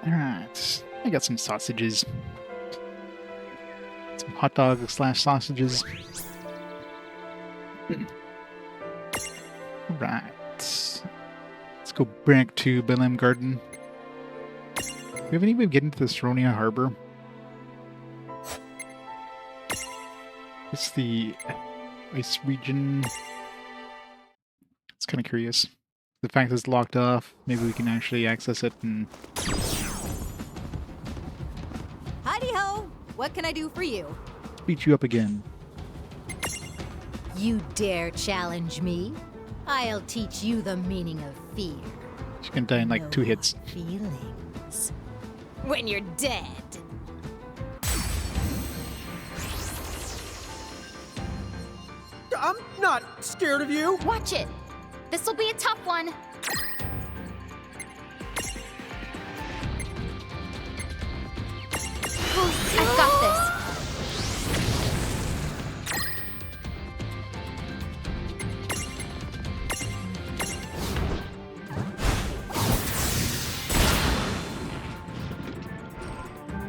Alright. I got some sausages. Some hot dog slash sausages. Right. Let's go back to Belém Garden. We haven't even gotten to the Saronia Harbor. It's the ice region. It's kind of curious. The fact that it's locked off, maybe we can actually access it and... Howdy-ho! What can I do for you? beat you up again. You dare challenge me? I'll teach you the meaning of fear. She can die in like 2 hits. Feelings. When you're dead. I'm not scared of you. Watch it. This'll be a tough one. I've got this.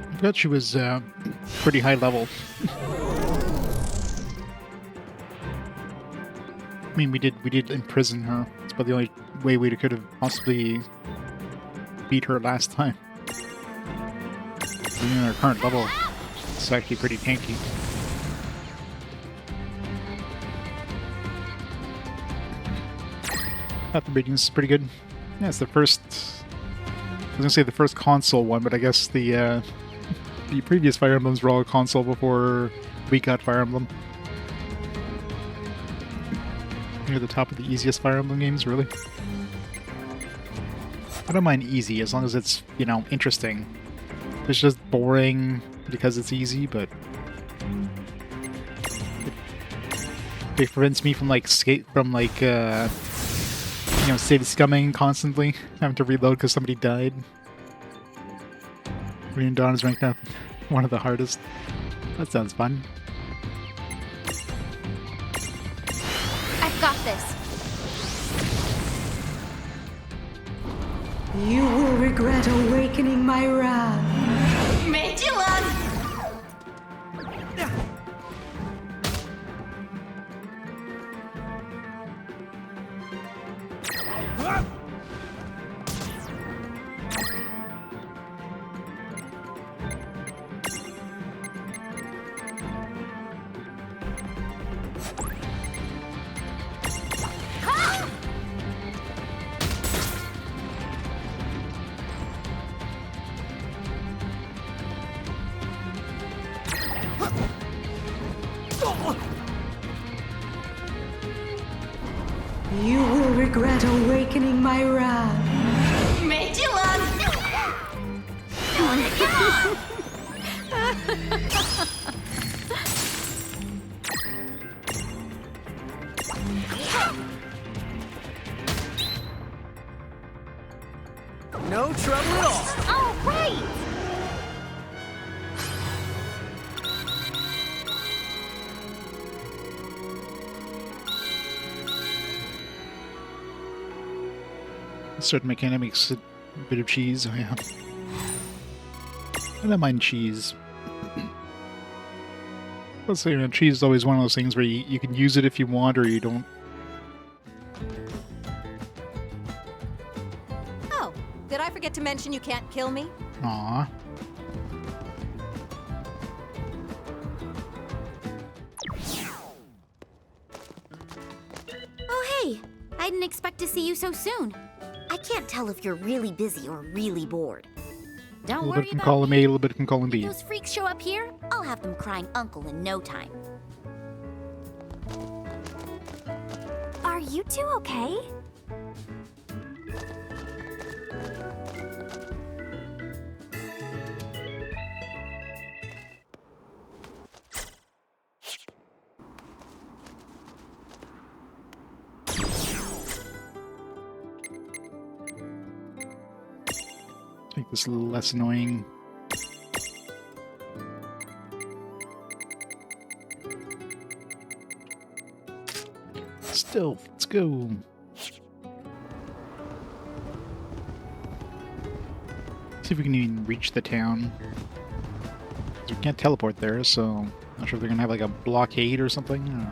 I thought she was pretty high level. I mean, we did imprison her. It's about the only way we could have possibly beat her last time. Even at our current level, it's actually pretty tanky. Thought the ratings is pretty good. Yeah, it's the first. I was gonna say the first console one, but I guess the previous Fire Emblems were all console before we got Fire Emblem. Near the top of the easiest Fire Emblem games, really. I don't mind easy as long as it's, you know, interesting. It's just boring because it's easy, but it prevents me from like save scumming constantly, having to reload because somebody died. Reynn Dawn is ranked up one of the hardest. That sounds fun. I've got this. You will regret awakening my wrath. Made you love. You will regret awakening my wrath. Made you love. No trouble at all. All right. Certain mechanic makes a bit of cheese. Oh yeah. I don't mind cheese. Let's say, you know, cheese is always one of those things where you can use it if you want or you don't. Oh, did I forget to mention you can't kill me? Aww. Oh, hey. I didn't expect to see you so soon. I can't tell if you're really busy or really bored. A Don't little worry bit from about column A, me. a little bit from column B. Those freaks show up here, I'll have them crying uncle in no time. Are you two okay? Make this a little less annoying. Stealth, let's go. See if we can even reach the town. We can't teleport there, so not sure if they're gonna have like a blockade or something.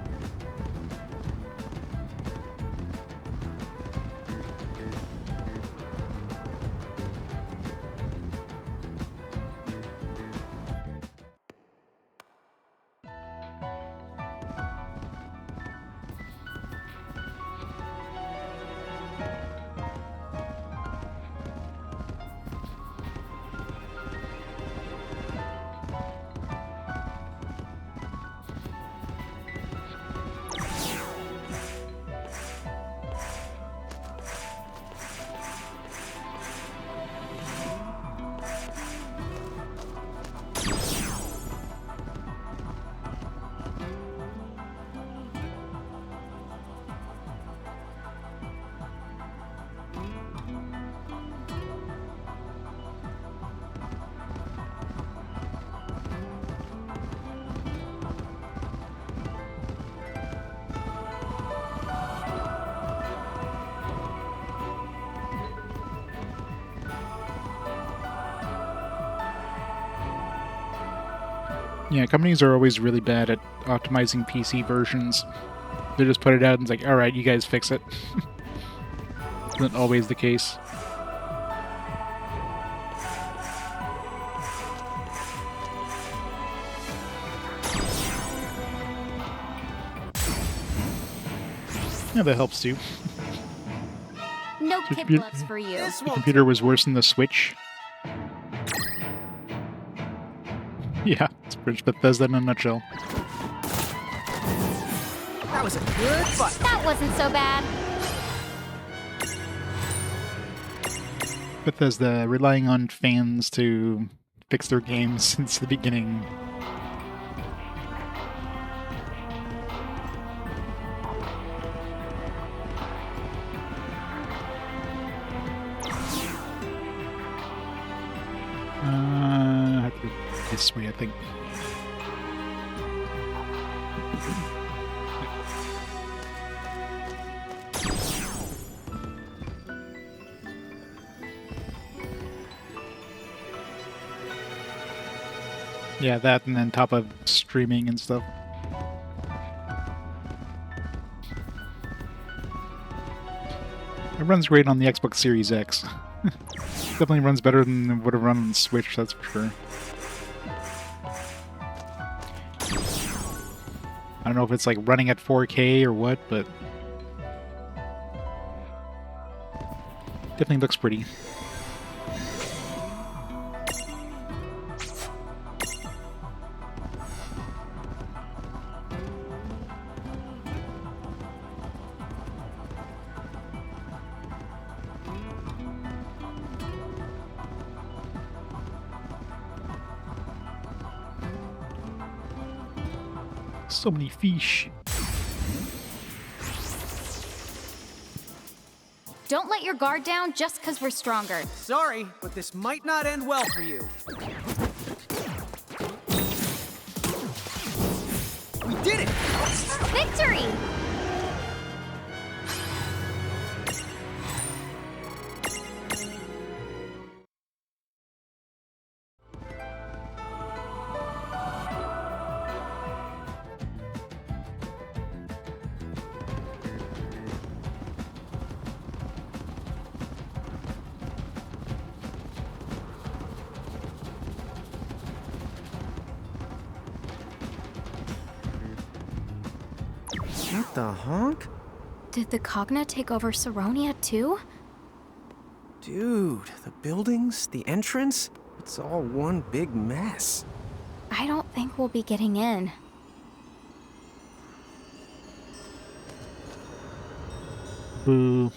Yeah, companies are always really bad at optimizing PC versions. They just put it out and it's like, alright, you guys fix it. Not always the case. Yeah, that helps too. No kid gloves for you. This The won't computer was worse than the Switch. Yeah, it's pretty much Bethesda in a nutshell. That was a good fight. That wasn't so bad. Bethesda relying on fans to fix their games since the beginning. I have to go this way, I think. Yeah, that and then top of streaming and stuff. It runs great on the Xbox Series X. Definitely runs better than it would have run on the Switch, that's for sure. I don't know if it's like running at 4K or what, but definitely looks pretty. So many fish. Don't let your guard down just because we're stronger. Sorry, but this might not end well for you. We did it! Victory! What the honk? Did the Cogna take over Saronia too? Dude, the buildings, the entrance, it's all one big mess. I don't think we'll be getting in. Boo.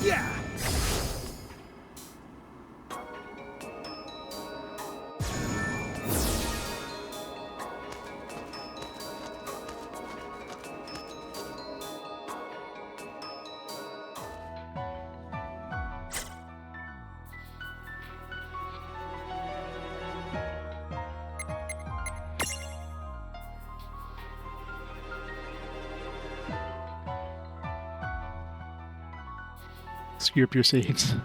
Yeah! Screw up your saves.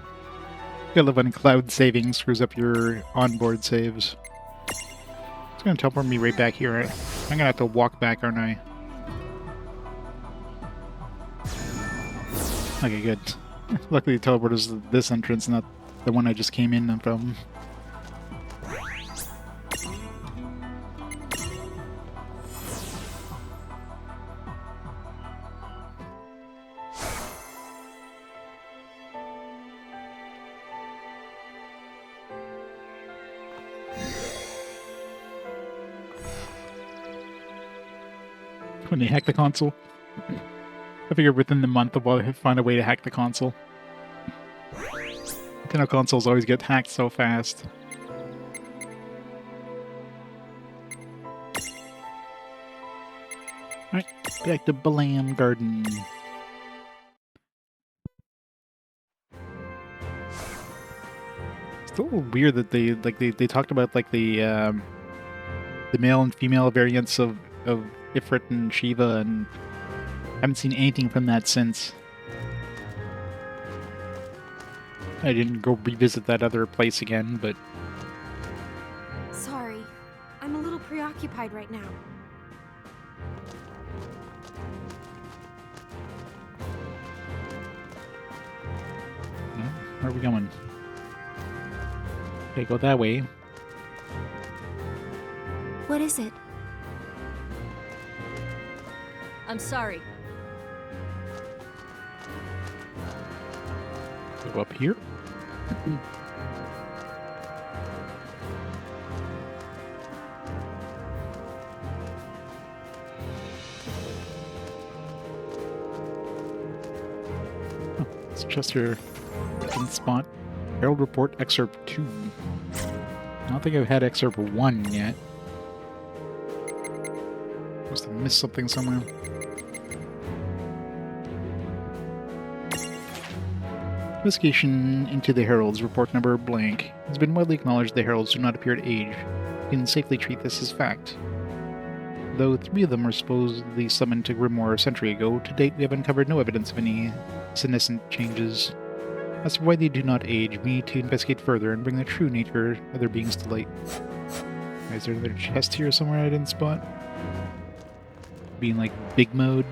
I love when cloud saving screws up your onboard saves. It's gonna teleport me right back here. I'm gonna have to walk back, aren't I? Okay, good. Luckily the teleport is this entrance, not the one I just came in from. When they hack the console. I figured within the month I'll find a way to hack the console. Nintendo consoles always get hacked so fast. Alright, back to Blam Garden. Still a little weird that they talked about like the male and female variants of Ifrit and Shiva, and I haven't seen anything from that since. I didn't go revisit that other place again, but... Sorry. I'm a little preoccupied right now. Where are we going? Okay, go that way. What is it? I'm sorry. Go up here. Oh, it's Chester in spot. Herald Report Excerpt 2. I don't think I've had Excerpt 1 yet. Must have missed something somewhere. Investigation into the Heralds, report number blank. It has been widely acknowledged the Heralds do not appear to age. We can safely treat this as fact. Though 3 of them were supposedly summoned to Grimoire a century ago, to date we have uncovered no evidence of any senescent changes. As to why they do not age, we need to investigate further and bring the true nature of their beings to light. Is there another chest here somewhere I didn't spot? Being like big mode.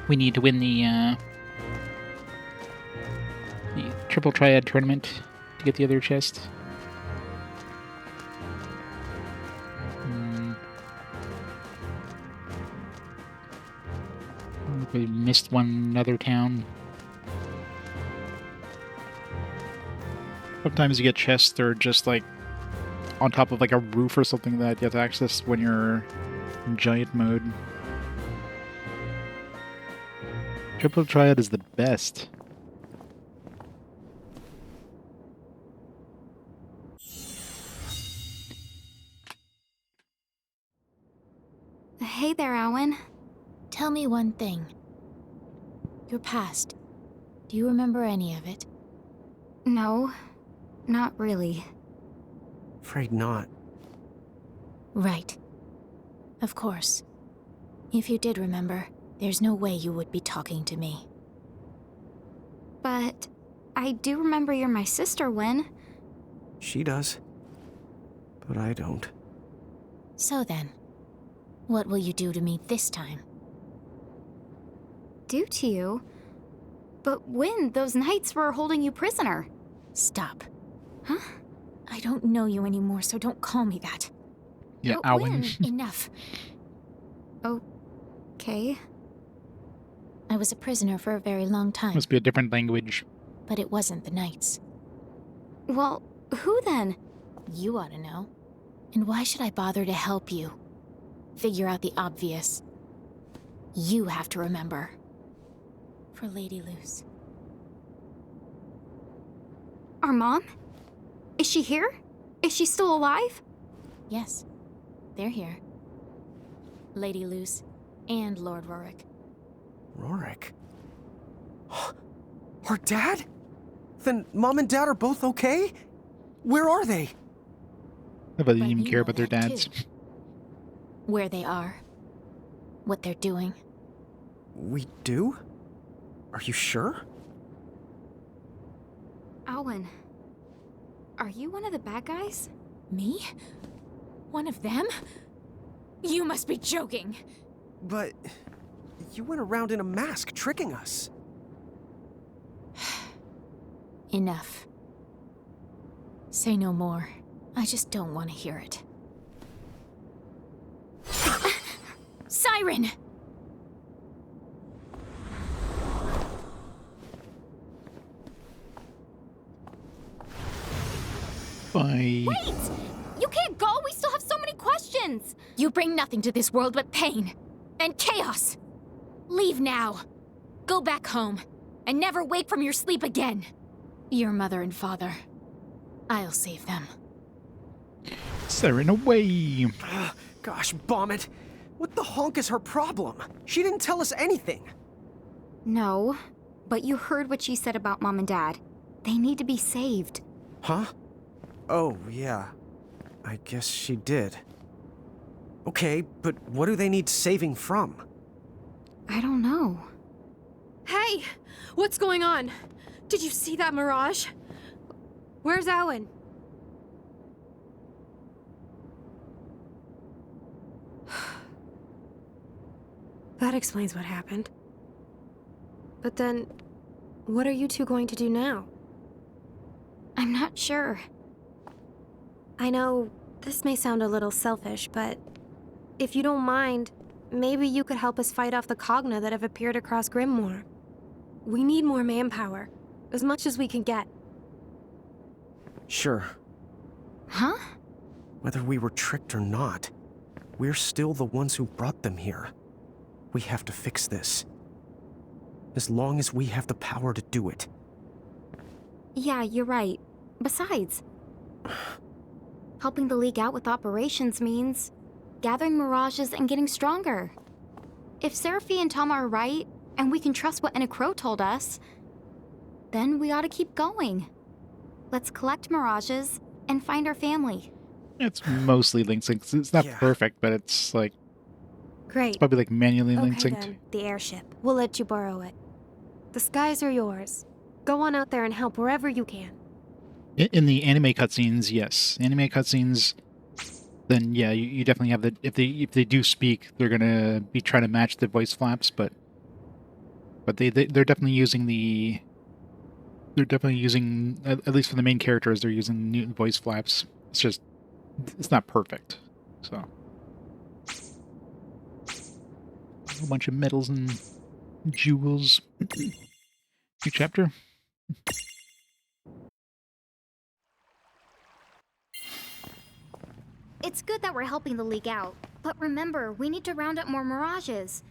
We need to win the Triple Triad tournament to get the other chest. We missed one other town. Sometimes you get chests that are just like on top of like a roof or something that you have to access when you're in giant mode. Triple Triad is the best. Hey there, Owen. Tell me one thing. Your past. Do you remember any of it? No, not really. Afraid not. Right. Of course. If you did remember, there's no way you would be talking to me. But I do remember you're my sister, Wynn. She does. But I don't. So then, what will you do to me this time? Do to you? But Wynn, those knights were holding you prisoner. Stop. Huh? I don't know you anymore, so don't call me that. Yeah, But Owen. Wynn, enough. Okay. I was a prisoner for a very long time, Must be a different language. but it wasn't the knights. Well, who then? You ought to know. And why should I bother to help you? Figure out the obvious. You have to remember. For Lady Luce. Our mom? Is she here? Is she still alive? Yes, they're here. Lady Luce and Lord Rorik. Rorik? Our dad? Then Mom and Dad are both okay? Where are they? How about they But even you care know about their that dads? too. Where they are. What they're doing. We do? Are you sure? Owen, are you one of the bad guys? Me? One of them? You must be joking. But you went around in a mask tricking us. Enough. Say no more. I just don't want to hear it. Siren! Bye. Wait! You can't go! We still have so many questions! You bring nothing to this world but pain and chaos. Leave now. Go back home and never wake from your sleep again. Your mother and father. I'll save them. Siren away. Gosh, bomb it. What the honk is her problem? She didn't tell us anything. No, but you heard what she said about Mom and Dad. They need to be saved. Huh? Oh, yeah. I guess she did. Okay, but what do they need saving from? I don't know. Hey! What's going on? Did you see that mirage? Where's Owen? That explains what happened. But then, what are you two going to do now? I'm not sure. I know this may sound a little selfish, but if you don't mind, maybe you could help us fight off the Cogna that have appeared across Grimoire. We need more manpower, as much as we can get. Sure. Huh? Whether we were tricked or not, we're still the ones who brought them here. We have to fix this. As long as we have the power to do it. Yeah, you're right. Besides, helping the League out with operations means gathering mirages and getting stronger. If Seraphi and Tom are right, and we can trust what Crow told us, then we ought to keep going. Let's collect mirages and find our family. It's mostly link synced. It's not Yeah. perfect, but it's like Great. probably like manually link Okay synced. then, the airship. We'll let you borrow it. The skies are yours. Go on out there and help wherever you can. In the anime cutscenes, yes. Anime cutscenes, then yeah, you definitely have the if they do speak, they're gonna be trying to match the voice flaps, but they're definitely using at least for the main characters, they're using new voice flaps. It's just it's not perfect. So a bunch of medals and jewels. New chapter. It's good that we're helping the League out, but remember, we need to round up more mirages.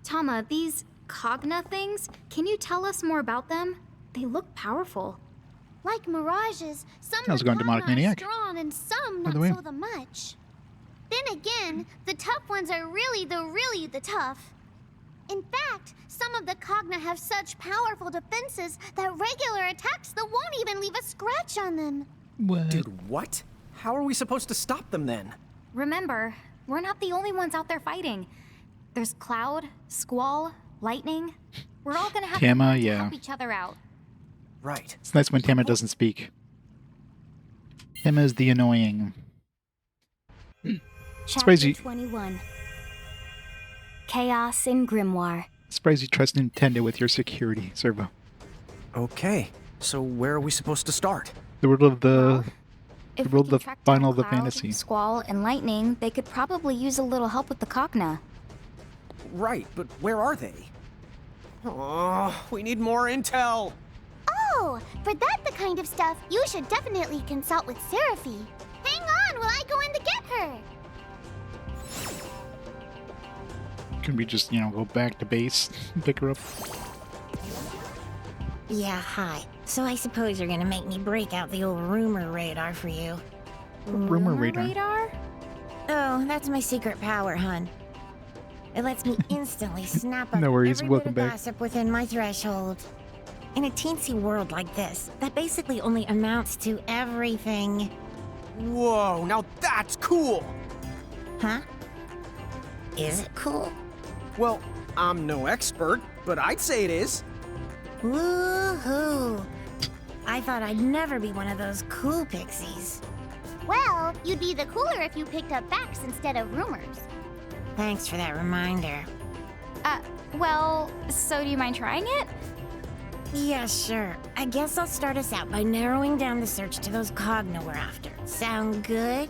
Tama, these Cogna things, can you tell us more about them? They look powerful. Like mirages, some How's it of going, the Demonic Cogna are Maniac? strong and some By not the way. so the much. Then again, the tough ones are really the tough. In fact, some of the Cogna have such powerful defenses that regular attacks that won't even leave a scratch on them. What? Dude, what? How are we supposed to stop them then? Remember, we're not the only ones out there fighting. There's Cloud, Squall, Lightning. We're all gonna have Tama, to work to yeah. help each other out. Right. It's nice when Tama doesn't speak. Tama is the annoying. Surprised Chapter you, 21. Chaos in Grimoire. surprised you trust Nintendo with your security, Servo. Okay, so where are we supposed to start? The world of the If world we can of track down Final the Cloud, Fantasy. Squall, and Lightning, they could probably use a little help with the Cogna. Right, but where are they? Oh, we need more intel! Oh, for that the kind of stuff, you should definitely consult with Seraphi. Hang on while I go in to get her. Can we just, go back to base and pick her up? Yeah, hi. So I suppose you're gonna make me break out the old rumor radar for you. Rumor radar. Oh, that's my secret power, hun. It lets me instantly snap up No worries, every welcome bit of back. gossip within my threshold. In a teensy world like this, that basically only amounts to everything. Whoa, now that's cool! Huh? Is it cool? Well, I'm no expert, but I'd say it is. Woohoo! I thought I'd never be one of those cool pixies. Well, you'd be the cooler if you picked up facts instead of rumors. Thanks for that reminder. Well, so do you mind trying it? Yeah, sure. I guess I'll start us out by narrowing down the search to those cogna we're after. Sound good?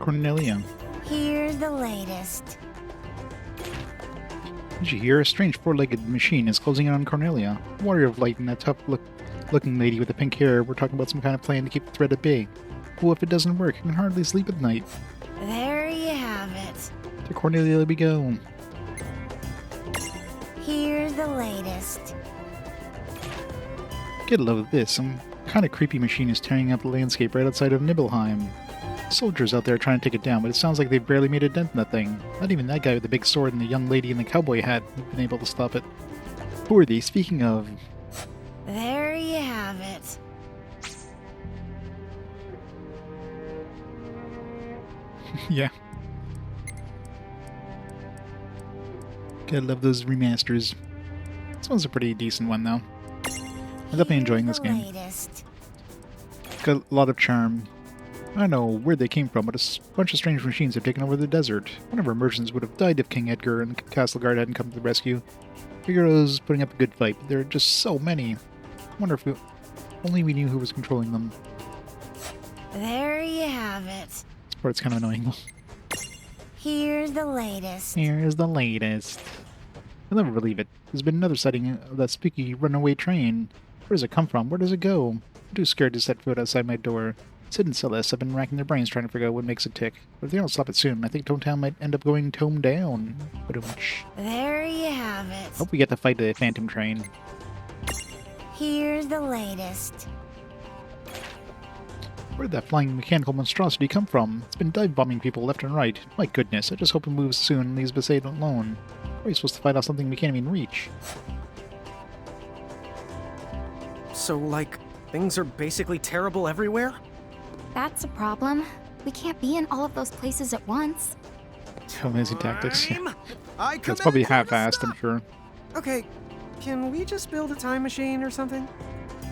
Cornelia. Here's the latest. Did you hear? A strange four-legged machine is closing in on Cornelia. Warrior of Light and that tough-looking lady with the pink hair. We're talking about some kind of plan to keep the threat at bay. Well, if it doesn't work, I can hardly sleep at night. There you have it. To Cornelia we go. Here's the latest. Get a load of this. Some kind of creepy machine is tearing up the landscape right outside of Nibelheim. Soldiers out there trying to take it down, but it sounds like they've barely made a dent in that thing. Not even that guy with the big sword and the young lady in the cowboy hat have been able to stop it. Who are these? Speaking of... There you have it. yeah. Gotta love those remasters. This one's a pretty decent one, though. I'm definitely enjoying this game. Latest. Got a lot of charm. I don't know where they came from, but bunch of strange machines have taken over the desert. One of our merchants would have died if King Edgar and the castle guard hadn't come to the rescue. Figaro's putting up a good fight, but there are just so many. I wonder if only we knew who was controlling them. There you have it. This part's kind of annoying. Here's the latest. Here's the latest. I'll never believe it. There's been another sighting of that spooky runaway train. Where does it come from? Where does it go? I'm too scared to set foot outside my door. Sid and Celeste have been racking their brains trying to figure out what makes it tick. But if they don't stop it soon, I think Tome Town might end up going tome down. There you have it. Hope we get to fight the Phantom Train. Here's the latest. Where did that flying mechanical monstrosity come from? It's been dive bombing people left and right. My goodness, I just hope it moves soon and leaves Besaid alone. How are you supposed to fight off something we can't even reach? So, like, things are basically terrible everywhere? That's a problem. We can't be in all of those places at once. Amazing tactics. Yeah. I That's probably half-assed, I'm sure. Okay, can we just build a time machine or something?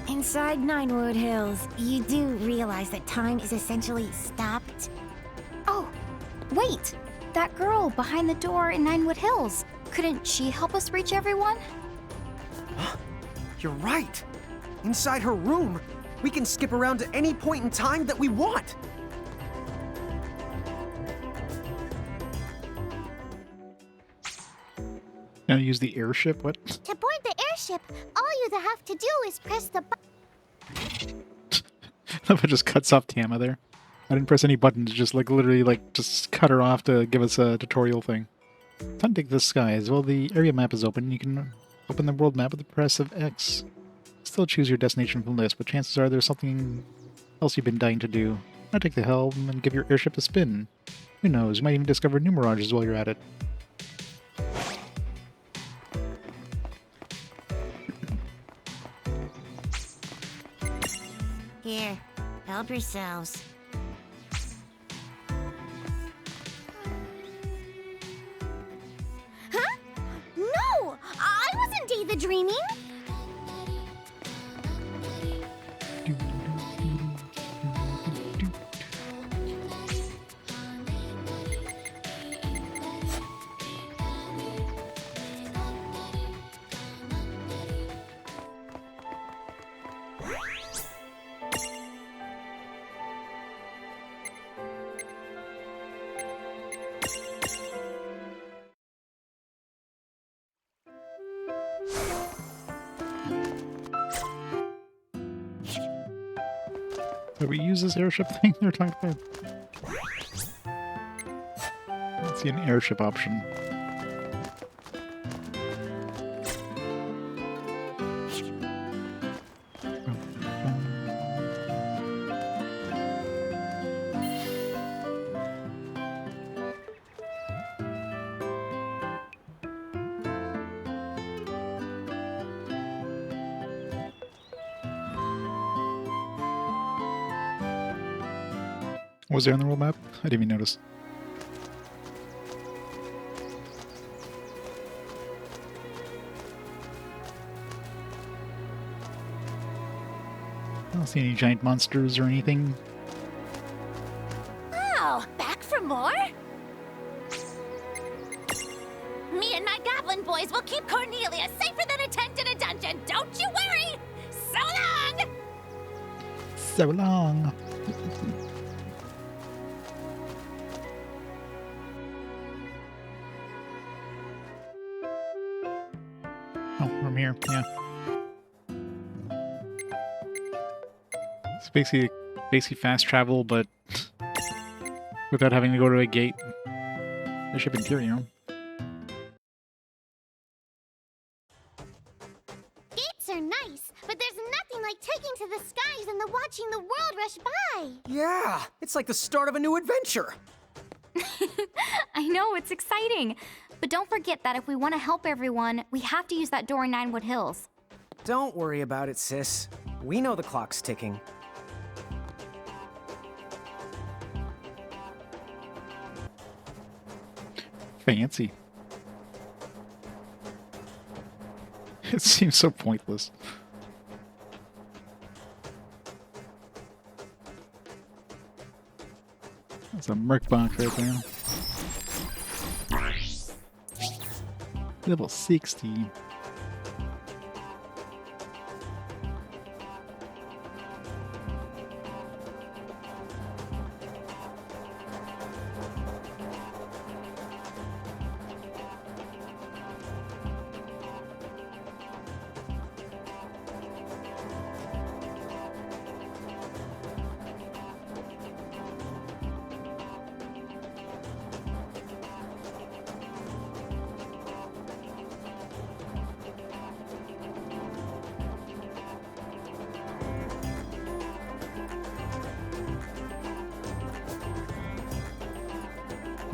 Inside Ninewood Hills, you do realize that time is essentially stopped? Oh, wait! That girl behind the door in Ninewood Hills. Couldn't she help us reach everyone? You're right. Inside her room, we can skip around to any point in time that we want. Now use the airship? What? To board the airship, all you have to do is press the button. If it just cuts off Tama there. I didn't press any buttons, just like literally like just cut her off to give us a tutorial thing. Time to take the skies. Well, the area map is open. You can open the world map with the press of X. Still choose your destination from the list, but chances are there's something else you've been dying to do. Now take the helm and give your airship a spin. Who knows, you might even discover new mirages while you're at it. Here, help yourselves. Huh? No! I wasn't daydreaming! Did we use this airship thing they're talking about? Let's see an airship option. Was there on the world map? I didn't even notice. I don't see any giant monsters or anything. Oh, back for more? Me and my goblin boys will keep Cornelia safer than a tent in a dungeon, don't you worry! So long! So long. Oh, from here, yeah. It's basically fast travel, but without having to go to a gate. Bishop Interior. Gates are nice, but there's nothing like taking to the skies and watching the world rush by. Yeah, it's like the start of a new adventure. I know, it's exciting. But don't forget that if we want to help everyone, we have to use that door in Ninewood Hills. Don't worry about it, sis. We know the clock's ticking. Fancy. It seems so pointless. That's a merc box right there. Level 60.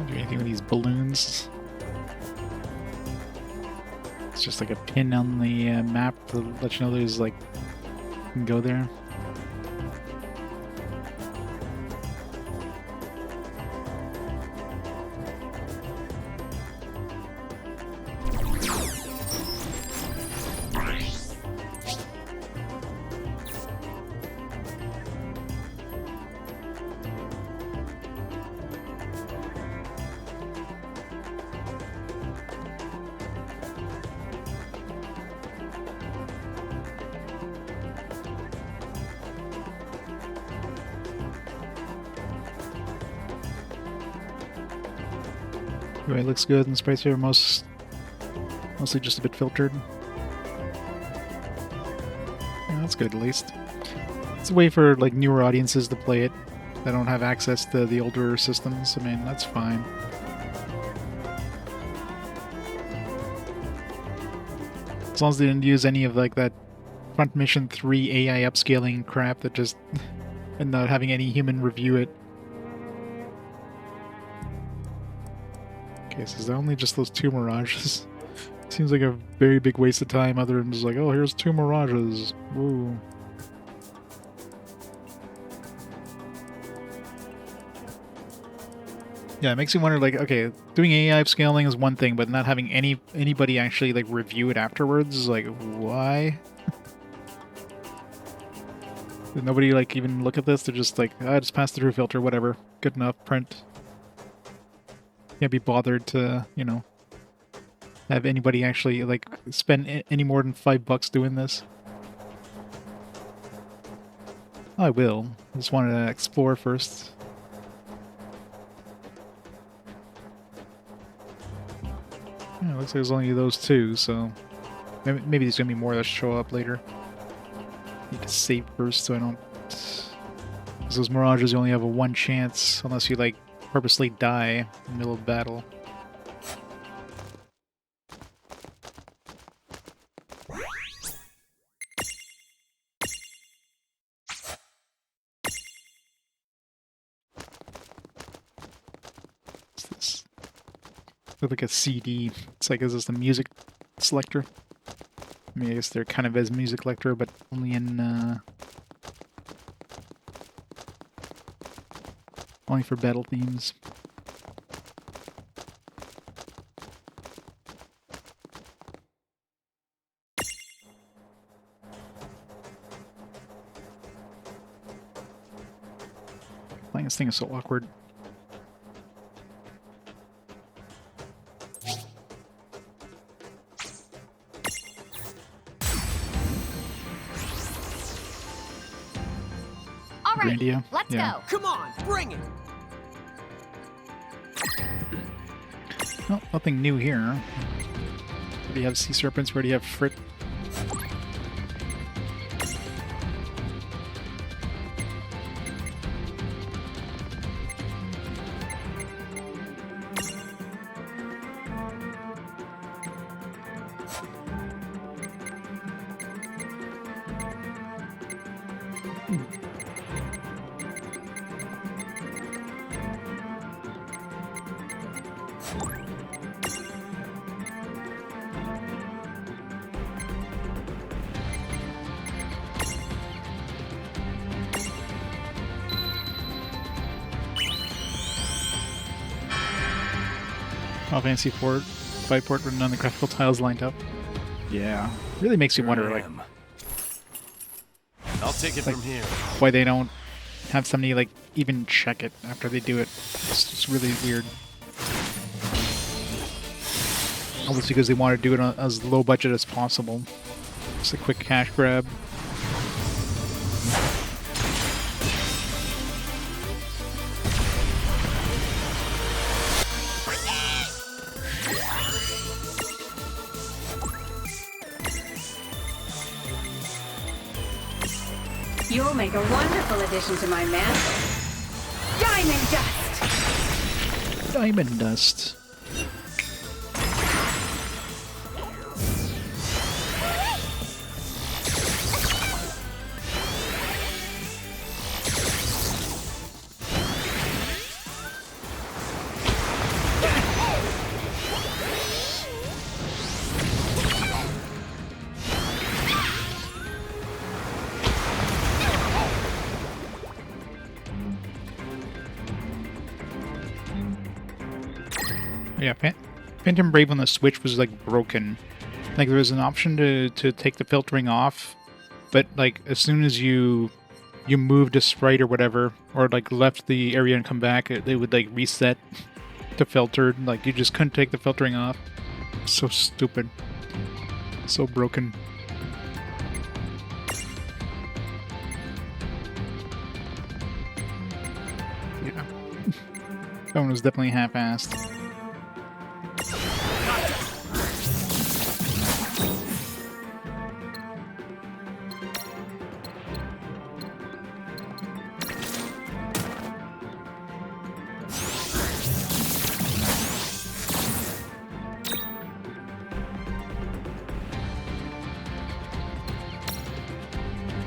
Do anything with these balloons. It's just like a pin on the map to let you know there's like you can go there. Anyway, looks good, and the sprites here are mostly just a bit filtered. Yeah, that's good at least. It's a way for like newer audiences to play it that don't have access to the older systems. I mean, that's fine. As long as they didn't use any of like that Front Mission 3 AI upscaling crap that just and not having any human review it. Okay, so is there only just those two mirages? Seems like a very big waste of time other than just like, oh, here's two mirages. Woo. Yeah, it makes you wonder, like, okay, doing AI upscaling is one thing, but not having anybody actually, like, review it afterwards is like, why? Did nobody, like, even look at this? They're just like, ah, just pass through filter, whatever. Good enough, print. Can't be bothered to, you know, have anybody actually, like, spend any more than $5 doing this. I will. I just wanted to explore first. Yeah, it looks like there's only those two, so maybe there's gonna be more that show up later. Need to save first so I don't... Because those mirages, you only have a one chance unless you, like, purposely die in the middle of battle. What's this? Looks like a CD. It's like, is this the music selector? I mean, I guess they're kind of as music selector, but only in Only for battle themes. Playing this thing is so awkward. All right, Grandia? let's Yeah. go. Come on, bring it! Well, nothing new here. We already have sea serpents, we already have Frit. Oh, fancy port, by port with none of the graphical tiles lined up. Yeah, really makes you wonder, like, I'll take it like, from here. why they don't have somebody like even check it after they do it. It's just really weird. Almost because they want to do it on as low budget as possible. Just a quick cash grab. You'll make a wonderful addition to my mantle. Diamond dust! Diamond dust. Yeah, Phantom Brave on the Switch was like broken. Like there was an option to take the filtering off, but like as soon as you moved a sprite or whatever, or like left the area and come back, it would like reset to filtered. Like you just couldn't take the filtering off. So stupid. So broken. Yeah. That one was definitely half-assed.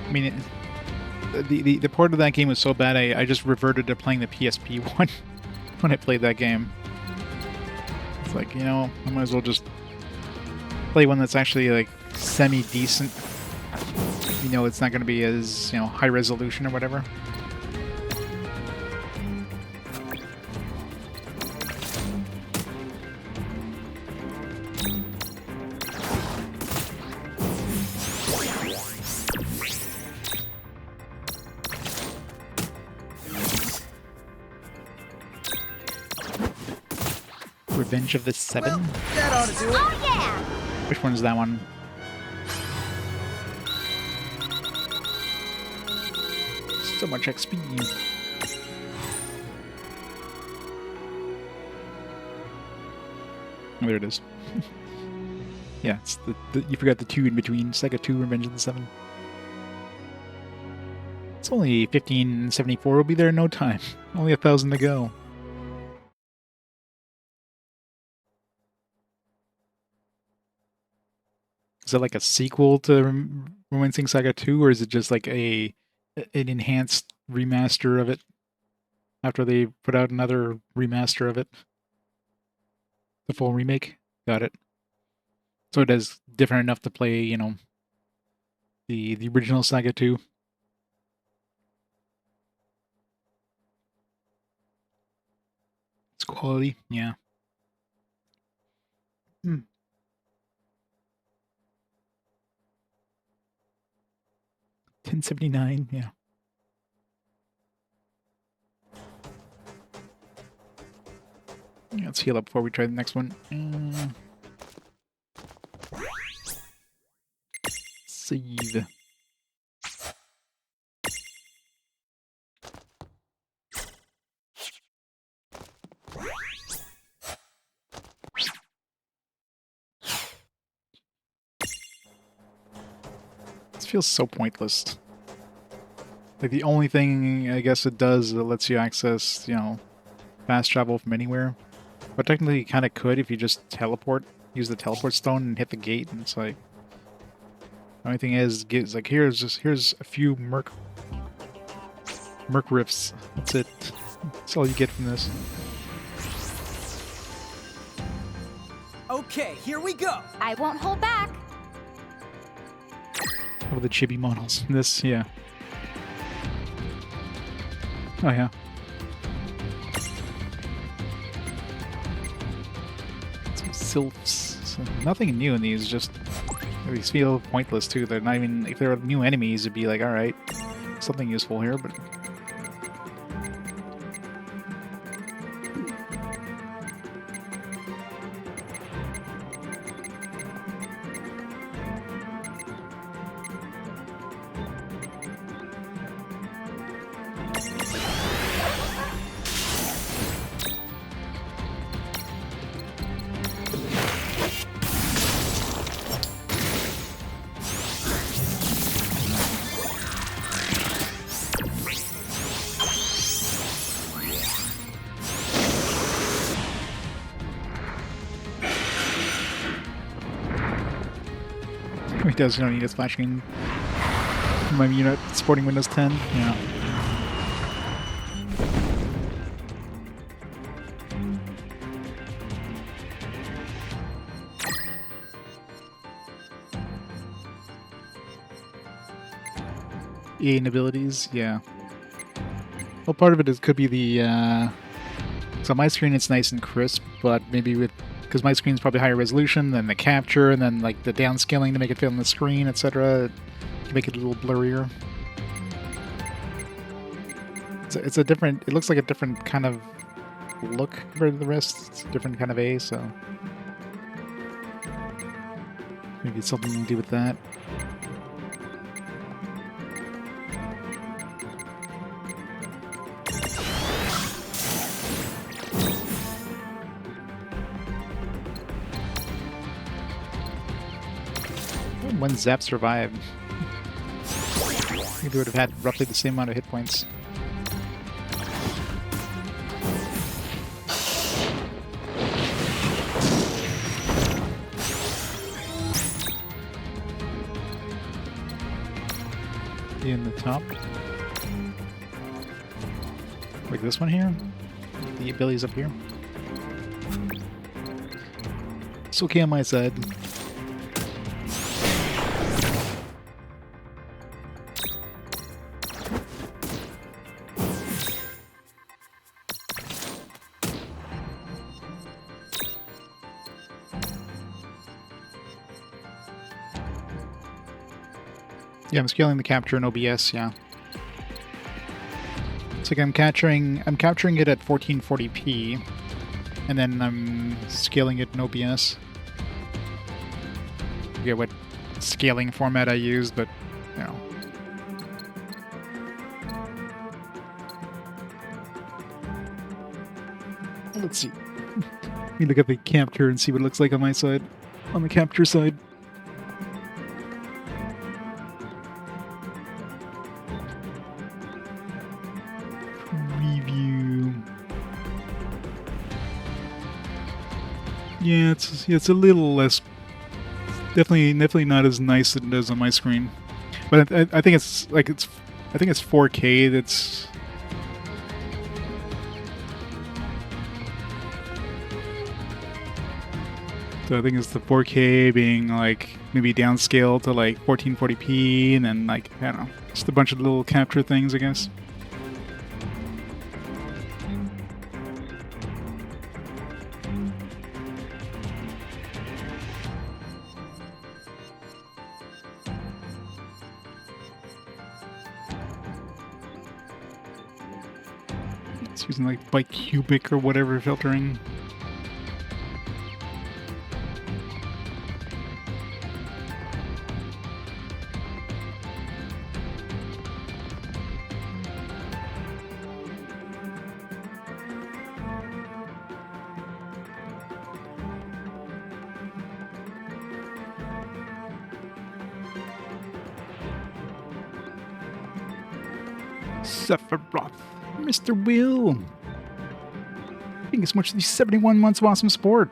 I mean, the port of that game was so bad, I just reverted to playing the PSP one when I played that game. It's like, you know, I might as well just play one that's actually like semi-decent. You know, it's not going to be as, you know, high resolution or whatever. Revenge of the Seven? Well, that ought to do it. Oh yeah! Which one is that one? So much XP. Oh, there it is. Yeah, it's you forgot the 2 in between. Sega 2, Revenge of the Seven. It's only 1574. We'll be there in no time. Only 1,000 to go. Is it like a sequel to Romancing Saga 2, or is it just like an enhanced remaster of it after they put out another remaster of it? The full remake? Got it. So it is different enough to play, you know, the original Saga 2. quality, yeah. 1079, yeah. Let's heal up before we try the next one. Save. This feels so pointless. Like, the only thing I guess it does is it lets you access, you know, fast travel from anywhere. But technically you kind of could if you just teleport, use the teleport stone and hit the gate, and it's like... The only thing is like, here's a few merc rifts. That's it. That's all you get from this. Okay, here we go. I won't hold back. Oh, the chibi models. This, yeah. Oh, yeah. Some sylphs. So nothing new in these, just... These feel pointless, too. They're not even... If they're new enemies, it'd be like, alright, something useful here, but... He does, you don't need a splash screen. My unit supporting Windows 10, yeah. EA abilities, yeah. Well, part of it could be the, so on my screen it's nice and crisp, but maybe with, because my screen's probably higher resolution than the capture, and then like the downscaling to make it fit on the screen, etc. To make it a little blurrier. It's a different, it looks like a different kind of look compared to the rest. It's a different kind of A, so maybe it's something to do with that. When Zap survived, maybe would have had roughly the same amount of hit points. In the top, like this one here, the abilities up here. It's okay on my side. Yeah, I'm scaling the capture in OBS, yeah. It's like I'm capturing it at 1440p, and then I'm scaling it in OBS. I forget what scaling format I used, but, you know. Let's see. Let me look at the capture and see what it looks like on my side. On the capture side. Yeah, it's a little less. Definitely not as nice as it is on my screen, but I think it's like I think it's 4K. That's. So I think it's the 4K being like maybe downscaled to like 1440p, and then like I don't know, just a bunch of little capture things, I guess. It's using like bicubic or whatever filtering. Sephiroth, Mr. Will. Thank you so much for these 71 months of awesome support.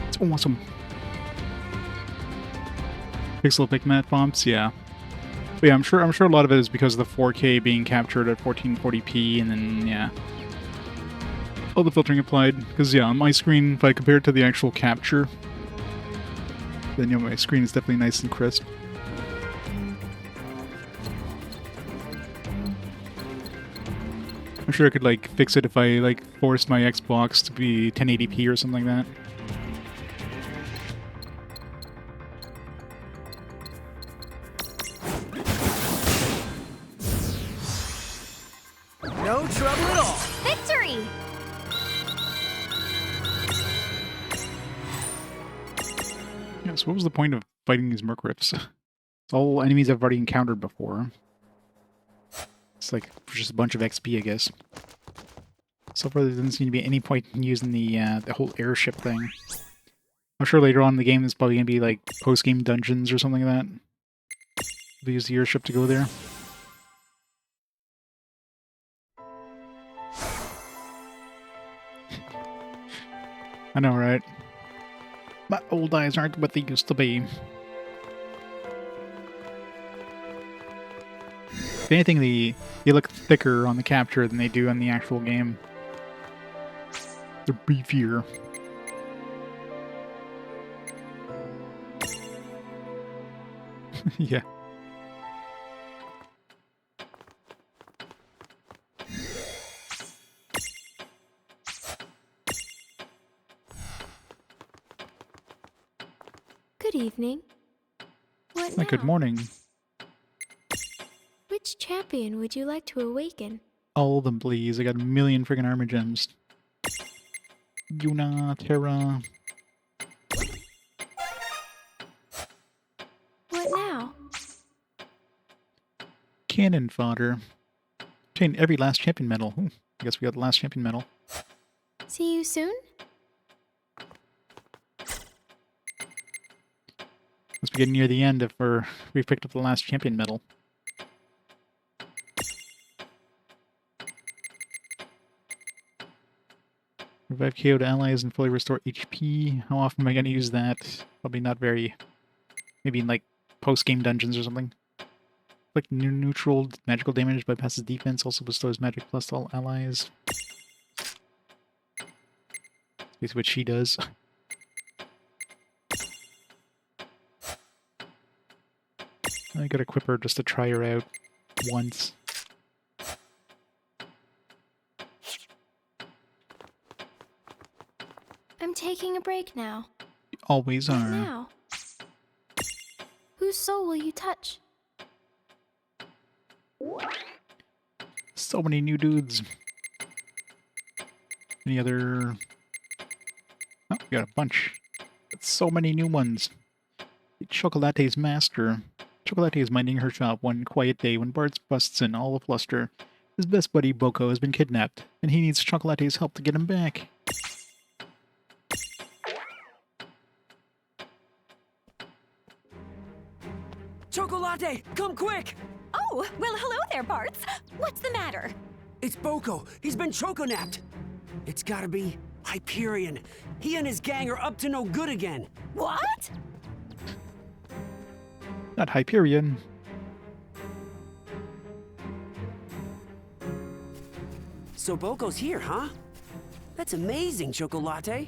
It's awesome. Pixel pick matte bumps, yeah. But yeah, I'm sure a lot of it is because of the 4K being captured at 1440p, and then yeah, all the filtering applied. Because yeah, on my screen, if I compare it to the actual capture, then you know my screen is definitely nice and crisp. I'm sure I could like fix it if I like forced my Xbox to be 1080p or something like that. No trouble at all. Victory! Yeah, so what was the point of fighting these Murkrifts? It's all enemies I've already encountered before. It's like just a bunch of XP, I guess. So far, there doesn't seem to be any point in using the whole airship thing. I'm sure later on in the game, there's probably going to be like post-game dungeons or something like that. We'll use the airship to go there. I know, right? My old eyes aren't what they used to be. If anything, they look thicker on the capture than they do on the actual game. They're beefier. Yeah. Good evening. What now? Good morning. Which champion would you like to awaken? All of them, please. I got a million friggin' armor gems. Yuna, Terra. What now? Cannon fodder. Obtained every last champion medal. Ooh, I guess we got the last champion medal. See you soon? Must be getting near the end if we've picked up the last champion medal. Revive KO'd allies and fully restore HP. How often am I going to use that? Probably not very. Maybe in like post-game dungeons or something. Like neutral magical damage bypasses defense, also bestows magic plus to all allies. That's basically what she does. I gotta equip her just to try her out once. I'm taking a break now. You always What are. now? Whose soul will you touch? So many new dudes. Any other... Oh, we got a bunch. But so many new ones. Chocolate's master. Chocolate is minding her shop one quiet day when Bart busts in all afluster. His best buddy Boko has been kidnapped, and he needs Chocolate's help to get him back. Chocolate, come quick! Oh, well, hello there, Barts. What's the matter? It's Boko. He's been choco-napped. It's gotta be Hyperion. He and his gang are up to no good again. What? Not Hyperion. So Boko's here, huh? That's amazing, Chocolate.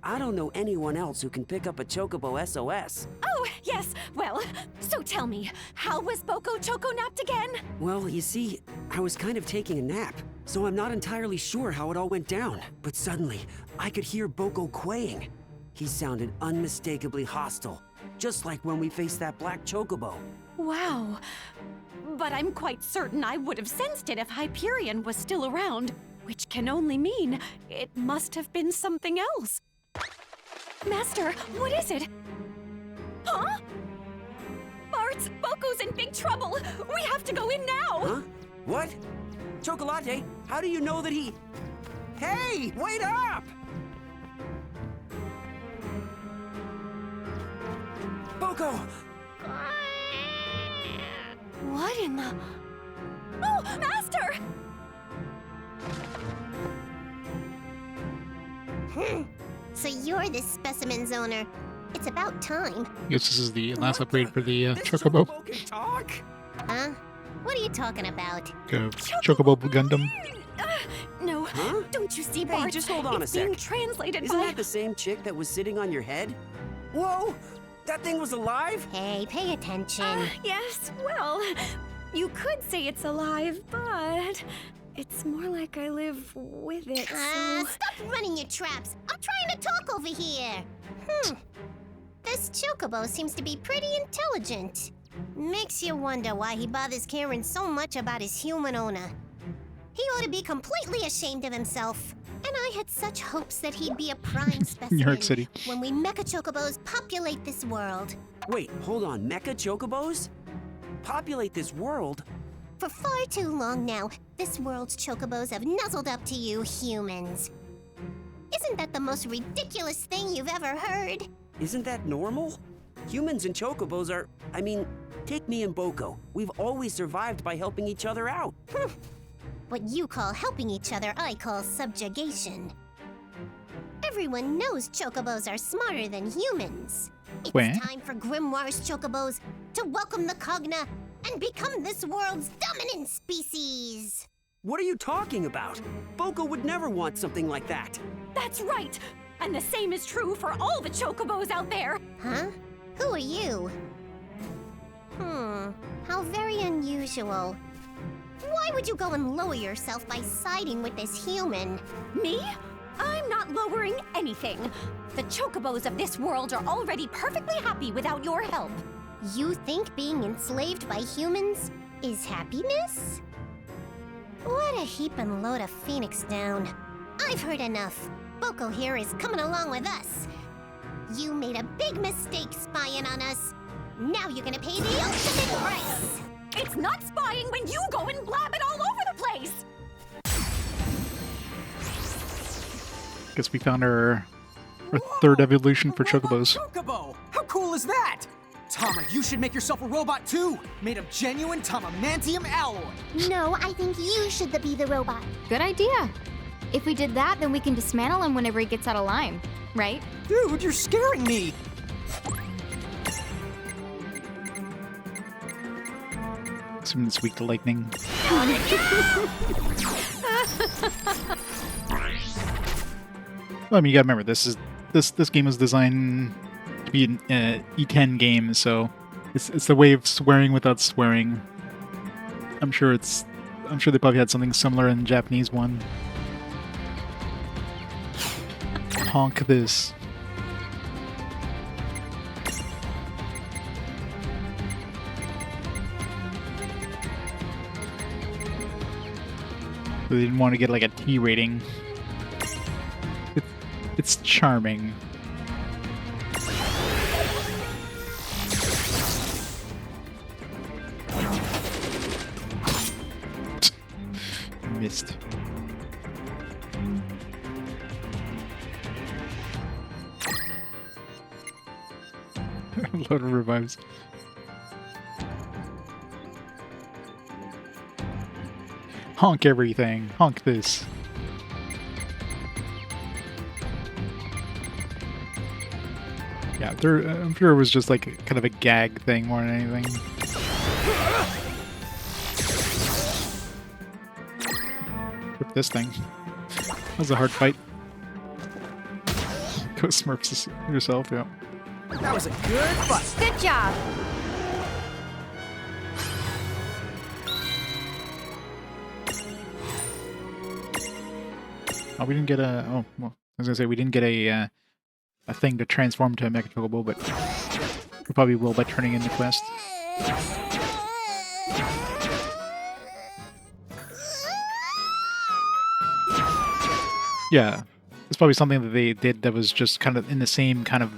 I don't know anyone else who can pick up a Chocobo SOS. Oh, yes. Well, so tell me, how was Boko choco-napped again? Well, you see, I was kind of taking a nap, so I'm not entirely sure how it all went down. But suddenly, I could hear Boko quaying. He sounded unmistakably hostile, just like when we faced that black Chocobo. Wow. But I'm quite certain I would have sensed it if Hyperion was still around, which can only mean it must have been something else. Master, what is it? Huh? Bart's, Boko's in big trouble! We have to go in now! Huh? What? Chocolate, how do you know that he... Hey, wait up! Boko! What in the... Oh, Master! So you're this specimen's owner. It's about time. Guess this is the last upgrade for the This Chocobo. can talk? Huh? What are you talking about? Chocobo Gundam. No, Huh? don't you see, Hey, Bart? just hold on it's a sec. being translated Isn't by... that the same chick that was sitting on your head? Whoa! That thing was alive? Hey, pay attention. Yes, well, you could say it's alive, but it's more like I live with it, so... Stop running your traps. I'm trying to talk over here. This Chocobo seems to be pretty intelligent. Makes you wonder why he bothers caring so much about his human owner. He ought to be completely ashamed of himself. And I had such hopes that he'd be a prime specimen New York City. when we mecha chocobos populate this world. Wait, hold on. Mecha chocobos? Populate this world? For far too long now, this world's chocobos have nuzzled up to you humans. Isn't that the most ridiculous thing you've ever heard? Isn't that normal? Humans and chocobos are... I mean, take me and Boko. We've always survived by helping each other out. What you call helping each other, I call subjugation. Everyone knows chocobos are smarter than humans. It's Where? time for Grimoire's chocobos to welcome the Cogna and become this world's dominant species. What are you talking about? Boko would never want something like that. That's right! And the same is true for all the chocobos out there! Huh? Who are you? How very unusual. Why would you go and lower yourself by siding with this human? Me? I'm not lowering anything. The chocobos of this world are already perfectly happy without your help. You think being enslaved by humans is happiness? What a heaping load of Phoenix down. I've heard enough. Boko here is coming along with us. You made a big mistake spying on us. Now you're gonna pay the ultimate price. It's not spying when you go and blab it all over the place! Guess we found our third evolution for chocobos. Chocobo! How cool is that? Tama, you should make yourself a robot too! Made of genuine Tamamantium alloy! No, I think you should be the robot. Good idea. If we did that, then we can dismantle him whenever he gets out of line, right? Dude, you're scaring me! Assuming it's weak to lightning. Well, I mean, you gotta remember, this game is designed to be an E10 game, so it's the way of swearing without swearing. I'm sure they probably had something similar in the Japanese one. Honk this. They didn't want to get like a T rating. It's charming. Missed. A lot of revives. Honk everything. Honk this. Yeah, I'm sure it was just like kind of a gag thing more than anything. Rip this thing. That was a hard fight. Go smurfs yourself, yeah. That was a good fight! Good job! Oh, we didn't get a... Oh, well, I was gonna say, we didn't get a thing to transform to a Mecha Chocobo, but we probably will by turning in the quest. Yeah, it's probably something that they did that was just kind of in the same kind of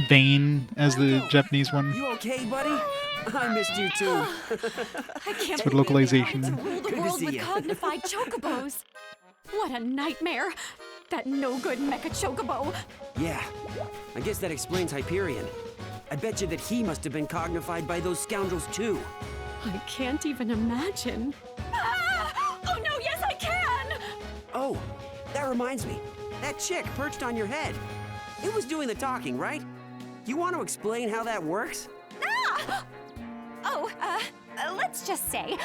vein as the Japanese one. You okay, buddy? I missed you too. I can't With believe localization. we have to rule the Good to world see with ya. cognified chocobos. What a nightmare! That no-good mecha chocobo. Yeah, I guess that explains Hyperion. I bet you that he must have been cognified by those scoundrels too. I can't even imagine. Ah! Oh no, yes I can! Oh, that reminds me. That chick perched on your head. It was doing the talking, right? You want to explain how that works? Ah! Oh, let's just say...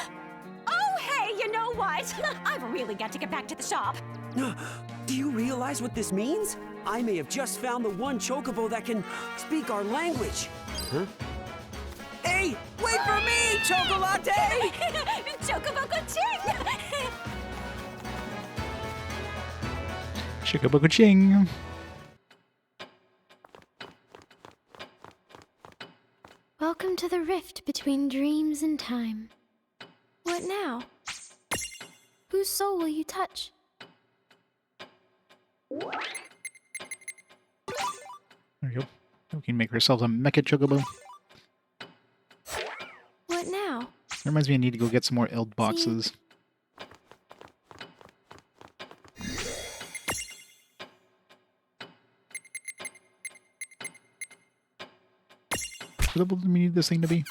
Oh, hey, you know what? I've really got to get back to the shop. Do you realize what this means? I may have just found the one chocobo that can speak our language. Huh? Hey, wait for me, Chocolate! Chocobo ching! Chickabook-a-ching! Welcome to the rift between dreams and time. What now? Whose soul will you touch? There you go. We can make ourselves a mecha chocobo. What now? That reminds me I need to go get some more Eld boxes. What level do we need this thing to be?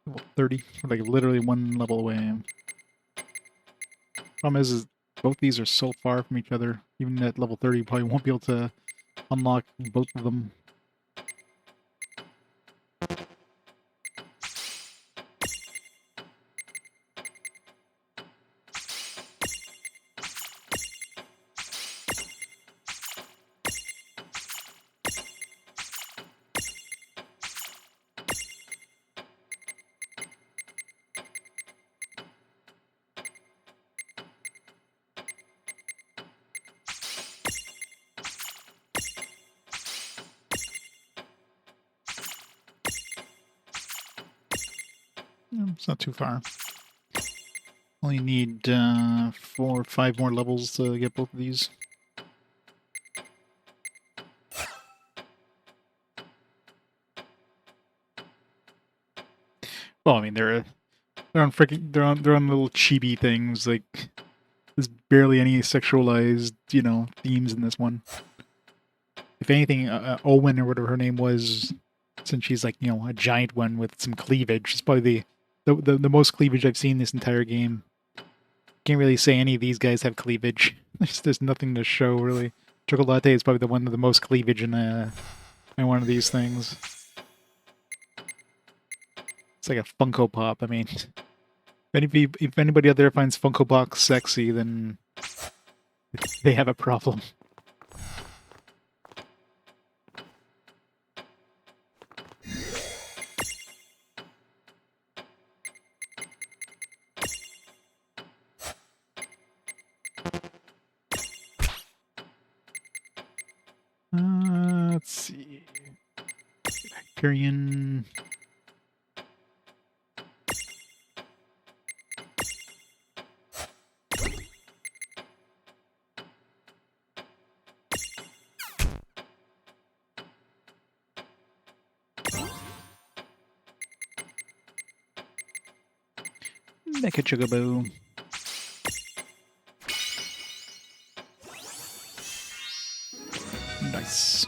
Level 30. Like literally one level away. Problem is both these are so far from each other. Even at level 30, you probably won't be able to unlock both of them. It's not too far. Only need 4 or 5 more levels to get both of these. Well, I mean they're on little chibi things. Like there's barely any sexualized, themes in this one. If anything, Owen or whatever her name was, since she's like a giant one with some cleavage, it's probably the most cleavage I've seen this entire game. Can't really say any of these guys have cleavage. There's nothing to show really. Chocolate is probably the one with the most cleavage in one of these things. It's like a Funko Pop. I mean, if anybody out there finds Funko Pop sexy, then they have a problem. Let's see. Hyperion. Mecha Chocobo. Nice.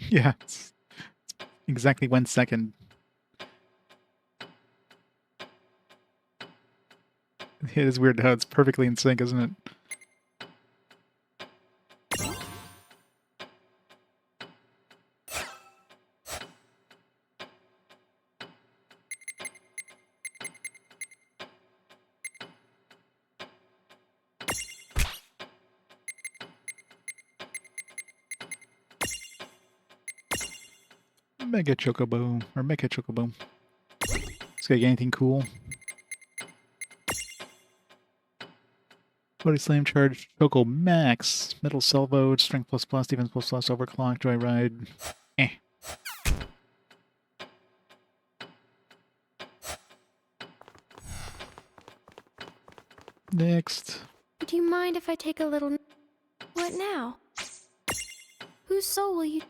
Yeah, it's exactly 1 second. It is weird how it's perfectly in sync, isn't it? Mega Chocobo. Or Mecha Chocobo. This guy get anything cool? Body Slam Charge, Choco Max, Metal Salvo, Strength plus plus, Defense plus plus, Overclock, Joyride. Eh. Next. Do you mind if I take a little... What now? Whose soul will you...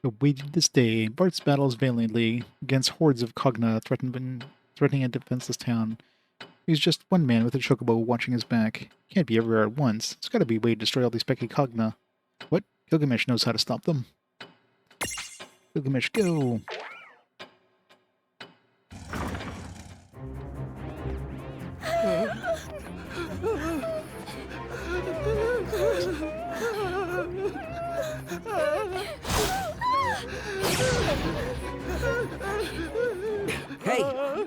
Awaited this day, Bartz battles valiantly against hordes of Cogna threatening a defenseless town. He's just one man with a chocobo watching his back. Can't be everywhere at once. There's gotta be a way to destroy all these Becky Cogna. What? Gilgamesh knows how to stop them. Gilgamesh, go! Hey,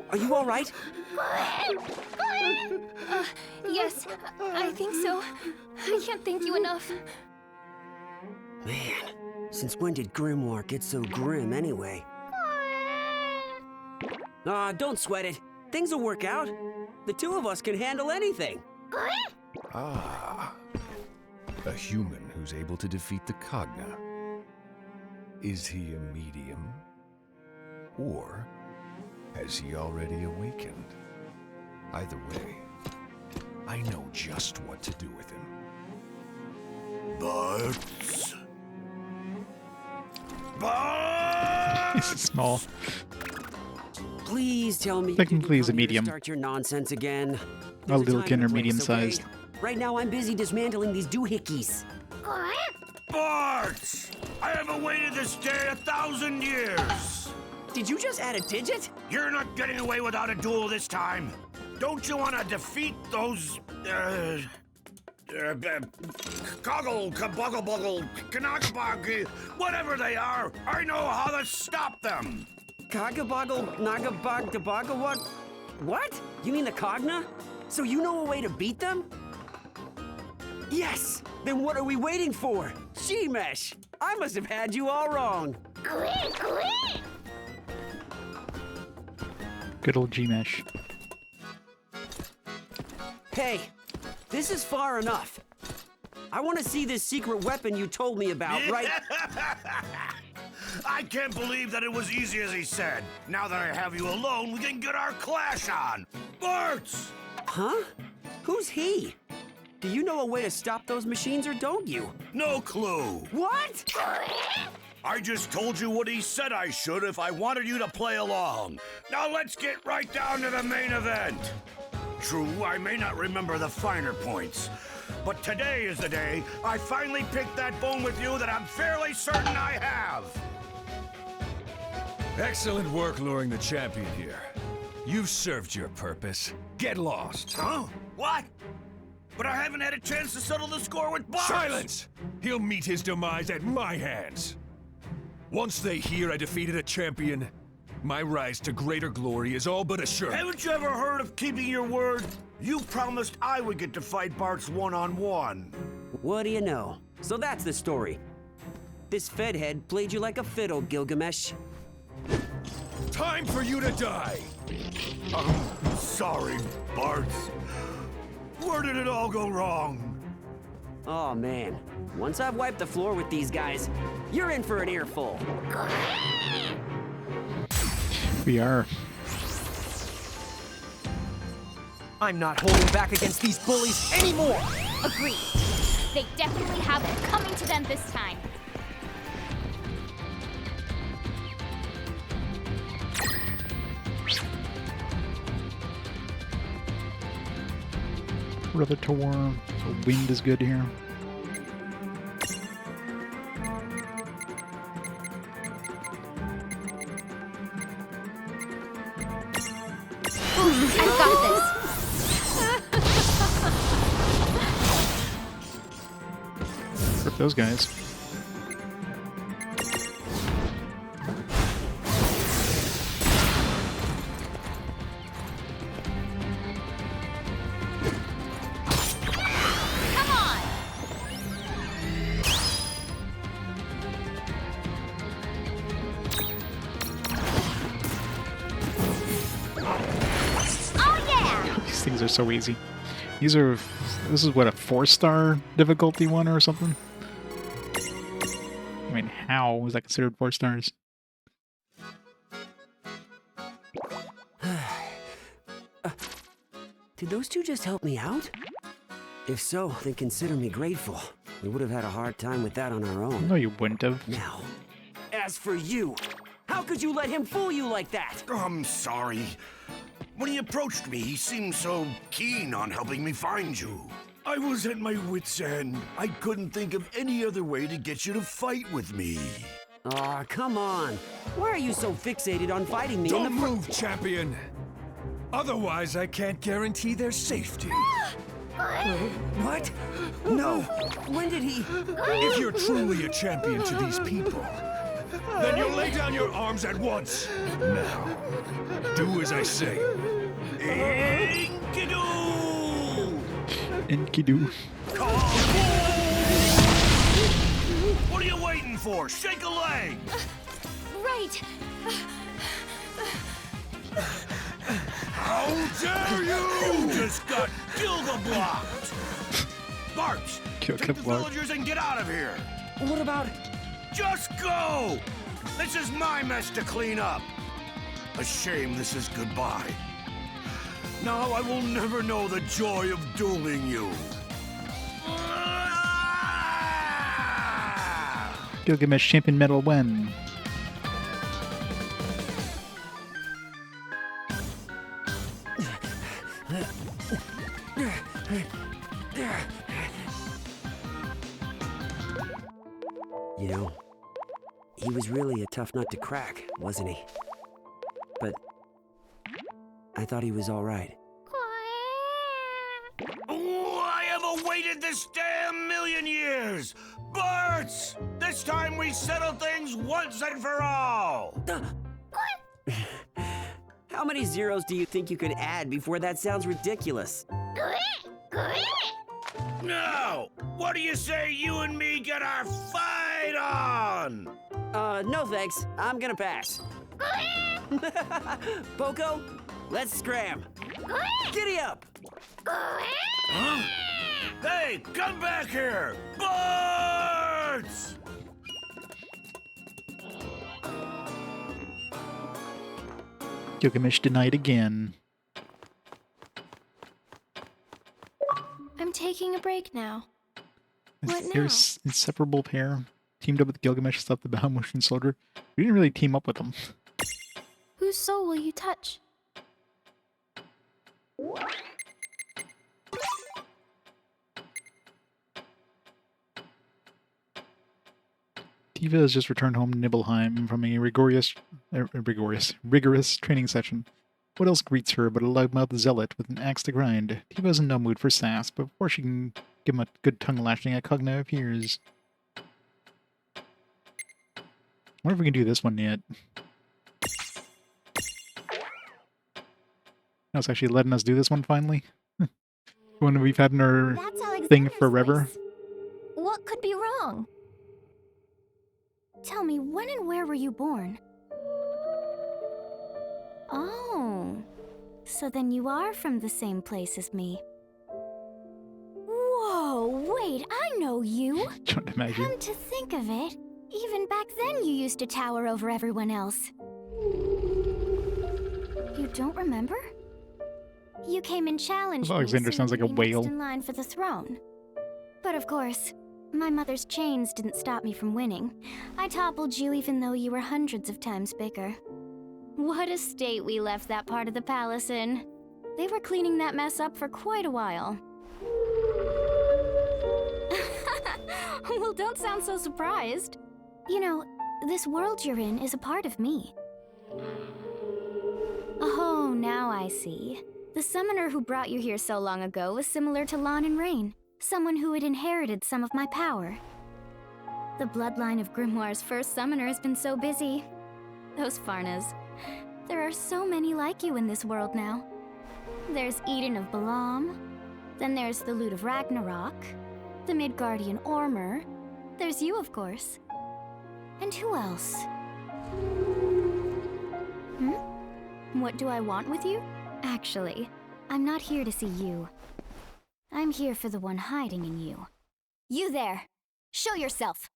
are you all right? Yes, I think so. I can't thank you enough. Man, since when did Grimoire get so grim anyway? Don't sweat it. Things will work out. The two of us can handle anything. Ah, a human who's able to defeat the Cogna. Is he a medium? Or has he already awakened? Either way, I know just what to do with him. Bartz? This is small. Please tell me. Technically, he's a medium. Start your nonsense again. A little There's a time kin and or a place, medium-sized. okay? Right now, I'm busy dismantling these doohickeys. Bartz! I have awaited this day 1,000 years! Did you just add a digit? You're not getting away without a duel this time. Don't you want to defeat those, Coggle, Kabuggle, Kanakabog, whatever they are? I know how to stop them! Kagaboggle, Nagabog, Dabaga, what? What? You mean the Cogna? So you know a way to beat them? Yes! Then what are we waiting for? Shemesh! I must have had you all wrong. Good old G-Mesh. Hey, this is far enough. I want to see this secret weapon you told me about, right? I can't believe that it was easy as he said. Now that I have you alone, we can get our clash on. Bartz! Huh? Who's he? Do you know a way to stop those machines or don't you? No clue. What? I just told you what he said I should if I wanted you to play along. Now let's get right down to the main event. True, I may not remember the finer points, but today is the day I finally picked that bone with you that I'm fairly certain I have. Excellent work luring the champion here. You've served your purpose. Get lost. Huh? What? But I haven't had a chance to settle the score with Bartz. Silence! He'll meet his demise at my hands. Once they hear I defeated a champion, my rise to greater glory is all but assured. Haven't you ever heard of keeping your word? You promised I would get to fight Bartz one-on-one. What do you know? So that's the story. This Fedhead played you like a fiddle, Gilgamesh. Time for you to die! I'm sorry, Bartz. Where did it all go wrong? Oh man, once I've wiped the floor with these guys, you're in for an earful. We are. I'm not holding back against these bullies anymore! Agreed. They definitely have it coming to them this time. Brother Tor. So wind is good here. I've got this. Rip those guys. These things are so easy. This is what, a 4-star difficulty one or something? I mean, how is that considered 4 stars? Did those two just help me out? If so, then consider me grateful. We would have had a hard time with that on our own. No, you wouldn't have. Now, as for you, how could you let him fool you like that? I'm sorry. When he approached me, he seemed so keen on helping me find you. I was at my wit's end. I couldn't think of any other way to get you to fight with me. Aw, come on. Why are you so fixated on fighting me? Don't move, champion. Otherwise, I can't guarantee their safety. What? No. When did he? If you're truly a champion to these people, then you'll lay down your arms at once. Now, do as I say. Enkidu! Enkidu. What are you waiting for? Shake a leg! Right! How dare you! You just got Gilga-blocked! Barks, take the villagers and get out of here! What about... Just go! This is my mess to clean up. A shame this is goodbye. Now I will never know the joy of dueling you. Gilgamesh Champion Medal when? You know, he was really a tough nut to crack, wasn't he? But I thought he was all right. Oh, I have awaited this damn million years! Barts! This time we settle things once and for all! How many zeros do you think you could add before that sounds ridiculous? Now, what do you say you and me get our fight on? No thanks. I'm gonna pass. Poco, let's scram. Giddy up! Huh? Hey, come back here! Barts! Gilgamesh denied again. I'm taking a break now. What now? Their inseparable pair teamed up with Gilgamesh to stop the Bahamutian soldier. We didn't really team up with them. Whose soul will you touch? Tifa has just returned home to Nibelheim from a rigorous training session. What else greets her but a loudmouth zealot with an axe to grind? Tifa is in no mood for sass, but before she can give him a good tongue lashing, a Cogna appears. I wonder if we can do this one yet. No, it's actually letting us do this one finally. One we've had in our thing forever. What could be wrong? Tell me, when and where were you born? Oh, so then you are from the same place as me. Whoa, wait, I know you. Can't imagine. Come to think of it, even back then you used to tower over everyone else. You don't remember? You came and challenged me. Alexander sounds like a whale. Next in line for the throne. But of course, my mother's chains didn't stop me from winning. I toppled you even though you were hundreds of times bigger. What a state we left that part of the palace in. They were cleaning that mess up for quite a while. Well, don't sound so surprised. You know, this world you're in is a part of me. Oh, now I see. The summoner who brought you here so long ago was similar to Lann and Reynn, someone who had inherited some of my power. The bloodline of Grimoire's first summoner has been so busy. Those Farnas. There are so many like you in this world now. There's Eden of Balam, then there's the Lute of Ragnarok, the Midgardian Ormer, there's you, of course. And who else? What do I want with you? Actually, I'm not here to see you. I'm here for the one hiding in you. You there! Show yourself!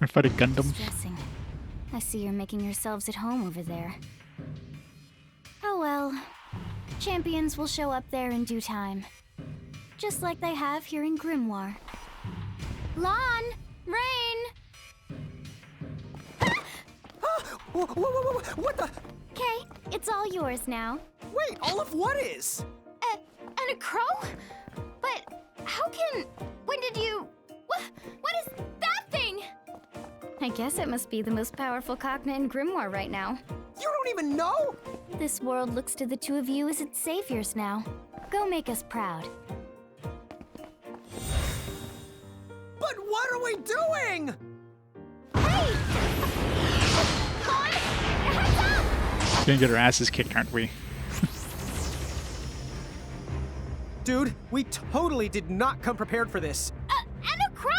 I fight a Gundam. Stressing. I see you're making yourselves at home over there. Oh well. Champions will show up there in due time. Just like they have here in Grimoire. Lann! Reynn! What the? Okay, it's all yours now. Wait, all of what is? And a crow? But how can... When did you... What is that thing? I guess it must be the most powerful Cogna in Grimoire right now. You don't even know? This world looks to the two of you as its saviors now. Go make us proud. But what are we doing? Hey! Lann! Heads up! Gonna get our asses kicked, aren't we? Dude, we totally did not come prepared for this. And a crow?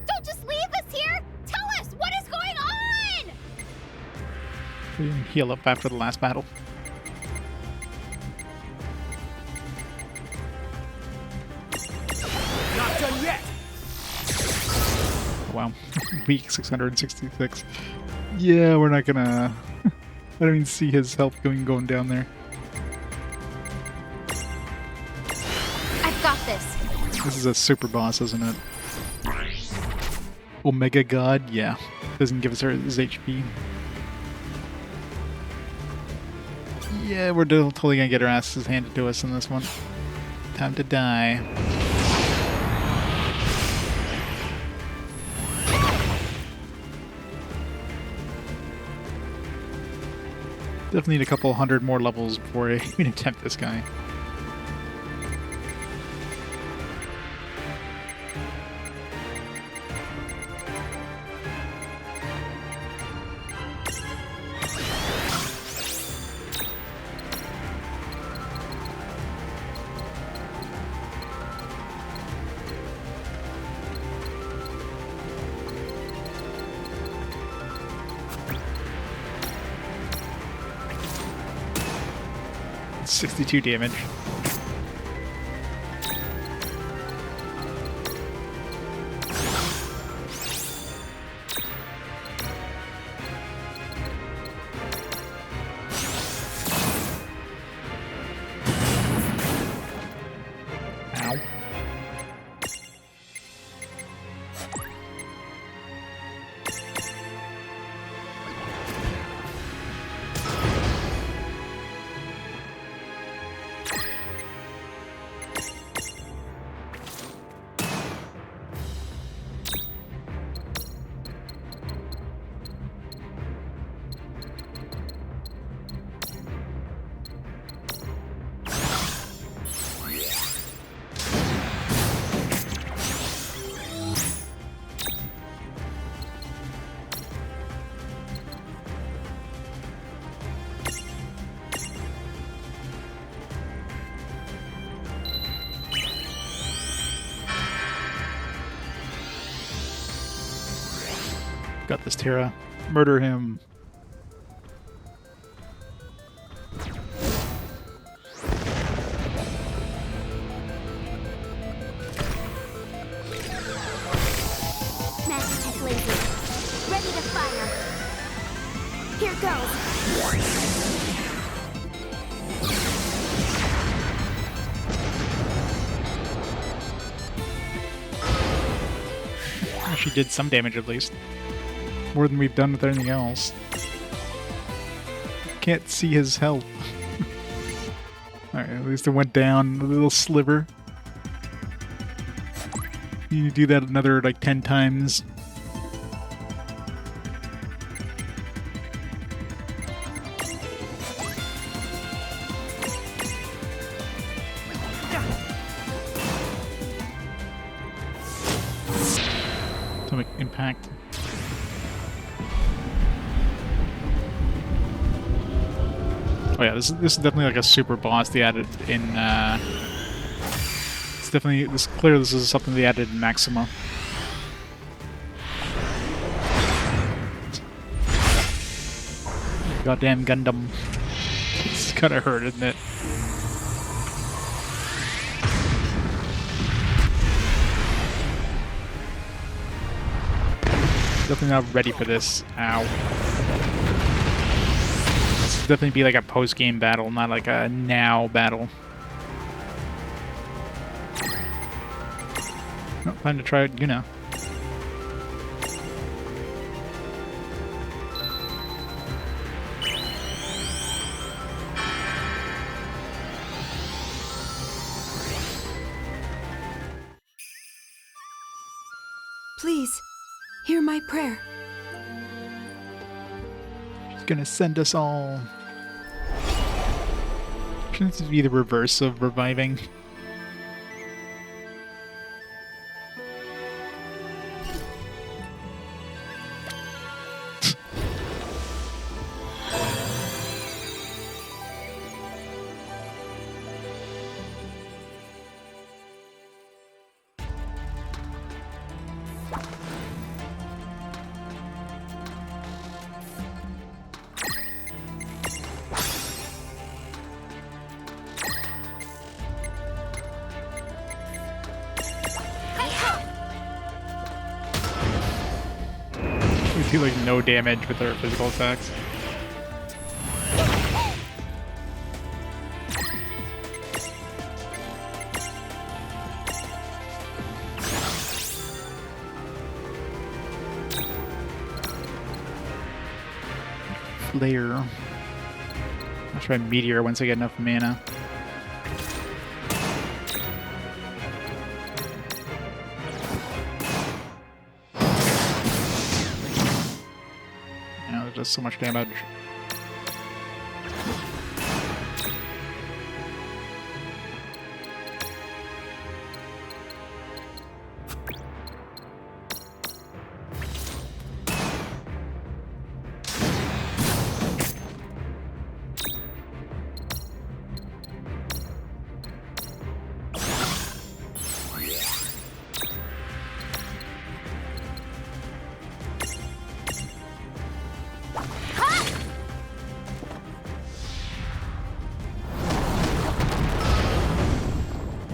Don't just leave us here! Tell us, what is going on? We didn't heal up after the last battle. Not done yet! Wow. Weak 666. Yeah, we're not gonna... I don't even see his health going down there. I've got this. This is a super boss, isn't it? Omega God? Yeah. Doesn't give us his HP. Yeah, we're totally gonna get our asses handed to us in this one. Time to die. Definitely need a couple hundred more levels before I even attempt this guy. It's 62 damage. Ow. Got this, Terra. Murder him. Master Tech laser. Ready to fire. Here goes. She did some damage at least. More than we've done with anything else. Can't see his health. Alright, at least it went down a little sliver. You do that another like 10 times. Atomic impact. Oh yeah, this is definitely like a super boss they added in. It's definitely clear. This is something they added in Maxima. Goddamn Gundam. It's kinda hurt, isn't it? Definitely not ready for this. Ow. This will definitely be like a post-game battle, not like a now battle. Oh, time to try it, you know. Please, hear my prayer. She's gonna send us all. Shouldn't this be the reverse of reviving? We do like no damage with our physical attacks. Flare. I'll try Meteor once I get enough mana. Yeah, it does so much damage.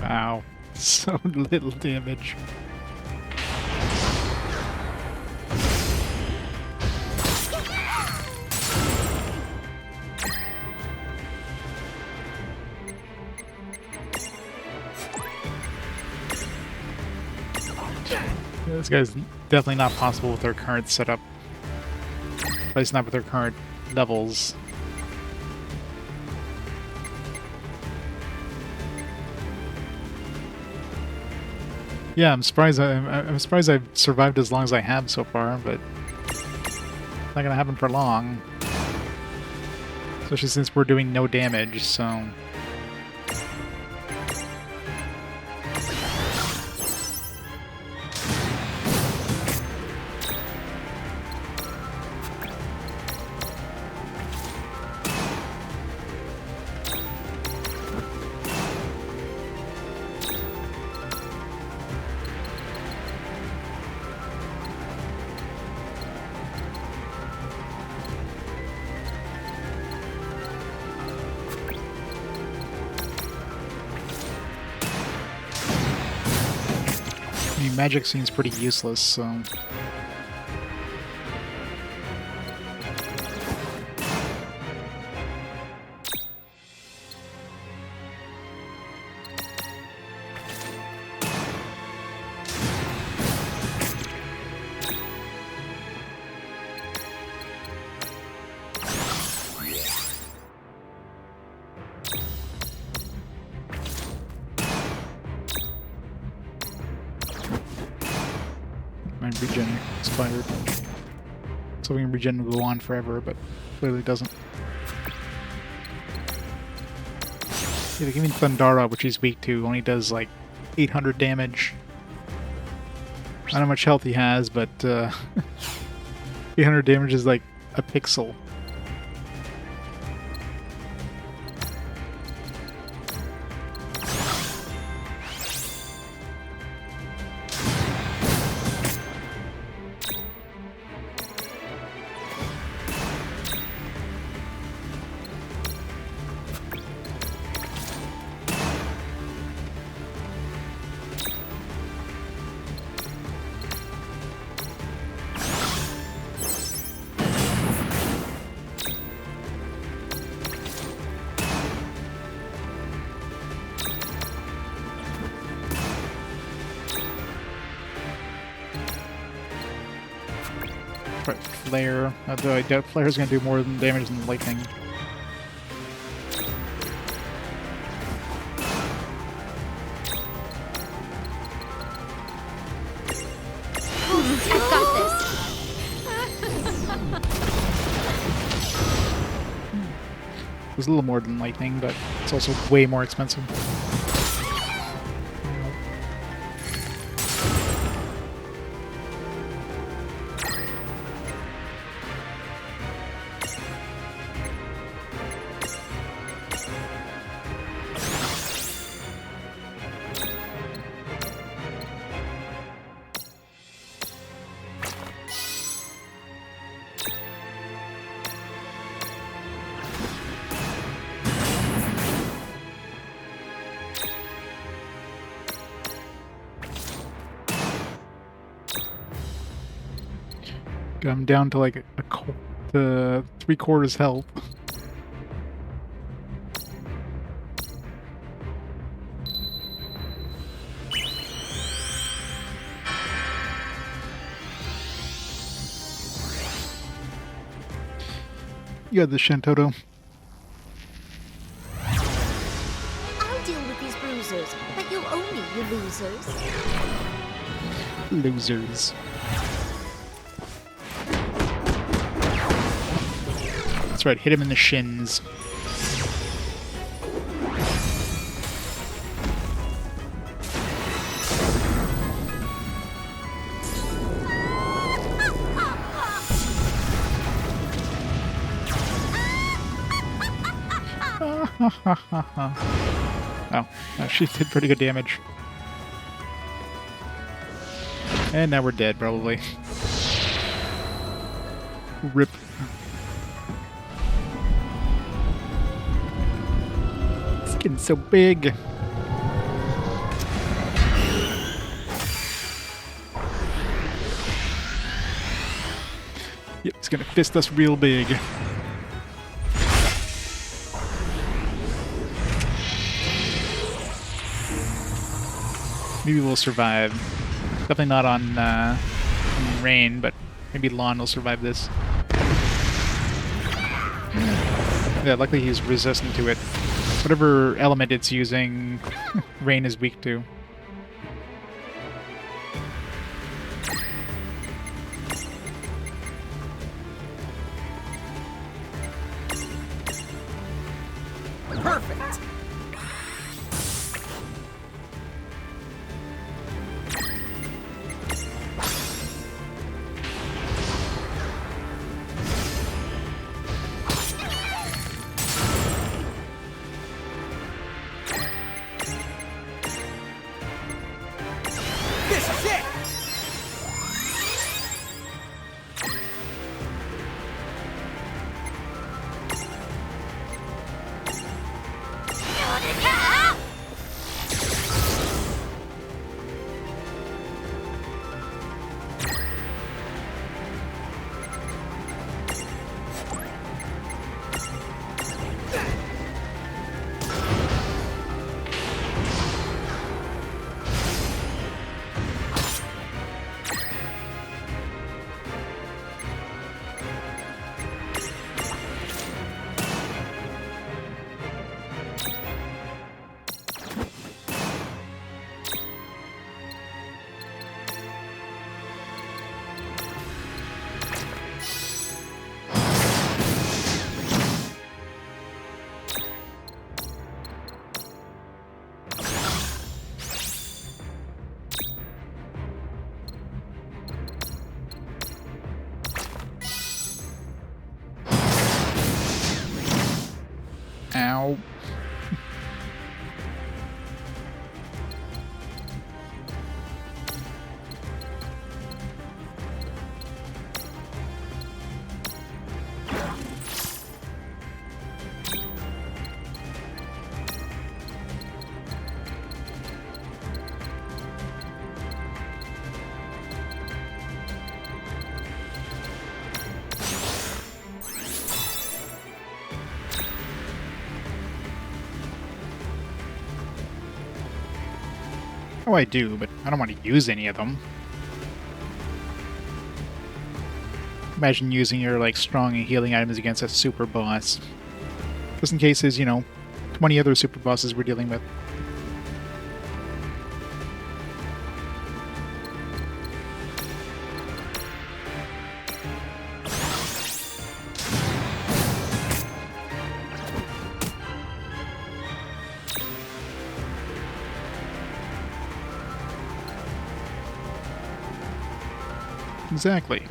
Wow, so little damage. Yeah, this guy's definitely not possible with their current setup. At least not with their current levels. Yeah, I'm surprised. I'm surprised I've survived as long as I have so far, but it's not gonna happen for long. Especially since we're doing no damage, so. I mean, magic seems pretty useless, so. My regen expired. So we can regen will go on forever, but clearly doesn't. Yeah, they give me Thundara, which he's weak to, only does like 800 damage. I don't know how much health he has, but 800 damage is like a pixel. flare, although I doubt flare is going to do more damage than lightning. I've got this. It was a little more than lightning, but it's also way more expensive. I'm down to like the 3/4 health. You got the Shantoto. I'll deal with these bruisers, but you'll owe me, you losers. Losers. That's right, hit him in the shins. Oh, she did pretty good damage. And now we're dead, probably. Rip. It's getting so big. Yep, he's gonna fist us real big. Maybe we'll survive. Definitely not on Reynn, but maybe Lann will survive this. Yeah, luckily he's resistant to it. Whatever element it's using, Reynn is weak to. Perfect! This is it! Ow. Oh, I do, but I don't want to use any of them. imagine using your like strong and healing items against a super boss. Just in case there's, 20 other super bosses we're dealing with. Exactly.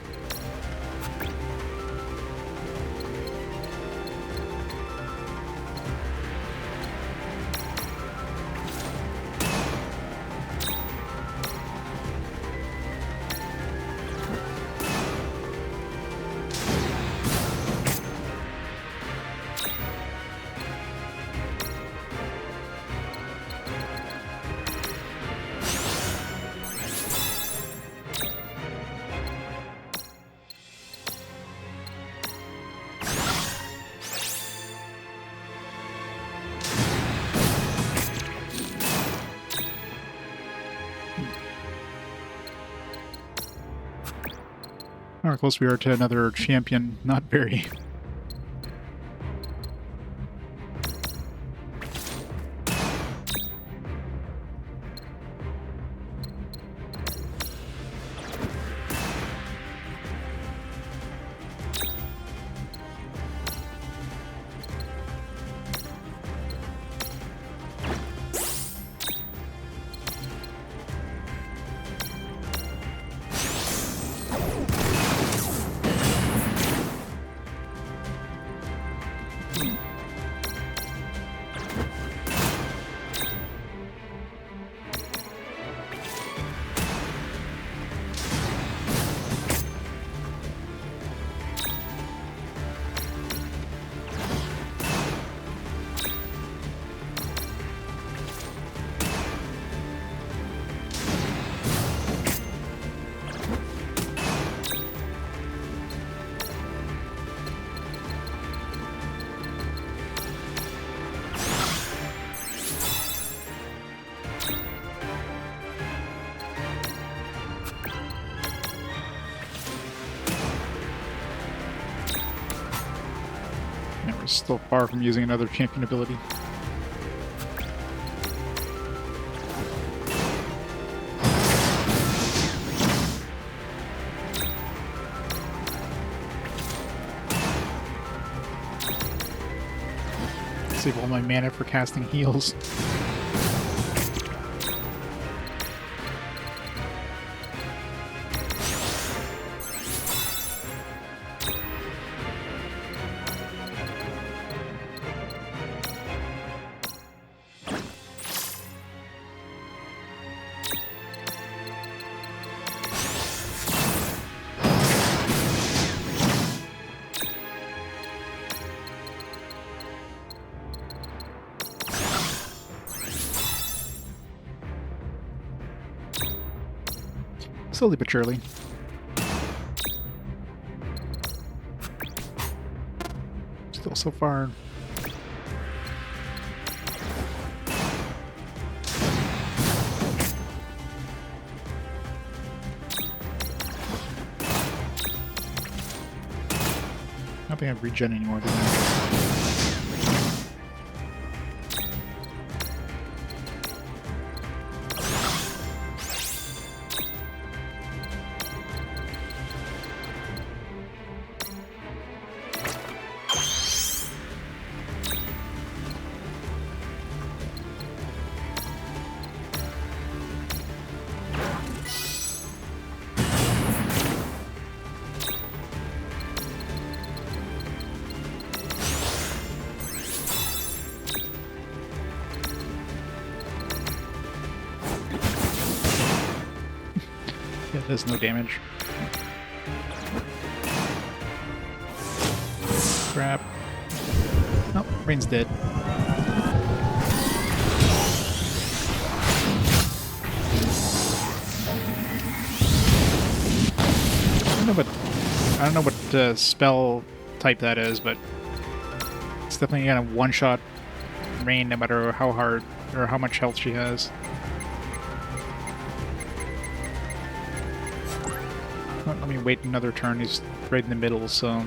How close we are to another champion, not very. We're still far from using another champion ability. Save all my mana for casting heals. Slowly but surely. Still so far. I don't think I have regen anymore, do I? Yeah, it does no damage. Crap. Oh, Reinn's dead. I don't know what spell type that is, but it's definitely gonna one-shot Reynn no matter how hard or how much health she has. Oh, let me wait another turn. He's right in the middle, so...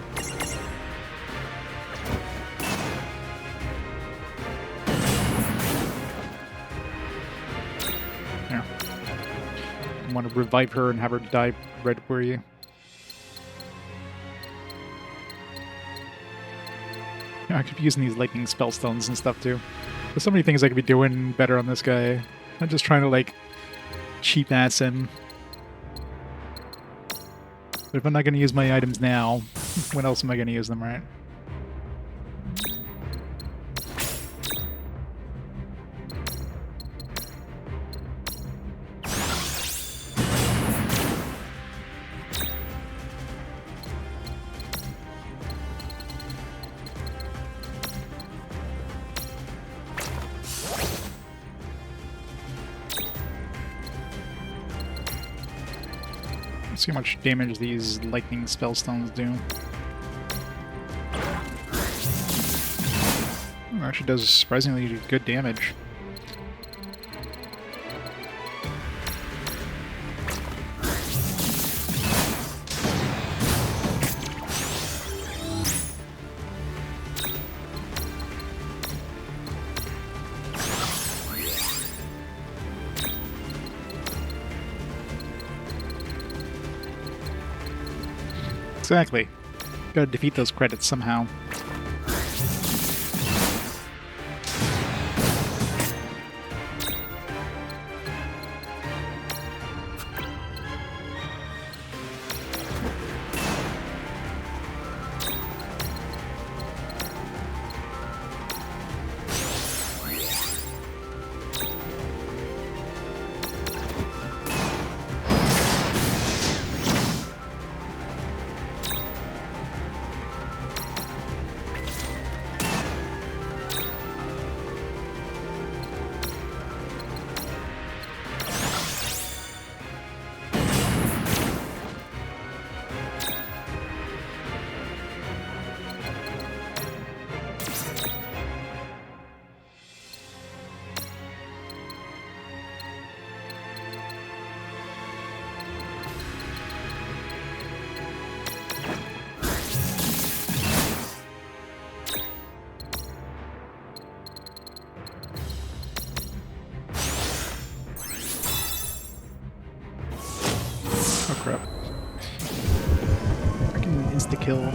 Yeah. I want to revive her and have her die right where you... I could be using these lightning spell stones and stuff too. There's so many things I could be doing better on this guy. I'm just trying to like cheap ass him. But if I'm not going to use my items now, when else am I going to use them, right? See how much damage these lightning spellstones do. It actually does surprisingly good damage. Exactly. Gotta defeat those credits somehow. Oh crap. I can insta-kill.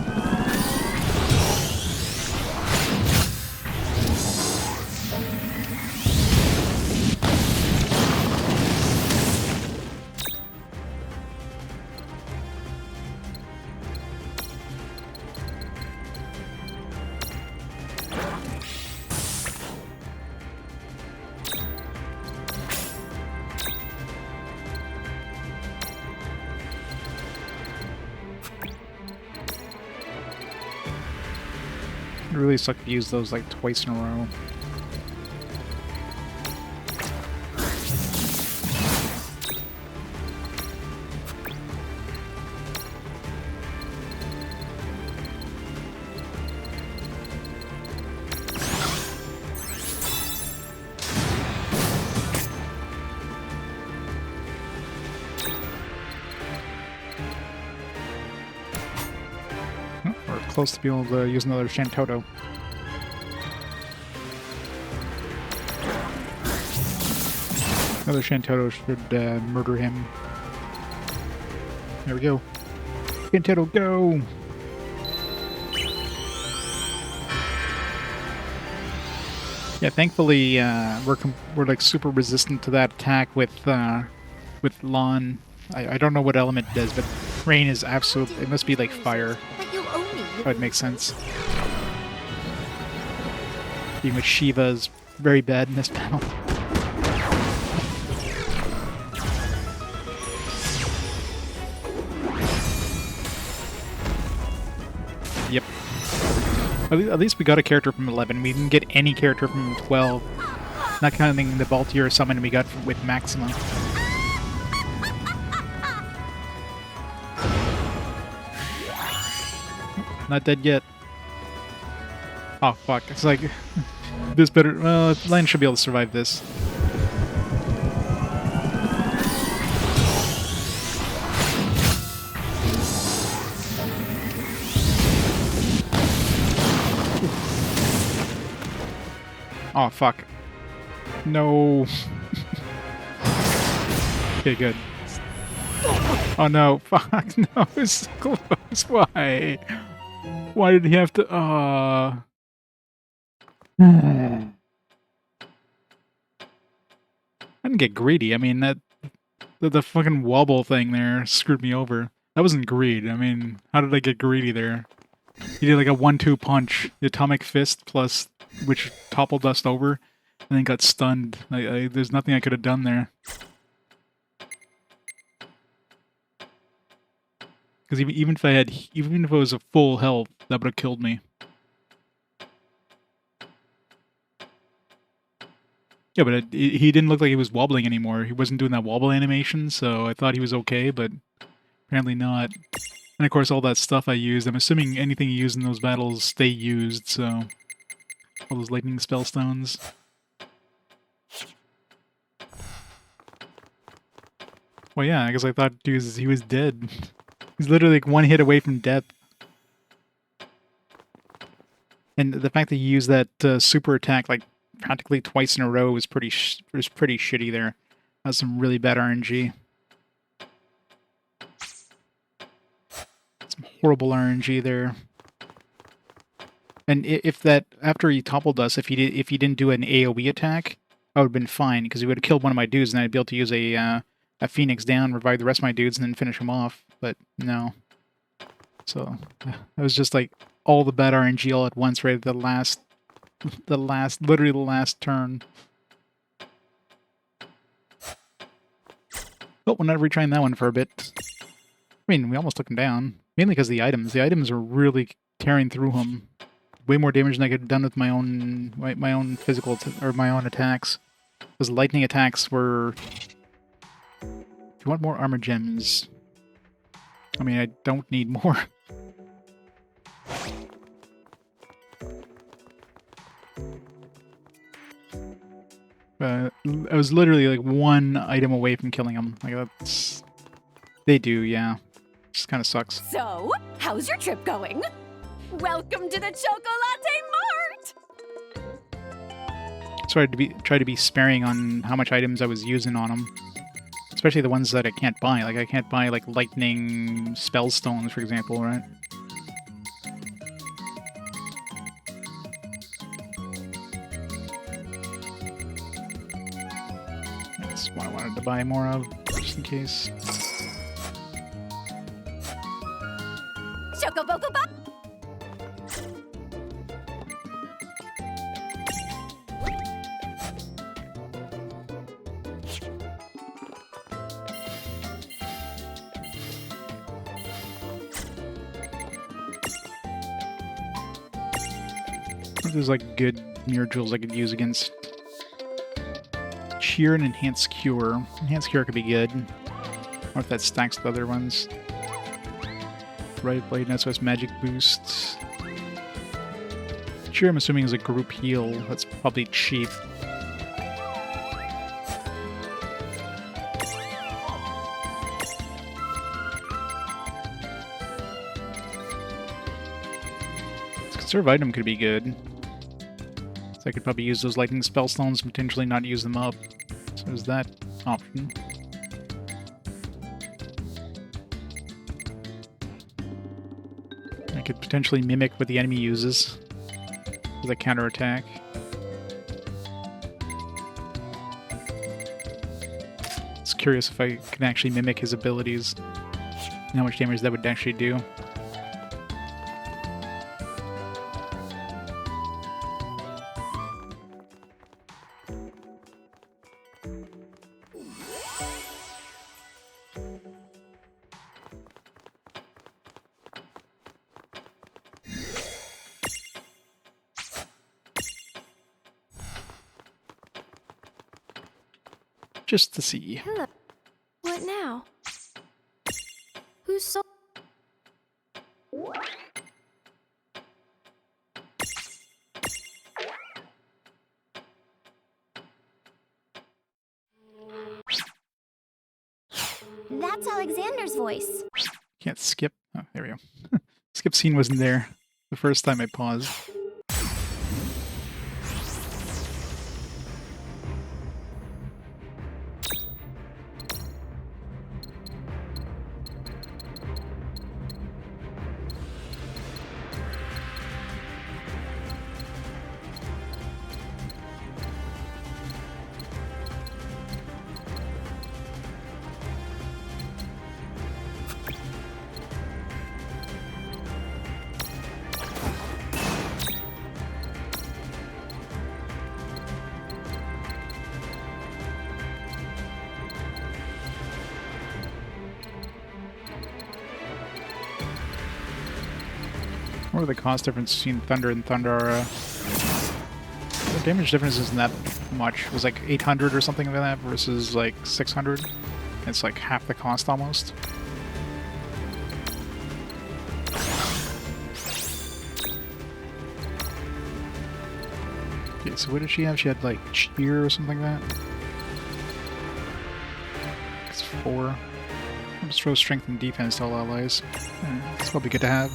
It really sucked to use those like twice in a row. We're close to being able to use another Shantoto. Another Shantoto should murder him. There we go. Shantoto, go! Yeah, thankfully we're like super resistant to that attack with Lann. I don't know what element it does, but Reynn is absolute. It must be like fire. That would make sense. Being with Shiva is very bad in this battle. Yep. At least we got a character from 11. We didn't get any character from 12. Not counting the Baltier summon we got with Maxima. Not dead yet. Oh fuck, it's like... this better... well, Lann should be able to survive this. Oh, fuck. No. Okay, good. Oh no, fuck, no, it's so close. Why? Why did he have to, I didn't get greedy. I mean, the fucking wobble thing there screwed me over. That wasn't greed. I mean, how did I get greedy there? He did like a 1-2 punch. The atomic fist plus, which toppled us over, and then got stunned. There's nothing I could have done there. Because even if it was a full health, that would have killed me. Yeah, but he didn't look like he was wobbling anymore. He wasn't doing that wobble animation, so I thought he was okay, but apparently not. And of course, all that stuff I used, I'm assuming anything you use in those battles stay used, so... All those lightning spell stones. Well, yeah, I guess I thought he was dead. He's literally like one hit away from death. And the fact that he used that super attack like practically twice in a row was pretty shitty there. That was some really bad RNG. Some horrible RNG there. And if that, after he toppled us, if he didn't do an AoE attack, I would have been fine, because he would have killed one of my dudes, and I'd be able to use a Phoenix down, revive the rest of my dudes, and then finish them off. But no. So it was just like all the bad RNG all at once, right at literally the last turn. But we're not retrying that one for a bit. I mean, we almost took him down, mainly because of the items. The items are really tearing through him. Way more damage than I could have done with my own physical or my own attacks. Those lightning attacks were. If you want more armor gems, I mean, I don't need more. I was literally like one item away from killing him. Like that's. They do, yeah. Just kind of sucks. So, how's your trip going? Welcome to the Chocolate Mart! So I try to be sparing on how much items I was using on them. Especially the ones that I can't buy. Like I can't buy like lightning spell stones, for example, right? That's what I wanted to buy more of, just in case. Chocoboco Bop! There's like good mirror jewels I could use against Cheer and Enhanced Cure. Enhanced Cure could be good. Or if that stacks with other ones. Right Blade, that's what's magic boost. Cheer, I'm assuming, is a group heal. That's probably cheap. Conserve item could be good. So I could probably use those lightning spell stones and potentially not use them up. So there's that option. I could potentially mimic what the enemy uses as a counterattack. It's curious if I can actually mimic his abilities and how much damage that would actually do. Just to see. Hello. What now? Who's so... That's Alexander's voice. Can't skip. Oh, there we go. Skip scene wasn't there the first time I paused. What are the cost difference between Thunder and Thundara? The damage difference isn't that much. It was like 800 or something like that versus like 600. It's like half the cost almost. Okay, so what did she have? She had like cheer or something like that. It's 4. Just throw strength and defense to all allies. It's probably good to have.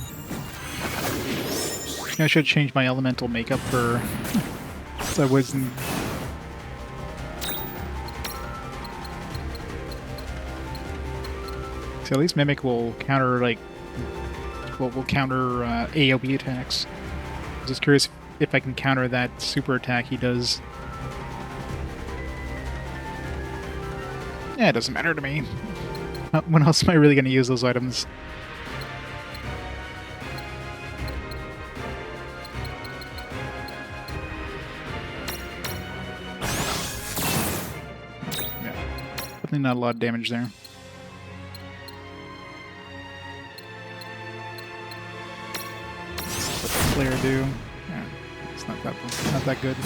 I should change my elemental makeup for. So I wasn't. So at least Mimic will counter like. Will counter AoE attacks. I'm just curious if I can counter that super attack he does. Yeah, it doesn't matter to me. When else am I really going to use those items? Yeah, definitely not a lot of damage there. What the flare do? Yeah, it's not that good.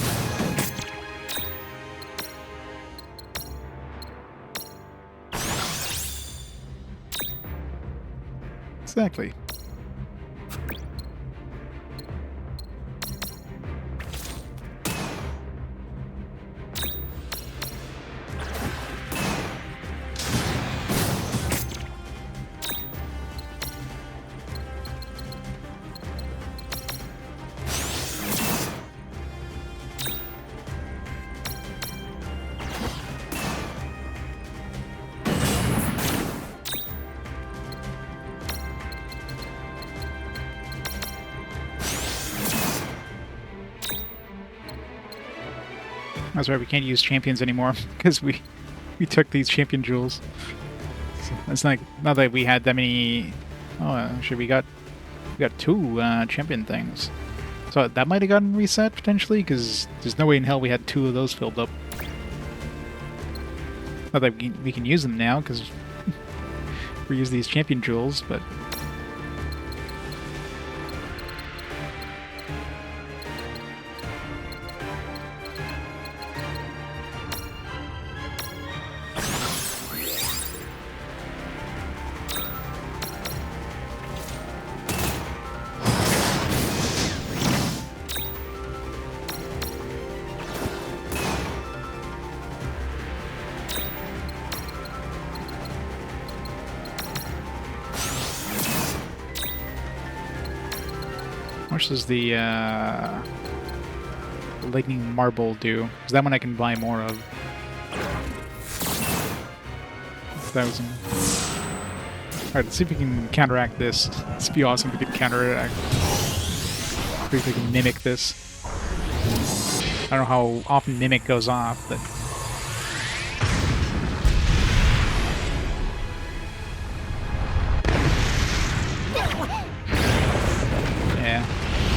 Exactly. That's right, we can't use champions anymore because we took these champion jewels. So it's not that we had that many. Oh, actually, we got 2 champion things. So that might have gotten reset potentially, because there's no way in hell we had 2 of those filled up. Not that we can use them now because we use these champion jewels, but. How much does the lightning marble do? Because that one I can buy more of. 1,000. Alright, let's see if we can counteract this. This would be awesome if we could counteract. See if we can mimic this. I don't know how often mimic goes off, but.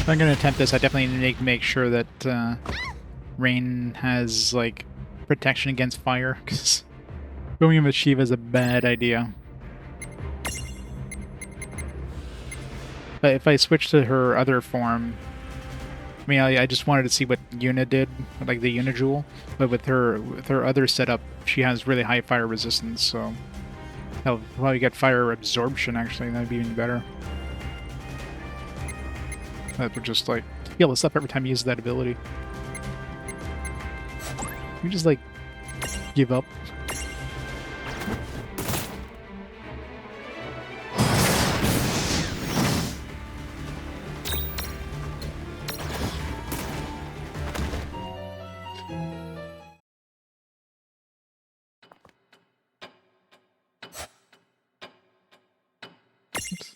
If I'm going to attempt this, I definitely need to make sure that Reynn has, like, protection against fire, because going with Shiva is a bad idea. But if I switch to her other form, I mean, I just wanted to see what Yuna did, like the Yuna Jewel, but with her other setup, she has really high fire resistance, so I'll probably get fire absorption, actually, that'd be even better. That would just, like, heal us up every time you use that ability. We just, like, give up. Oops.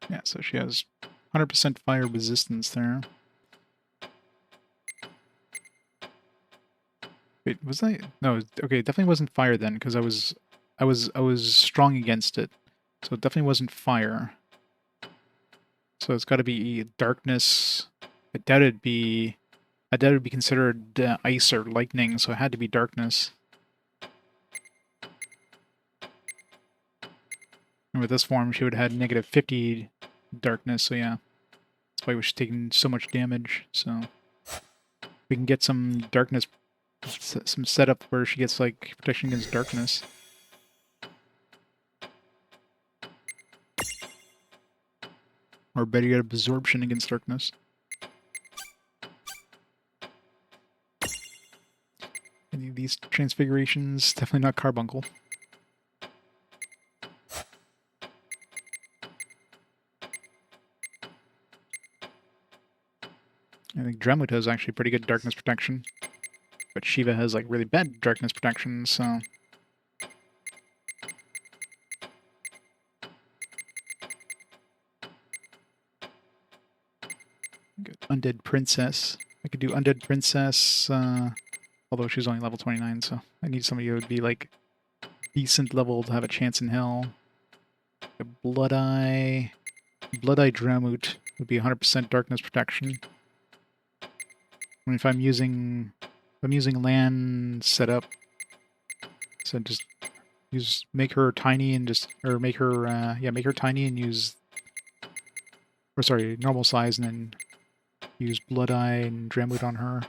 Yeah, so she has 100% fire resistance there. Wait, was I? No, okay, it definitely wasn't fire then, because I I was strong against it, so it definitely wasn't fire. So it's got to be darkness. I doubt it'd be considered ice or lightning, so it had to be darkness. And with this form, she would have had negative 50 darkness, so yeah. That's why she's taking so much damage, so... We can get some darkness, some setup where she gets, like, protection against darkness. Or better yet, absorption against darkness. Any of these transfigurations, definitely not Carbuncle. I think Dremut has actually pretty good darkness protection. But Shiva has like really bad darkness protection, so... Good. Undead Princess. I could do Undead Princess, although she's only level 29, so I need somebody who would be like decent level to have a chance in hell. Blood-Eye Dremut would be 100% darkness protection. If I'm using Lann setup, so just make her tiny and make her tiny and use, or sorry, normal size, and then use Blood-Eye and Dremut on her.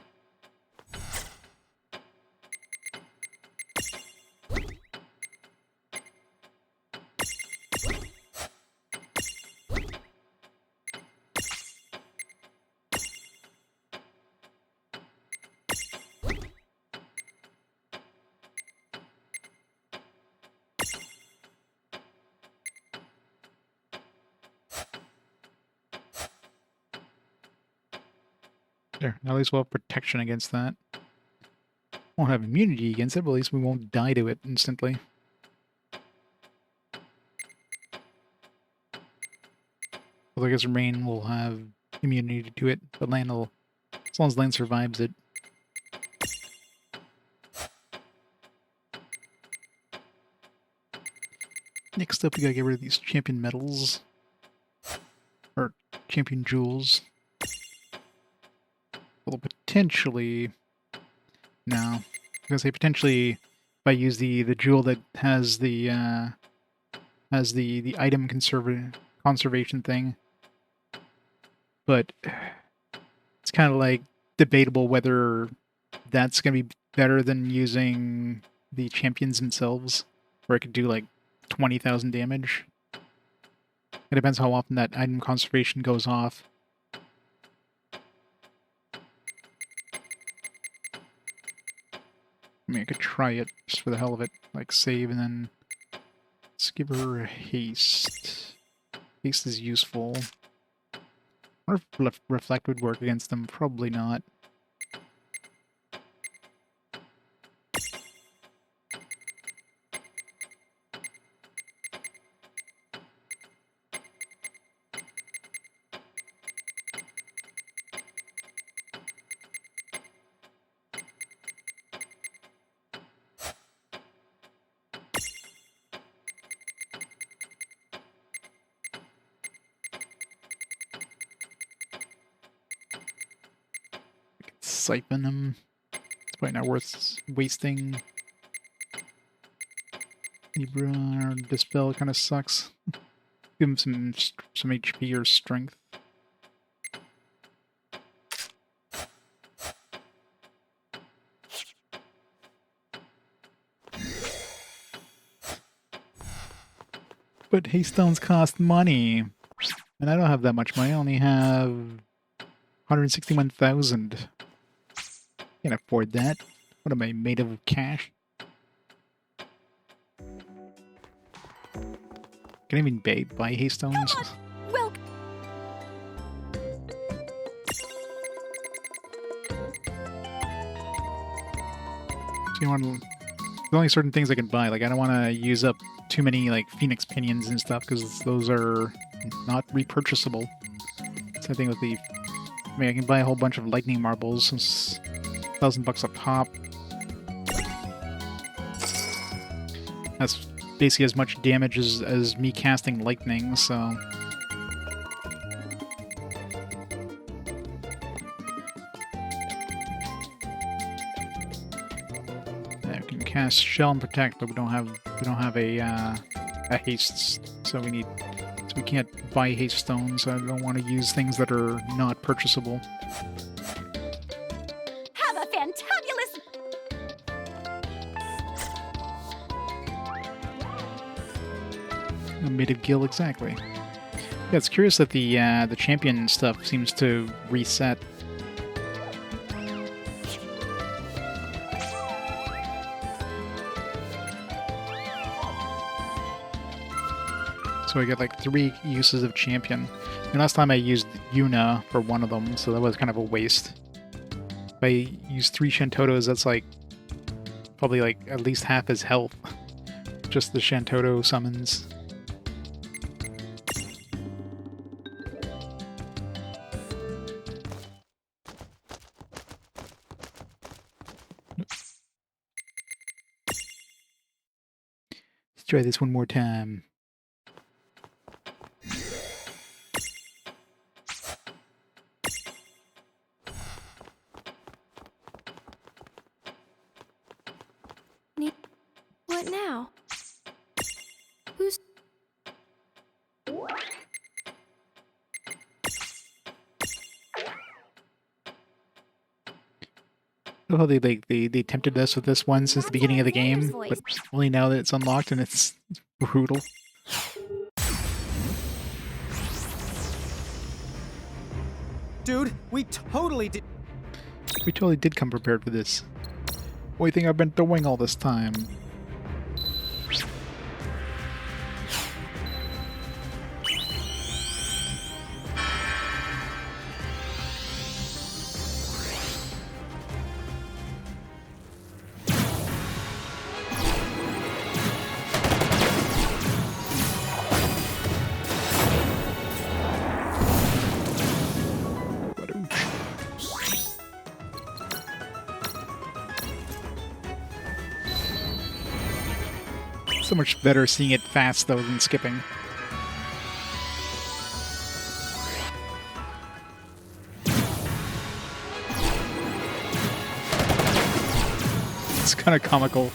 There, now at least we'll have protection against that. Won't have immunity against it, but at least we won't die to it instantly. Although I guess Reynn will have immunity to it, but Lann will, as long as Lann survives it. Next up, we gotta get rid of these champion medals. Or champion jewels. Well, potentially... No. I was gonna say potentially if I use the jewel that has the item conservation thing. But it's kind of like debatable whether that's gonna be better than using the champions themselves, where I could do like 20,000 damage. It depends how often that item conservation goes off. I mean, I could try it just for the hell of it. Like, save and then... Let's give her a haste. Haste is useful. I wonder if Reflect would work against them. Probably not. Siphon him. It's probably not worth wasting. Libra, Dispel kind of sucks. Give him some HP or strength. But haystones cost money. And I don't have that much money. I only have 161,000. Can't afford that. What am I, made of cash? Can I even buy haystones? Well, You want to, there's only certain things I can buy. Like, I don't want to use up too many like Phoenix Pinions and stuff because those are not repurchasable. Same thing with the. I mean, I can buy a whole bunch of lightning marbles. It's $1,000 a pop. That's basically as much damage as me casting lightning, so... Yeah, we can cast Shell and Protect, but we don't have a haste, so we can't buy haste stones. I don't want to use things that are not purchasable. Have a fantabulous... A native guild, exactly. Yeah, it's curious that the champion stuff seems to reset. So I get like 3 uses of champion. And last time I used Yuna for one of them, so that was kind of a waste. If I use 3 Shantotos, that's like probably like at least half his health. Just the Shantoto summons. Let's try this one more time. What now? Who's... Oh, how they tempted us with this one since the beginning of the game, but only now that it's unlocked and it's brutal. Dude, we totally did come prepared for this. What do you think I've been doing all this time? So much better seeing it fast, though, than skipping. It's kind of comical.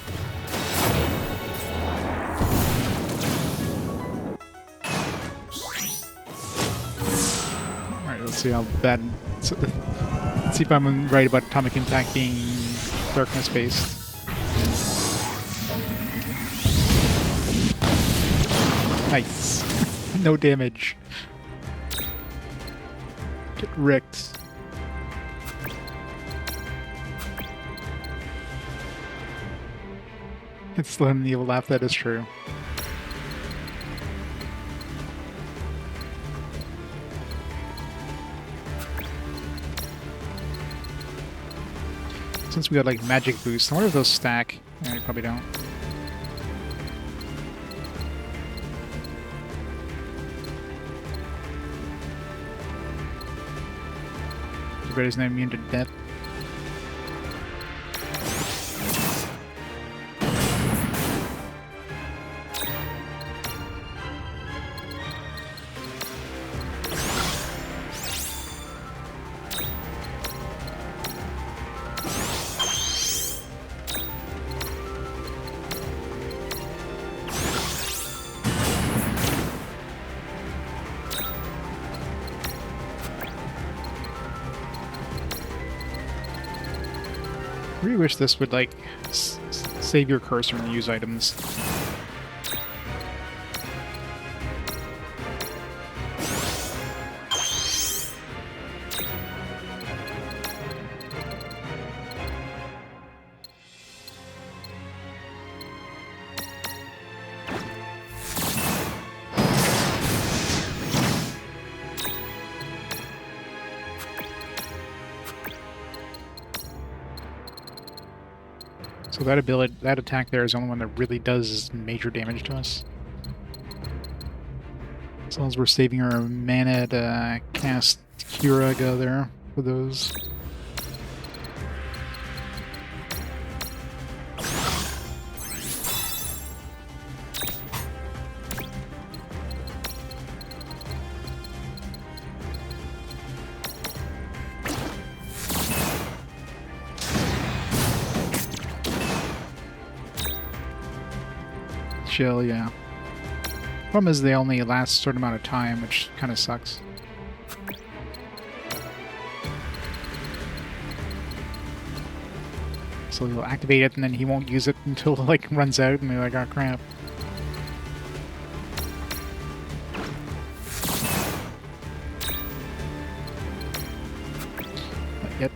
Alright, let's see how bad... Let's see if I'm right about Atomic Impact being darkness-based. Nice. No damage. Get wrecked. It's letting the evil laugh, that is true. Since we got like magic boost, I wonder if those stack. Yeah, they probably don't. Everybody's not immune to death. I really wish this would, like, save your cursor and use items. So that ability, that attack there is the only one that really does major damage to us. As long as we're saving our mana to cast Curaga there for those. chill, yeah. Problem is they only last a certain amount of time, which kind of sucks. So he'll activate it and then he won't use it until it like runs out and they're like, oh crap. Not yet.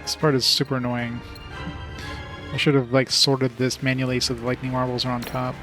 This part is super annoying. I should have like sorted this manually so the lightning marbles are on top.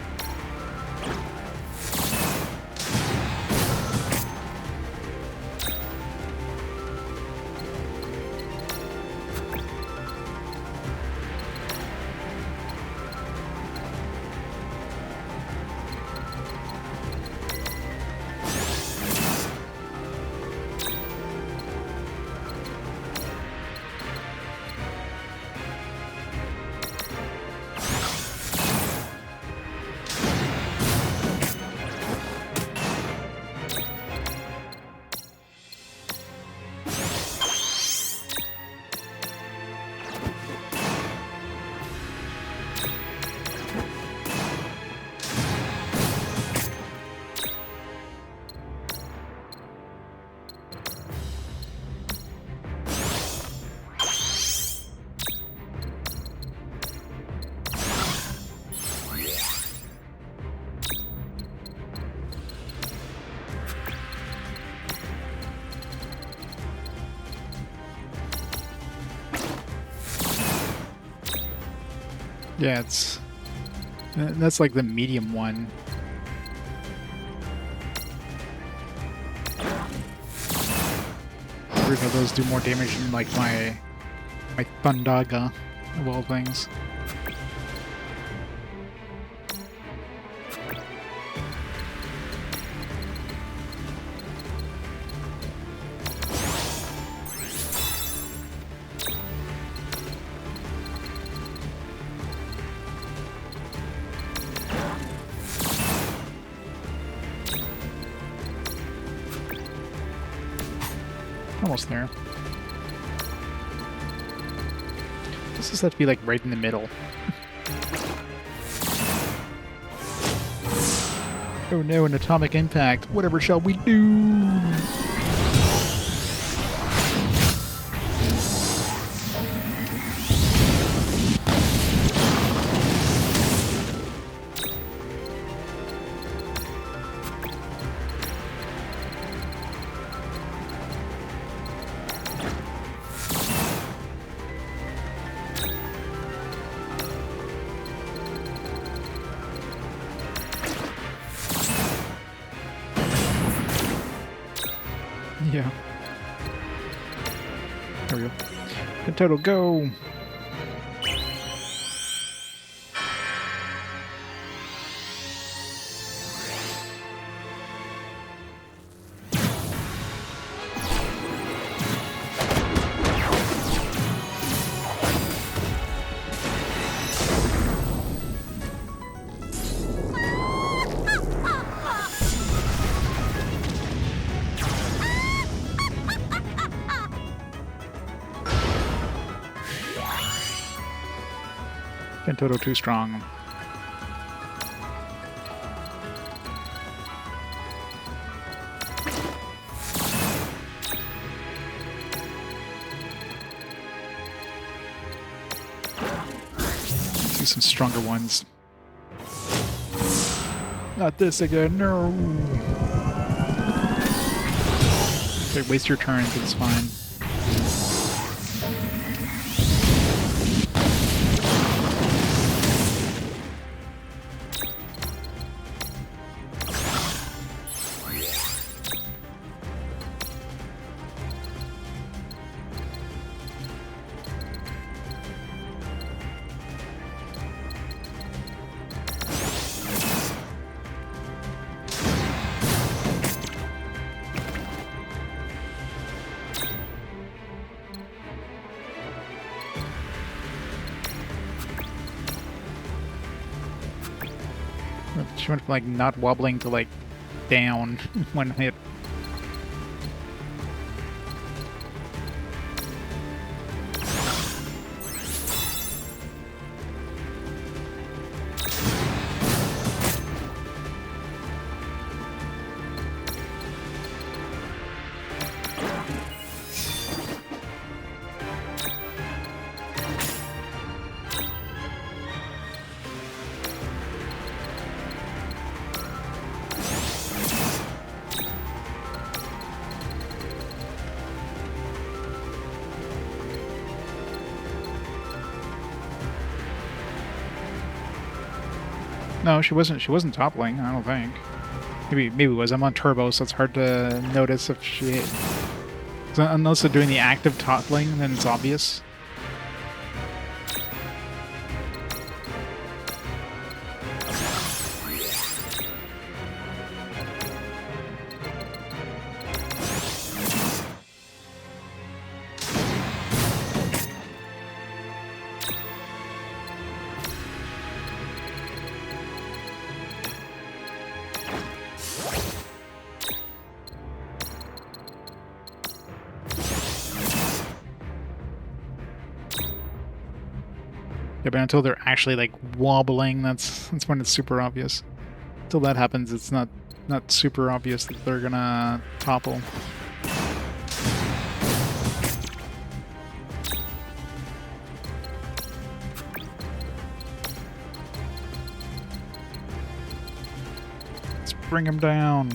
Yeah, it's... that's like the medium one. Every of those do more damage than like my Thundaga of all things. Almost there. This just has to be like right in the middle. Oh no, an atomic impact. Whatever shall we do? Yeah. There we go. Good total, go! Toto too strong. See some stronger ones. Not this again, no! Okay, waste your turns, it's fine. She went from like not wobbling to like down one hit. No, she wasn't. She wasn't toppling. I don't think. Maybe it was. I'm on turbo, so it's hard to notice if she. So unless they're doing the active toppling, then it's obvious. Yeah, but until they're actually like wobbling, that's when it's super obvious. Until that happens, it's not super obvious that they're gonna topple. Let's bring him down.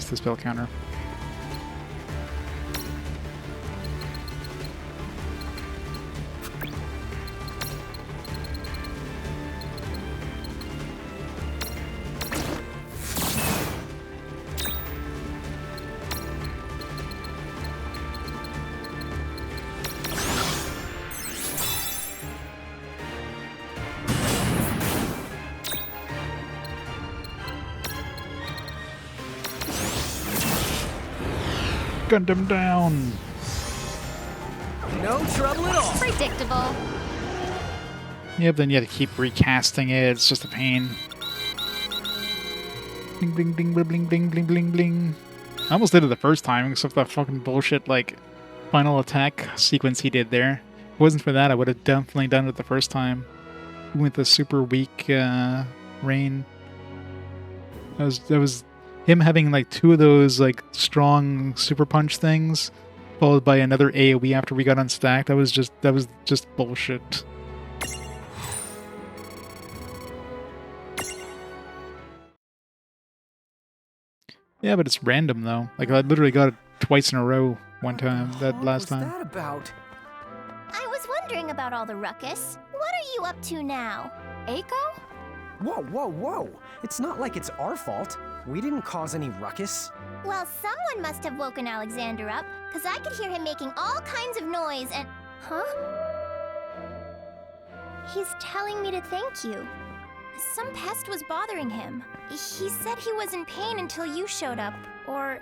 The spell counter. Gunned him down. No trouble at all. Predictable. Yep, then you have to keep recasting it. It's just a pain. Bling, bling, bling, bling, bling, bling, bling, bling, bling. I almost did it the first time, except that fucking bullshit, like, final attack sequence he did there. If it wasn't for that, I would have definitely done it the first time. With the super weak Reynn. That was him having like two of those like strong super punch things, followed by another AoE after we got unstacked. That was just bullshit. Yeah, but it's random though. Like I literally got it twice in a row one time. That last time. What was that about? I was wondering about all the ruckus. What are you up to now? Eiko? Whoa, whoa, whoa! It's not like it's our fault. We didn't cause any ruckus. Well, someone must have woken Alexander up, because I could hear him making all kinds of noise and... Huh? He's telling me to thank you. Some pest was bothering him. He said he was in pain until you showed up, or...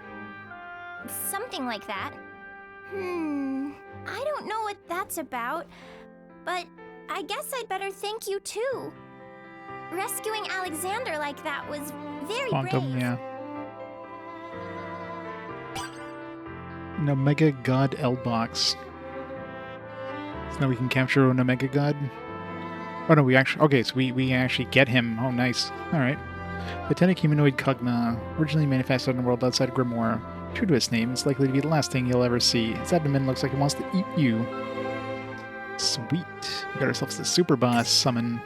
something like that. I don't know what that's about, but I guess I'd better thank you too. Rescuing Alexander like that was very brave. Yeah. An Omega God L box. So now we can capture an Omega God. Oh no, we actually... Okay, so we actually get him. Oh, nice. Alright. Pathetic humanoid Cogna, originally manifested in a world outside Grimoire. True to its name, it's likely to be the last thing you'll ever see. Its abdomen looks like it wants to eat you. Sweet. We got ourselves the super boss summon.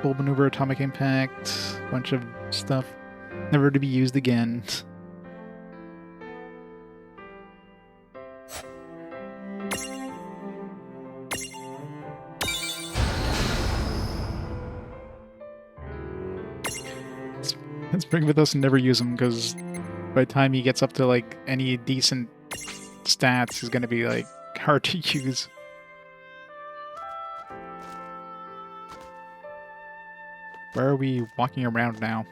Full maneuver, atomic impact, bunch of stuff. Never to be used again. Let's bring him with us and never use him, because by the time he gets up to like any decent stats, he's gonna be like hard to use. Why are we walking around now?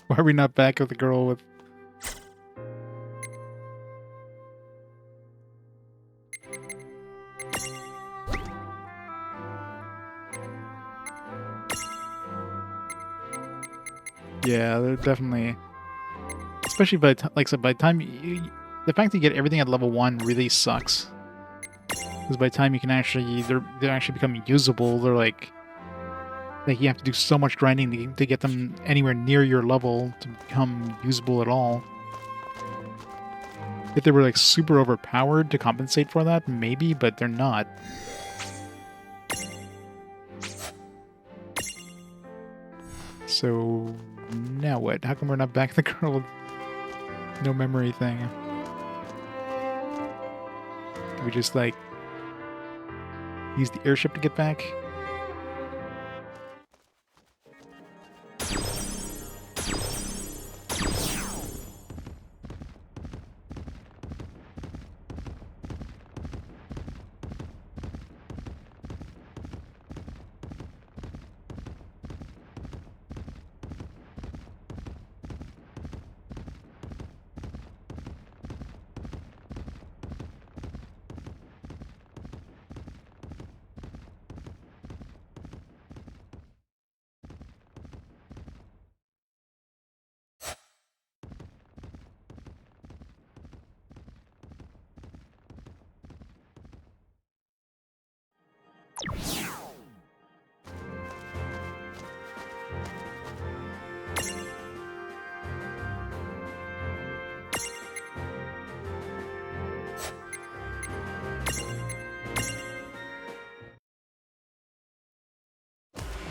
Why are we not back with the girl with... Yeah, they're definitely... Especially by like I said, by the time the fact that you get everything at level 1 really sucks. Because by the time you can actually... They're actually becoming usable, they're like you have to do so much grinding to get them anywhere near your level to become usable at all. If they were like super overpowered to compensate for that, maybe, but they're not. So now what? How come we're not back the girl with no memory thing? Can we just like use the airship to get back?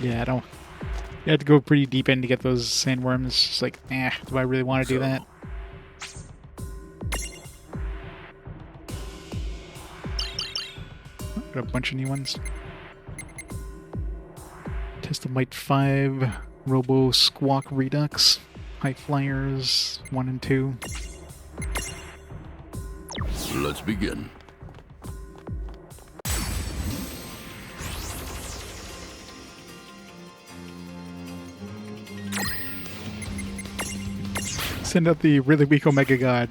Yeah, I don't... You have to go pretty deep in to get those sandworms. It's like, do I really want to do that? Got a bunch of new ones. Testamite 5, Robo Squawk Redux, High Flyers 1 and 2. Let's begin. Send out the really weak Omega God.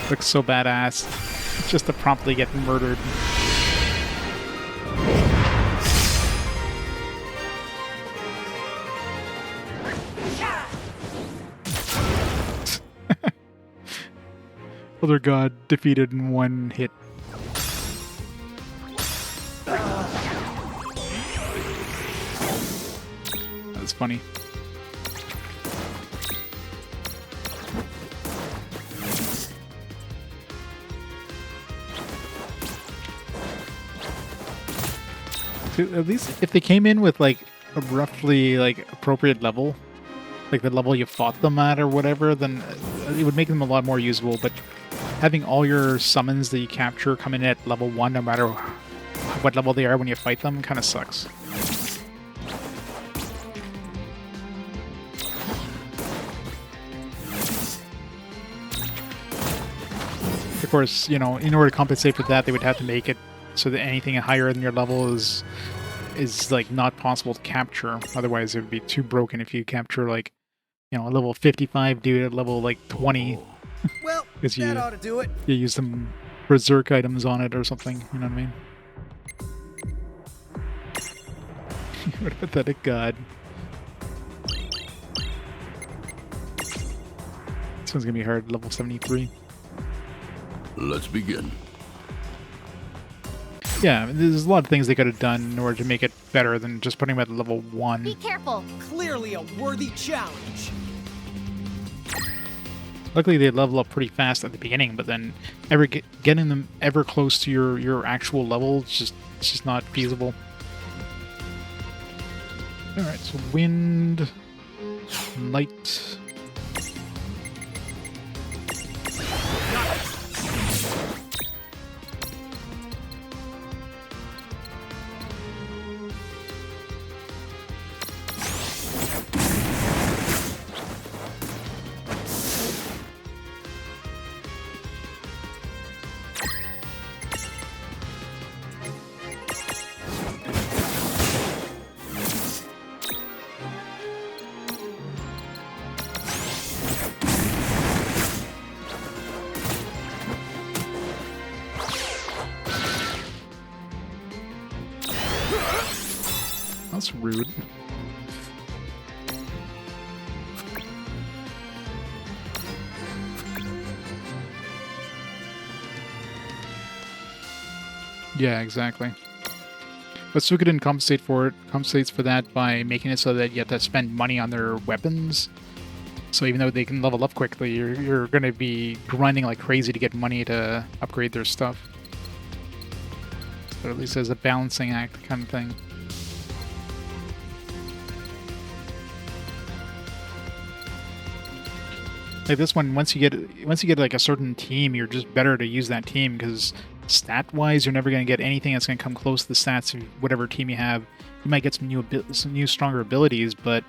Looks so badass, just to promptly get murdered. Other god defeated in one hit. That's funny. At least if they came in with like a roughly like appropriate level, like the level you fought them at or whatever, then it would make them a lot more usable. But having all your summons that you capture come in at level 1 no matter what level they are when you fight them kind of sucks. Of course, you know, in order to compensate for that, they would have to make it so that anything higher than your level is like not possible to capture. Otherwise, it would be too broken if you capture like, you know, a level 55 dude at level like 20. Well, that ought to do it. You use some berserk items on it or something. You know what I mean? What a pathetic god. This one's gonna be hard. Level 73. Let's begin. Yeah, there's a lot of things they could have done in order to make it better than just putting them at level 1. Be careful! Clearly a worthy challenge. Luckily, they level up pretty fast at the beginning, but then getting them ever close to your actual level, it's just not feasible. Alright, so wind, light. That's rude. Yeah, exactly. But Suikoden compensates for that by making it so that you have to spend money on their weapons. So even though they can level up quickly, you're going to be grinding like crazy to get money to upgrade their stuff. So at least as a balancing act kind of thing. Like this one, once you get like a certain team, you're just better to use that team because stat-wise, you're never going to get anything that's going to come close to the stats of whatever team you have. You might get some new stronger abilities, but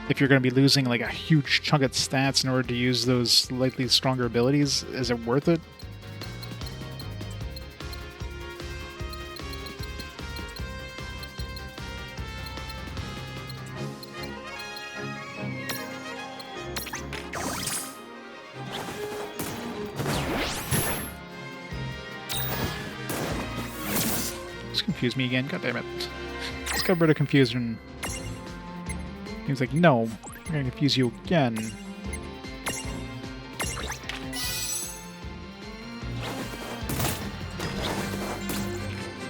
if you're going to be losing like a huge chunk of stats in order to use those slightly stronger abilities, is it worth it? Confuse me again, god damn it. Let's get rid of confusion. He was like, no, I'm gonna confuse you again.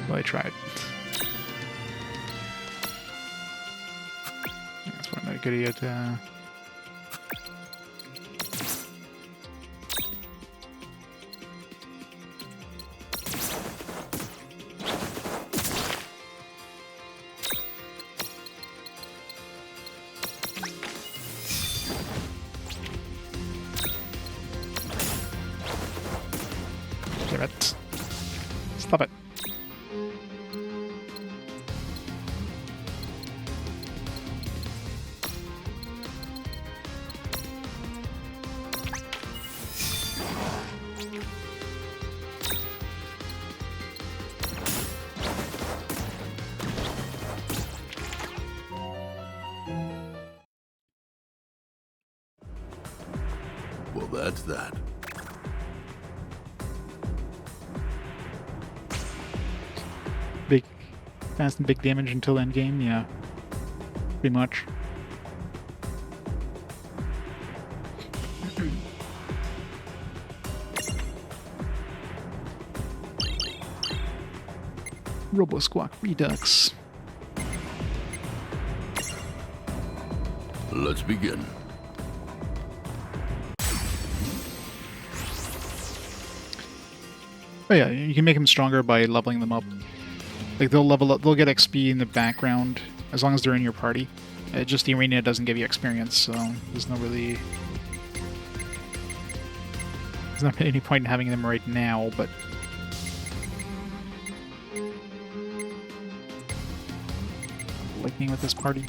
Well, I tried. That's probably not a good idea to... Stop it. Well, that's that. Big, fast and big damage until end game, yeah. Pretty much. Robo Squawk Redux. Let's begin. Oh yeah, you can make them stronger by leveling them up. Like they'll level up, they'll get XP in the background as long as they're in your party. Just the arena doesn't give you experience, so there's not really any point in having them right now. But lightning with this party.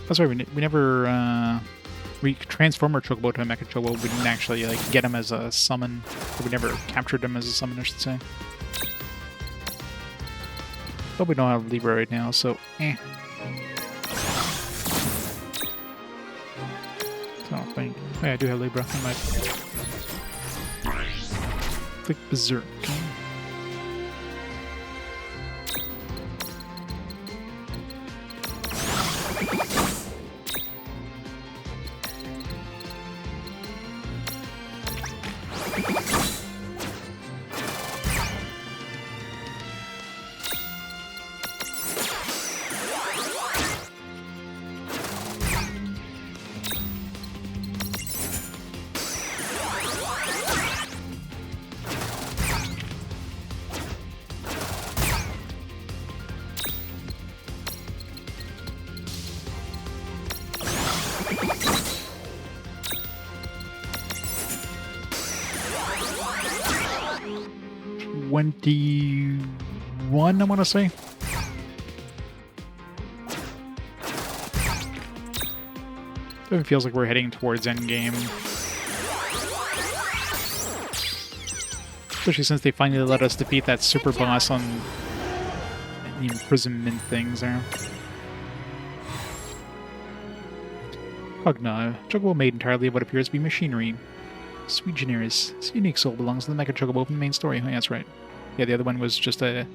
That's right. We never we transformed our Chocobo to a Mecha Chocobo. We didn't actually like get him as a summon. Or we never captured him as a summon, I should say. But we don't have Libra right now, so eh. I don't think. Oh, yeah, I do have Libra. I might click Berserk. 21, I want to say. It feels like we're heading towards endgame. Especially since they finally let us defeat that super boss on the imprisonment things there. Cogna, Chocobo made entirely of what appears to be machinery. Sweet generis. This unique soul belongs to the Mecha Chocobo from the main story. Oh, yeah, that's right. Yeah, the other one was just a...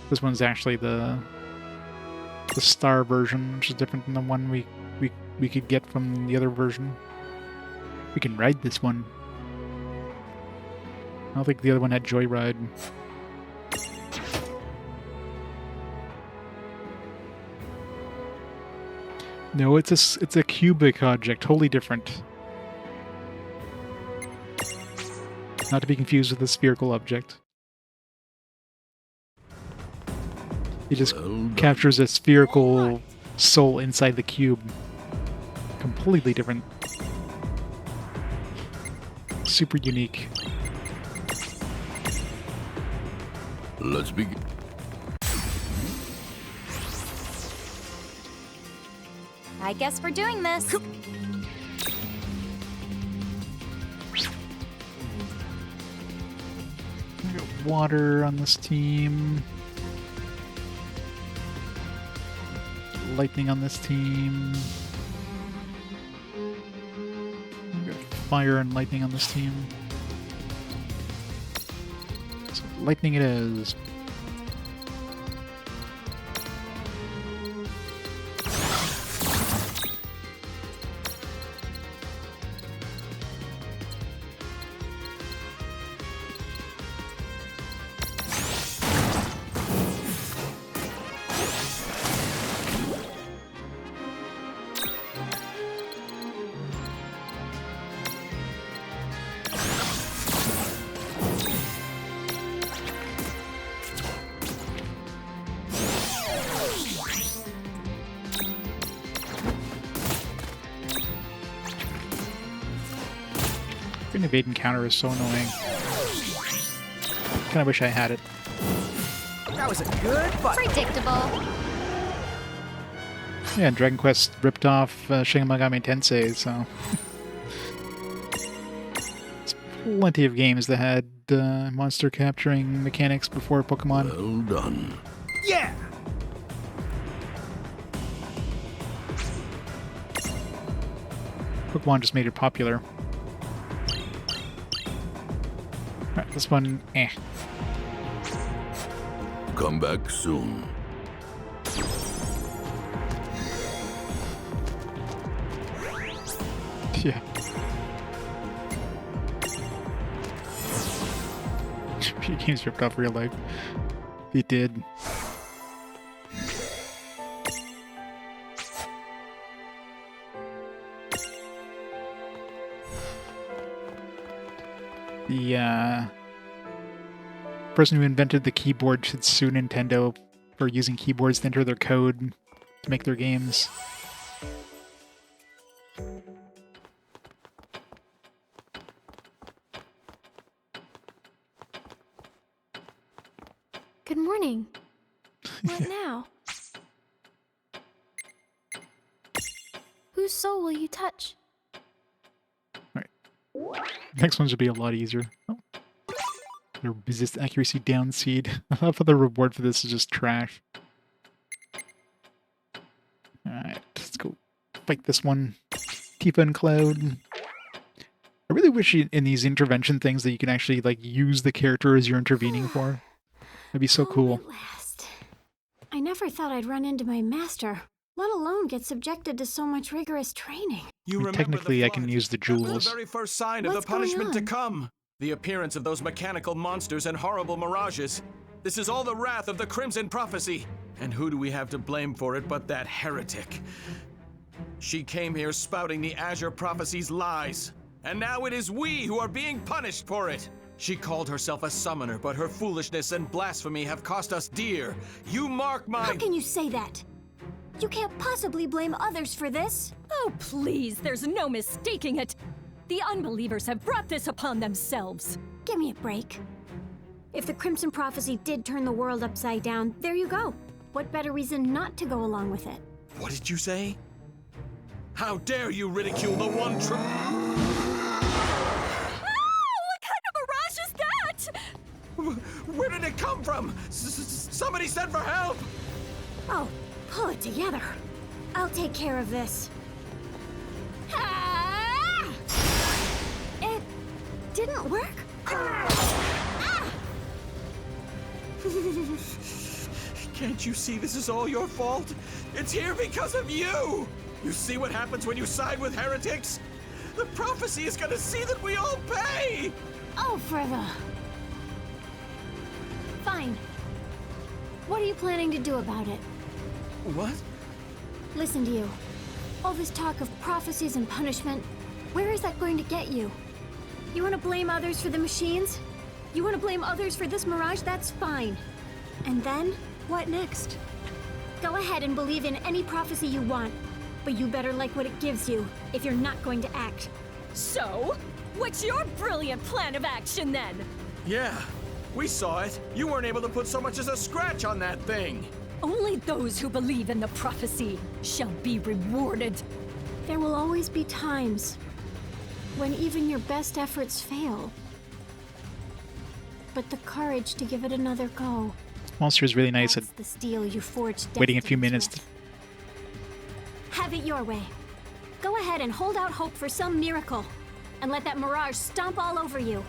This one's actually the star version, which is different than the one we could get from the other version. We can ride this one. I don't think the other one had Joyride. No, it's a cubic object, totally different. Not to be confused with a spherical object. It just captures a spherical soul inside the cube. Completely different. Super unique. Let's begin. I guess we're doing this. We got water on this team. Lightning on this team. We got fire and lightning on this team. So lightning it is. Evade and counter is so annoying. Kinda wish I had it. That was a good fight. Predictable. Yeah, Dragon Quest ripped off Shin Megami Tensei, so... There's plenty of games that had monster capturing mechanics before Pokemon. Well done. Yeah! Pokemon just made it popular. Alright, this one, eh. Come back soon. Yeah. Games ripped off real life. It did. The person who invented the keyboard should sue Nintendo for using keyboards to enter their code to make their games. Good morning. What now? Whose soul will you touch? Next one should be a lot easier. Oh. Resist accuracy down seed. I thought the reward for this is just trash. Alright, let's go fight this one. Tifa and Cloud. I really wish in these intervention things that you can actually like use the character as you're intervening for. That'd be so cool. At last. I never thought I'd run into my master, let alone get subjected to so much rigorous training. I mean, technically, I can use the jewels. The very first sign of the punishment to come. The appearance of those mechanical monsters and horrible mirages. This is all the wrath of the Crimson Prophecy. And who do we have to blame for it but that heretic? She came here spouting the Azure Prophecy's lies. And now it is we who are being punished for it. She called herself a summoner, but her foolishness and blasphemy have cost us dear. You mark my— How can you say that? You can't possibly blame others for this. Oh, please, there's no mistaking it. The unbelievers have brought this upon themselves. Give me a break. If the Crimson Prophecy did turn the world upside down, there you go. What better reason not to go along with it? What did you say? How dare you ridicule the one true... What kind of mirage is that? Where did it come from? Somebody send for help! Oh, pull it together. I'll take care of this. Ah! It didn't work? Can't you see this is all your fault? It's here because of you! You see what happens when you side with heretics? The prophecy is gonna see that we all pay! Oh, for the... Fine. What are you planning to do about it? What? Listen to you. All this talk of prophecies and punishment, where is that going to get you? You want to blame others for the machines? You want to blame others for this mirage? That's fine. And then, what next? Go ahead and believe in any prophecy you want, but you better like what it gives you if you're not going to act. So, what's your brilliant plan of action then? Yeah, we saw it. You weren't able to put so much as a scratch on that thing. Only those who believe in the prophecy shall be rewarded. There will always be times when even your best efforts fail. But the courage to give it another go. Monster is really nice at The steel you forged waiting a few minutes. Have it your way. Go ahead and hold out hope for some miracle, and let that mirage stomp all over you.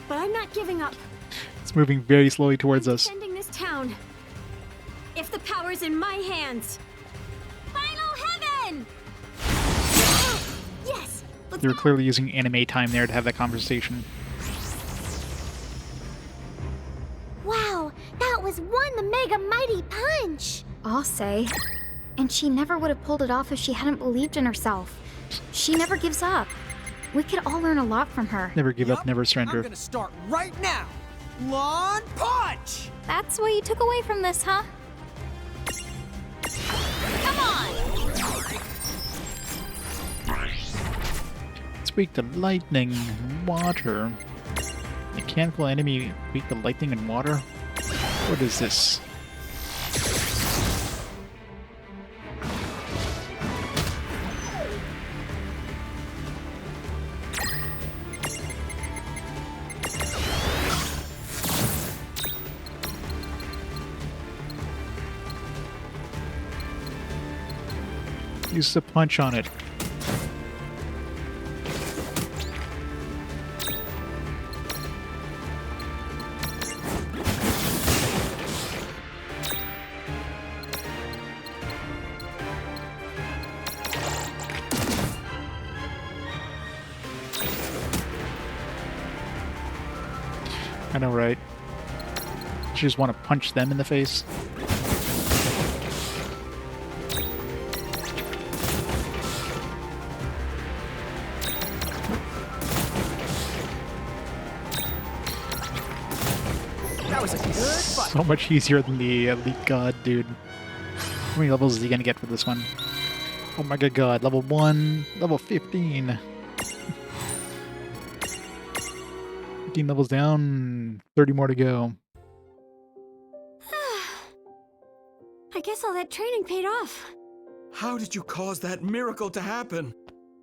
But I'm not giving up. It's moving very slowly towards us. Defending this town. If the power's in my hands. Final heaven! Yes! They were clearly using anime time there to have that conversation. Wow, that was one mega mighty punch! I'll say. And she never would have pulled it off if she hadn't believed in herself. She never gives up. We could all learn a lot from her. Never give up, never surrender. I'm gonna start right now. Lann punch! That's what you took away from this, huh? Come on! It's weak to lightning, water. Mechanical enemy weak to lightning and water? What is this? Use a punch on it. I know, right? You just want to punch them in the face. That was a good fight. So much easier than the Elite God, dude. How many levels is he gonna get for this one? Oh my good god, level 1, level 15. 15 levels down, 30 more to go. I guess all that training paid off. How did you cause that miracle to happen?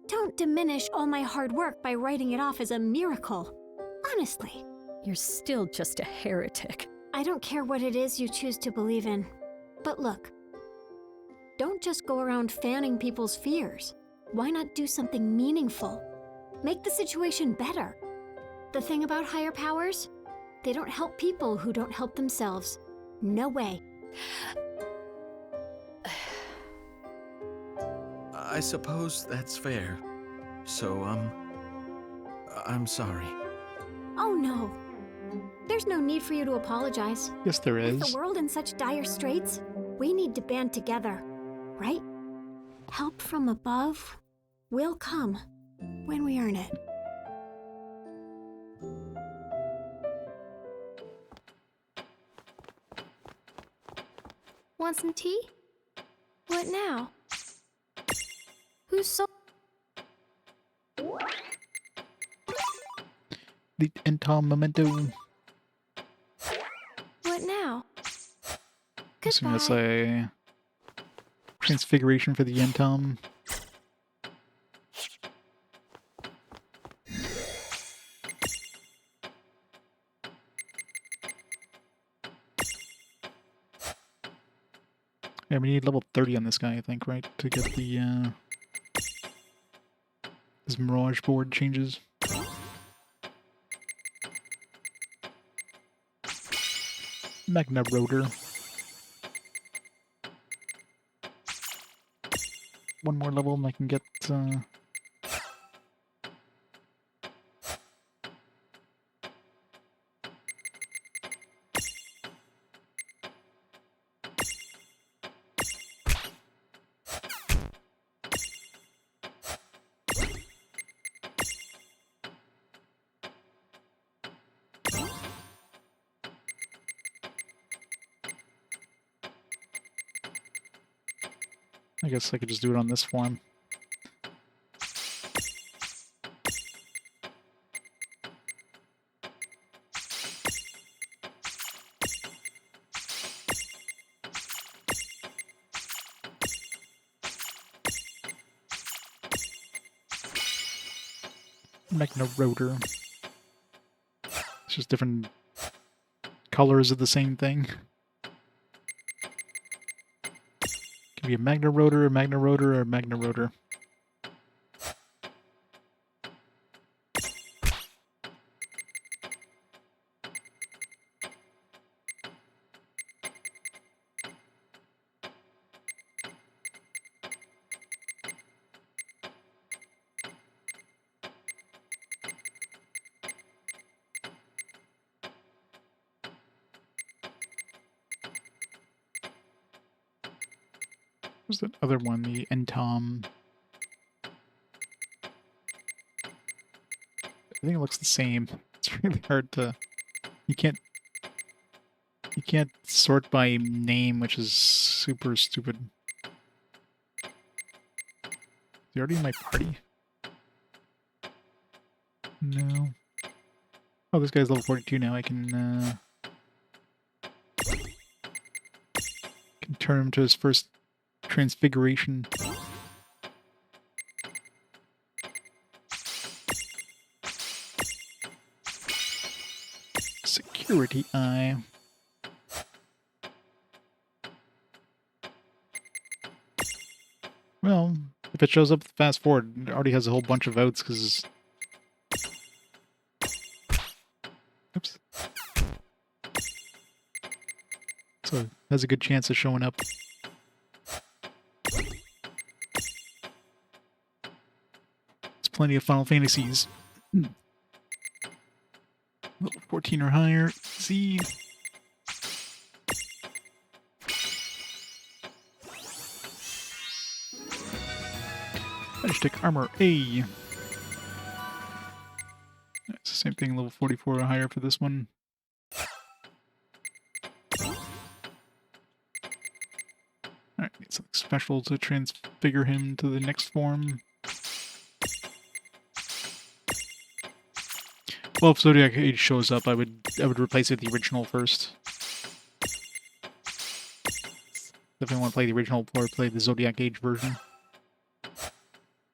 Don't diminish all my hard work by writing it off as a miracle. Honestly. You're still just a heretic. I don't care what it is you choose to believe in. But look, don't just go around fanning people's fears. Why not do something meaningful? Make the situation better. The thing about higher powers, they don't help people who don't help themselves. No way. I suppose that's fair. So, I'm sorry. Oh no. There's no need for you to apologize. Yes, there With is. the world in such dire straits, we need to band together, right? Help from above will come when we earn it. Want some tea? What now? Who's so... The Entom Memento. Assuming that's a transfiguration for the Yentom. Yeah, we need level 30 on this guy, I think, right? To get the, his Mirage board changes. Magna Rotor. One more level and I can get, I guess I could just do it on this form. Magna Rotor. It's just different colors of the same thing. Could be a Magna Rotor, a Magna Rotor, or a Magna Rotor. What's that other one? The Entom. I think it looks the same. It's really hard to... You can't sort by name, which is super stupid. Is he already in my party? No. Oh, this guy's level 42 now. I can turn him to his first transfiguration. Security eye. Well, if it shows up fast forward, it already has a whole bunch of votes because... Oops. So it has a good chance of showing up. Plenty of Final Fantasies. Level 14 or higher. C. Magic Armor A. It's the same thing, level 44 or higher for this one. Alright, need something special to transfigure him to the next form. Well, if Zodiac Age shows up, I would replace it with the original first. Definitely want to play the original before I play the Zodiac Age version.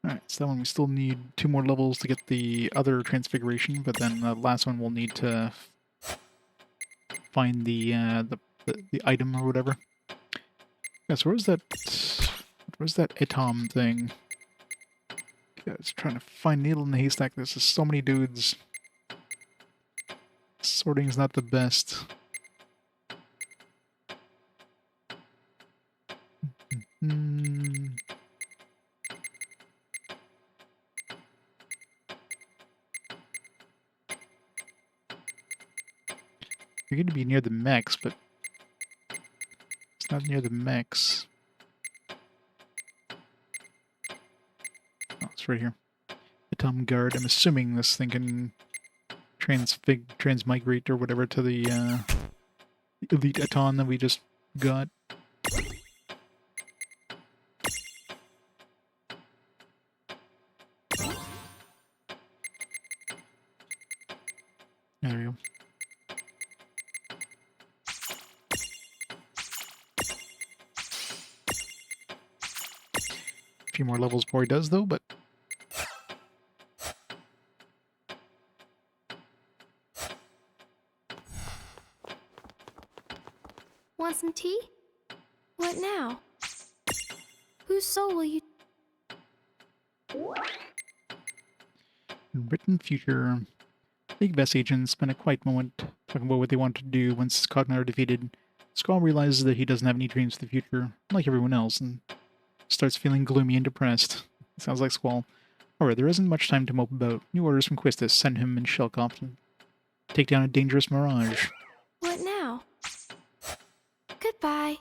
Alright, so that one we still need 2 more levels to get the other transfiguration, but then the last one we'll need to find the item or whatever. Yeah, so where's that Etom thing? Yeah, I was trying to find needle in the haystack. There's just so many dudes. Sorting is not the best. You're going to be near the mechs, but it's not near the mechs. Oh, it's right here. Atom Guard. I'm assuming this thing can transmigrate or whatever to the elite Aton that we just got. There we go. few more levels before he does, though, but... Want some tea? What now? Whose soul will you... In written future, League Best agents spend a quiet moment talking about what they want to do once Cogna are defeated. Squall realizes that he doesn't have any dreams for the future, like everyone else, and starts feeling gloomy and depressed. Sounds like Squall. However, there isn't much time to mope about. New orders from Quistis send him and Shellcop to take down a dangerous mirage. What now? Goodbye.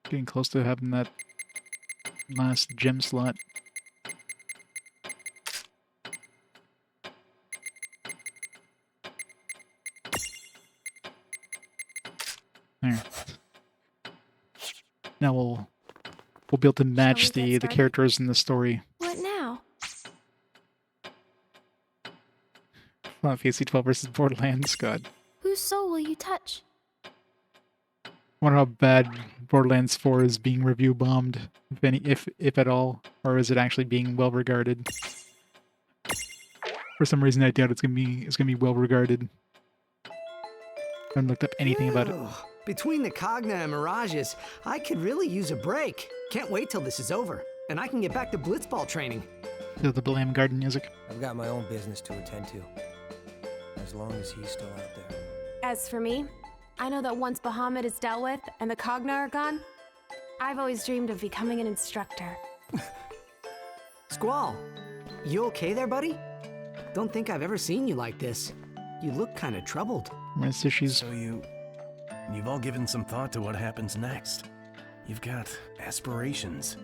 Getting close to having that last gem slot. There. Now we'll be able to match the characters in the story. What now? Final Fantasy 12 versus Borderlands, God. Whose soul will you touch? I wonder how bad Borderlands 4 is being review bombed, if at all, or is it actually being well regarded? For some reason, I doubt it's gonna be well regarded. I haven't looked up anything about it. Between the Cogna and Mirages, I could really use a break. Can't wait till this is over, and I can get back to blitzball training. The Blam Garden music. I've got my own business to attend to. As long as he's still out there. As for me, I know that once Bahamut is dealt with and the Cogna are gone, I've always dreamed of becoming an instructor. Squall, you okay there, buddy? Don't think I've ever seen you like this. You look kind of troubled. So you've all given some thought to what happens next. You've got aspirations.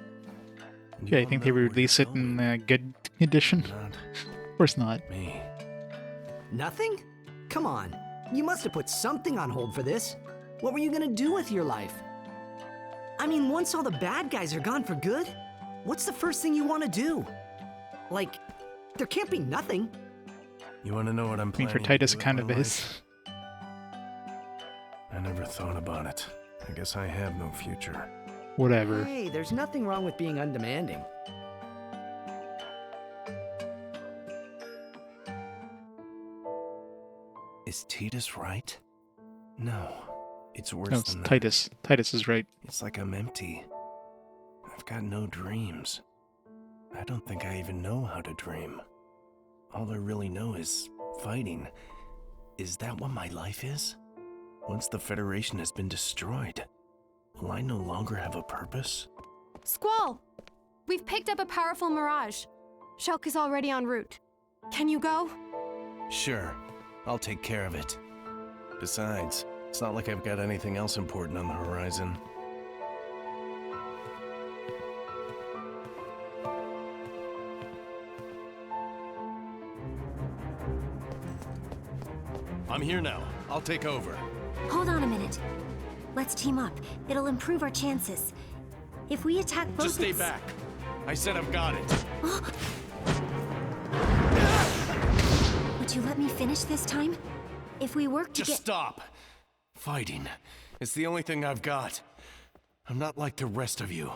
Yeah, I think they release it in a good edition. Of course not. Me. Nothing? Come on. You must have put something on hold for this. What were you gonna do with your life? I mean, once all the bad guys are gone for good, what's the first thing you want to do? Like, there can't be nothing. You want to know what I'm planning? I mean, for Titus, to do kind with of my is. life? I never thought about it. I guess I have no future. Whatever. Hey, there's nothing wrong with being undemanding. Is Titus right? No, it's worse No, it's than that. Titus. Titus is right. It's like I'm empty. I've got no dreams. I don't think I even know how to dream. All I really know is fighting. Is that what my life is? Once the Federation has been destroyed, will I no longer have a purpose? Squall! We've picked up a powerful mirage. Shulk is already en route. Can you go? Sure, I'll take care of it. Besides, it's not like I've got anything else important on the horizon. I'm here now. I'll take over. Hold on a minute. Let's team up. It'll improve our chances. If we attack both... Just stay back. I said I've got it. Would you let me finish this time? If we work to Just stop. Fighting. It's the only thing I've got. I'm not like the rest of you.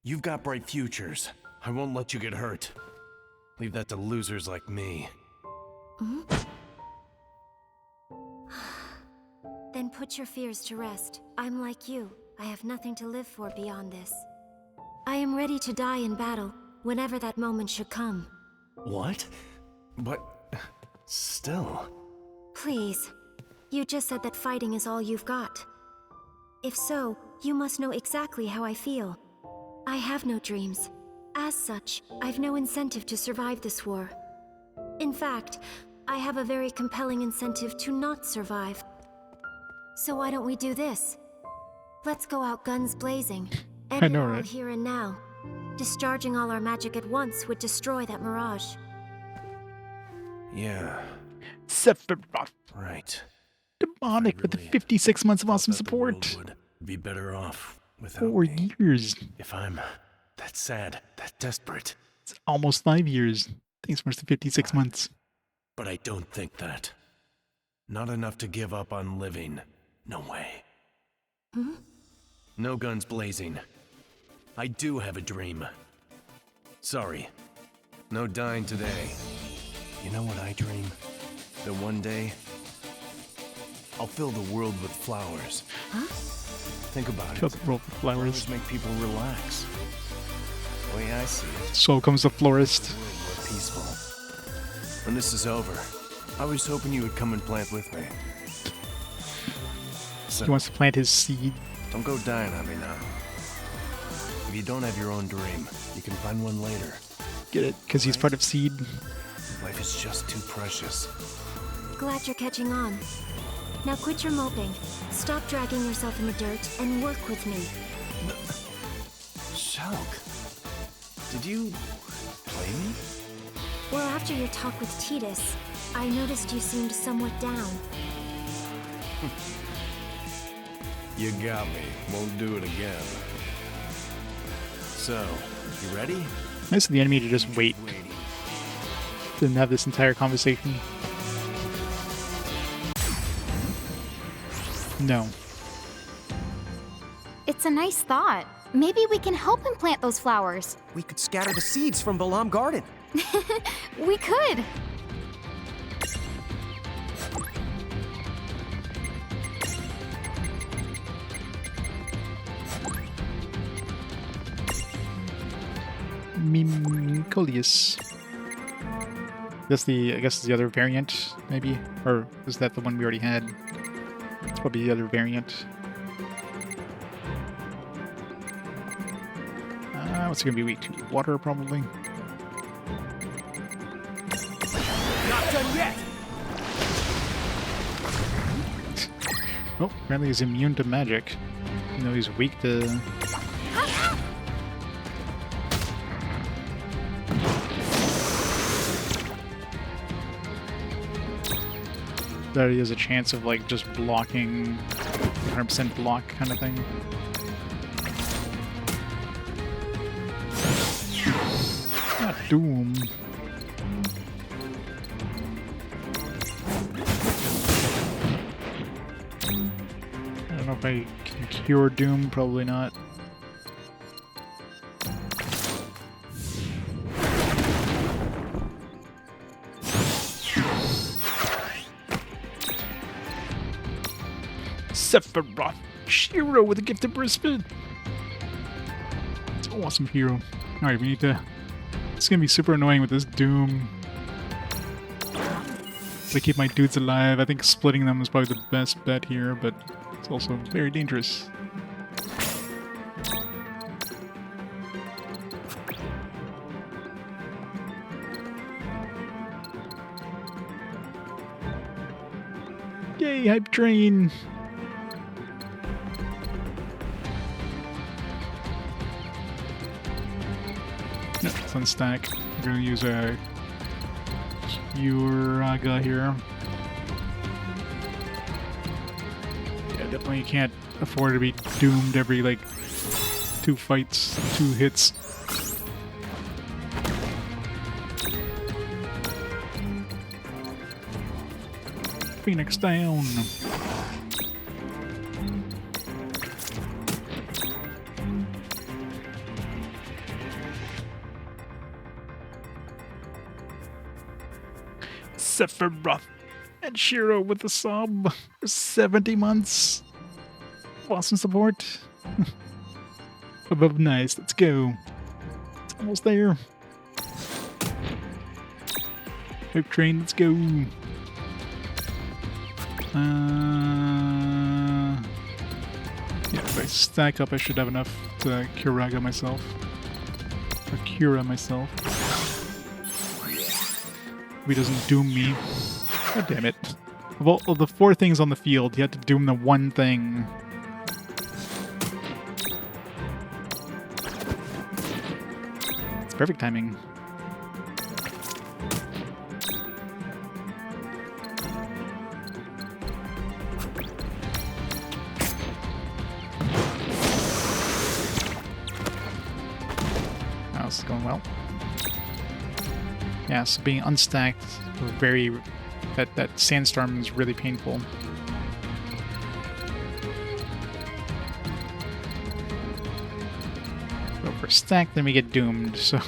You've got bright futures. I won't let you get hurt. Leave that to losers like me. Then put your fears to rest. I'm like you. I have nothing to live for beyond this. I am ready to die in battle, whenever that moment should come. What? But... still... Please. You just said that fighting is all you've got. If so, you must know exactly how I feel. I have no dreams. As such, I've no incentive to survive this war. In fact, I have a very compelling incentive to not survive. So why don't we do this? Let's go out guns blazing. End I know, it all right? here and now. Discharging all our magic at once would destroy that mirage. Yeah. Sephiroth. Right. Demonic with the 56 months of awesome support. Would be better off without 4 years. If I'm That's sad. That's desperate. It's almost 5 years. Thanks for the 56 months. But I don't think that. Not enough to give up on living. No way. Hmm? No guns blazing. I do have a dream. Sorry. No dying today. You know what I dream? That one day, I'll fill the world with flowers. Huh? Think about Fill it. the world with flowers. Flowers make people relax. The way I see it. So comes the florist. More peaceful. When this is over, I was hoping you would come and plant with me. So, He wants to plant his seed. don't go dying on me now. If you don't have your own dream, you can find one later. Get it? Because he's part of seed. Life is just too precious. Glad you're catching on. Now quit your moping. Stop dragging yourself in the dirt and work with me. Shulk, did you play me? Well, after your talk with Titus, I noticed you seemed somewhat down. You got me. Won't do it again. So, you ready? Nice of the enemy to just wait. Didn't have this entire conversation. No. It's a nice thought. Maybe we can help him plant those flowers. We could scatter the seeds from Balam Garden. We could. Mimicolius. That's the, I guess, is the other variant, maybe? Or is that the one we already had? It's probably the other variant. What's it gonna be weak to? Water, probably. Not done yet! Oh, apparently he's immune to magic. You know, he's weak to... That he has a chance of, like, just blocking 100% block kind of thing. Ah, Doom. I don't know if I can cure Doom, probably not. Sephiroth Shiro with a gift of brisket. It's an awesome hero. Alright, we need to... It's gonna be super annoying with this Doom. To keep my dudes alive. I think splitting them is probably the best bet here, but it's also very dangerous. Yay, hype train! Nope, it's on stack. We're gonna use a Uraga here. Yeah, definitely can't afford to be doomed every, like, 2 fights, 2 hits. Phoenix down. Sephiroth and Shiro with the sub for 70 months. Awesome support. Above nice, let's go. It's almost there. Hype train, let's go. Yeah, if I stack up, I should have enough to Curaga myself. Or Cura myself. If he doesn't doom me. God damn it. Of all of the 4 things on the field, you had to doom the one thing. It's perfect timing. else is going well. Yeah, so being unstacked, that sandstorm is really painful. So if we're stacked, then we get doomed. So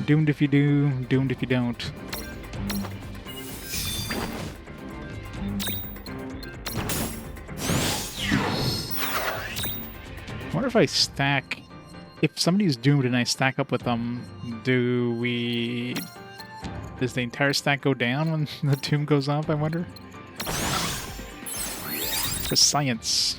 doomed if you do, doomed if you don't. I wonder if I stack... If somebody's doomed and I stack up with them, does the entire stack go down when the doom goes up, I wonder? The science.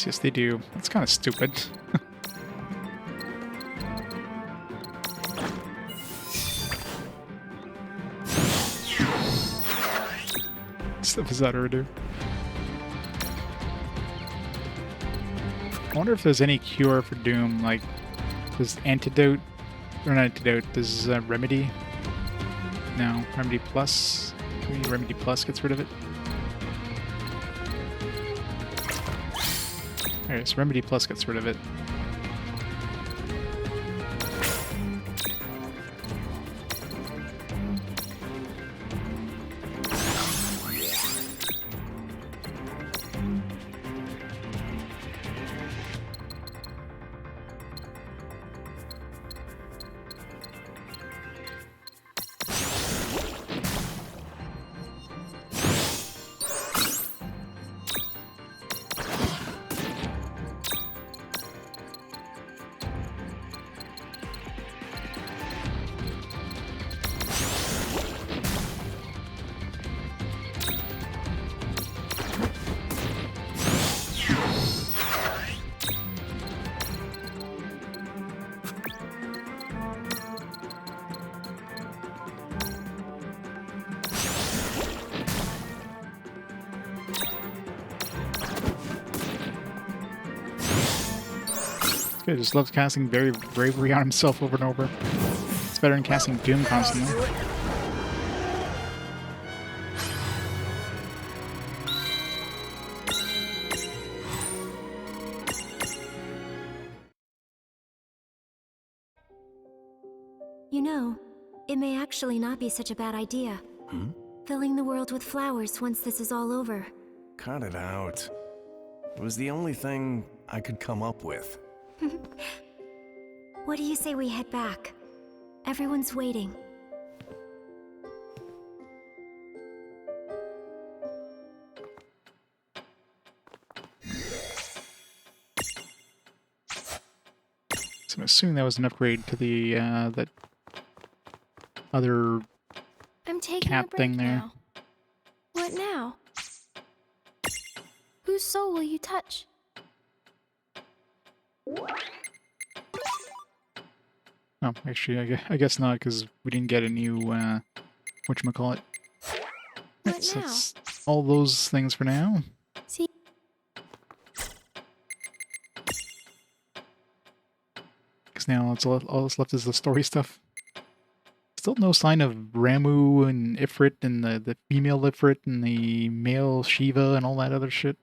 Yes, they do. That's kind of stupid. Stuff is out of order. I wonder if there's any cure for Doom, like, does antidote, or not antidote, does Remedy? No, Remedy Plus? Maybe Remedy Plus gets rid of it? Alright, so Remedy Plus gets rid of it. He just loves casting very bravery on himself over and over. It's better than casting Doom constantly. You know, it may actually not be such a bad idea. Filling the world with flowers once this is all over. Cut it out. It was the only thing I could come up with. What do you say we head back? Everyone's waiting. So I'm assuming that was an upgrade to the that other I'm taking cat a break thing there. now. What now? Whose soul will you touch? Oh, actually, I guess not, because we didn't get a new, whatchamacallit. What So now? that's all those things for now. See? Because now all that's left is the story stuff. Still no sign of Ramu and Ifrit and the female Ifrit and the male Shiva and all that other shit.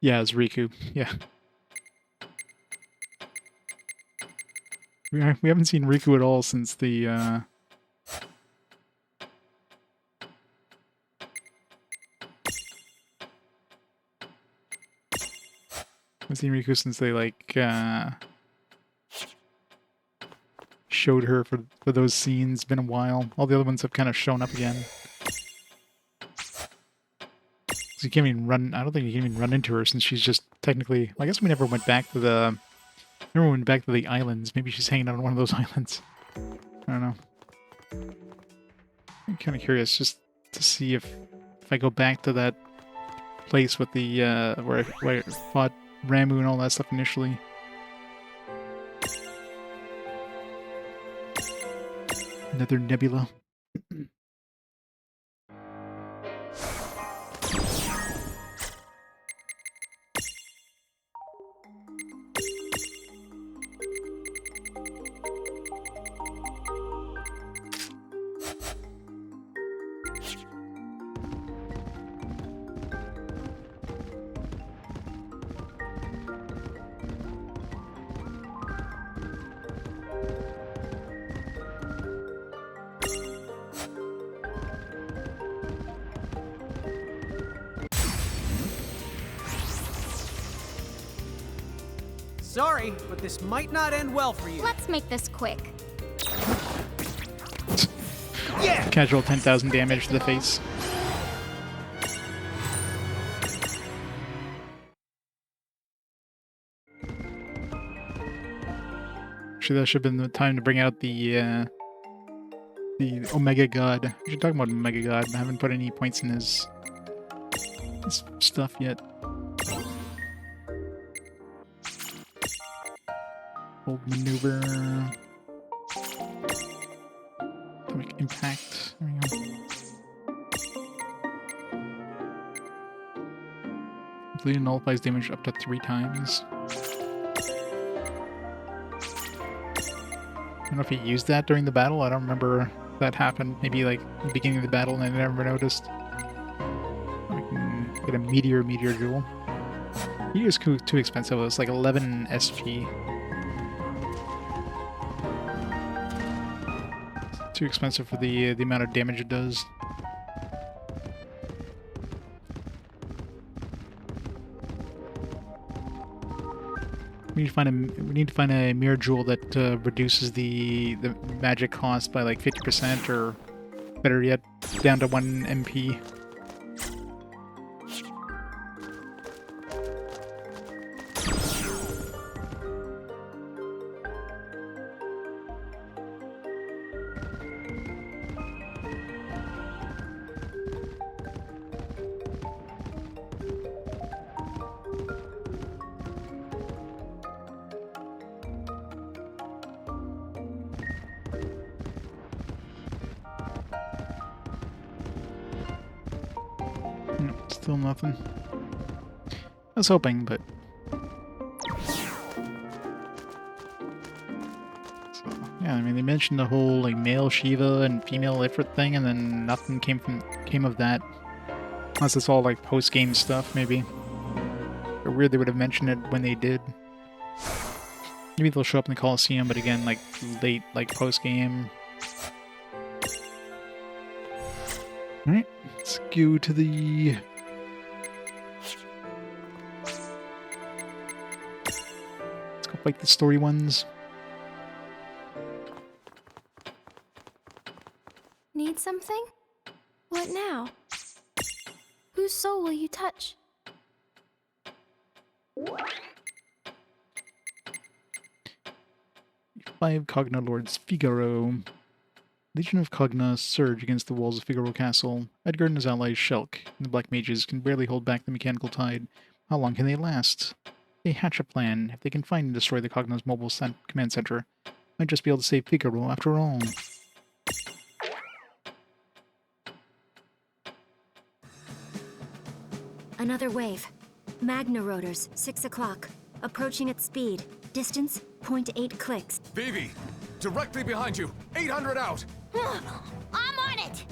Yeah, it's Riku. Yeah. We haven't seen Riku at all since the, haven't seen Riku since they, like, showed her for those scenes. Been a while. All the other ones have kind of shown up again. You can't even run. I don't think you can even run into her since she's just technically. I guess we never went back to the. Never went back to the islands. Maybe she's hanging out on one of those islands. I don't know. I'm kind of curious just to see if I go back to that place with the where I fought Ramu and all that stuff initially. Another nebula. Sorry, but this might not end well for you. Let's make this quick. Yeah! Casual 10,000 damage to the face. Actually, that should have been the time to bring out the Omega God. We should talk about Omega God. I haven't put any points in his stuff yet. Hold maneuver. Atomic impact. There we go. Completely nullifies damage up to 3 times. I don't know if he used that during the battle. I don't remember that happened. Maybe like the beginning of the battle and I never noticed. I can get a meteor jewel. Meteor's too expensive. It's like 11 SP. Too expensive for the amount of damage it does. We need to find a mirror jewel that reduces the magic cost by like 50%, or better yet, down to 1 MP. Still nothing. I was hoping, but... So, yeah, I mean, they mentioned the whole, like, male Shiva and female Ifrit thing, and then nothing came of that. Unless it's all, like, post-game stuff, maybe. Or weird they would have mentioned it when they did. Maybe they'll show up in the Coliseum, but again, like, late, like, post-game. Alright, let's go to the... Like the story ones. Need something? What now? Whose soul will you touch? 5 Cogna Lords Figaro. Legion of Cogna surge against the walls of Figaro Castle. Edgar and his allies Shulk and the Black Mages can barely hold back the mechanical tide. How long can they last? They hatch a plan. If they can find and destroy the Cogna's mobile command center, might just be able to save Figaro after all. Another wave. Magna rotors, 6 o'clock. Approaching at speed. Distance, 0.8 clicks. Vivi, directly behind you. 800 out. I'm on it!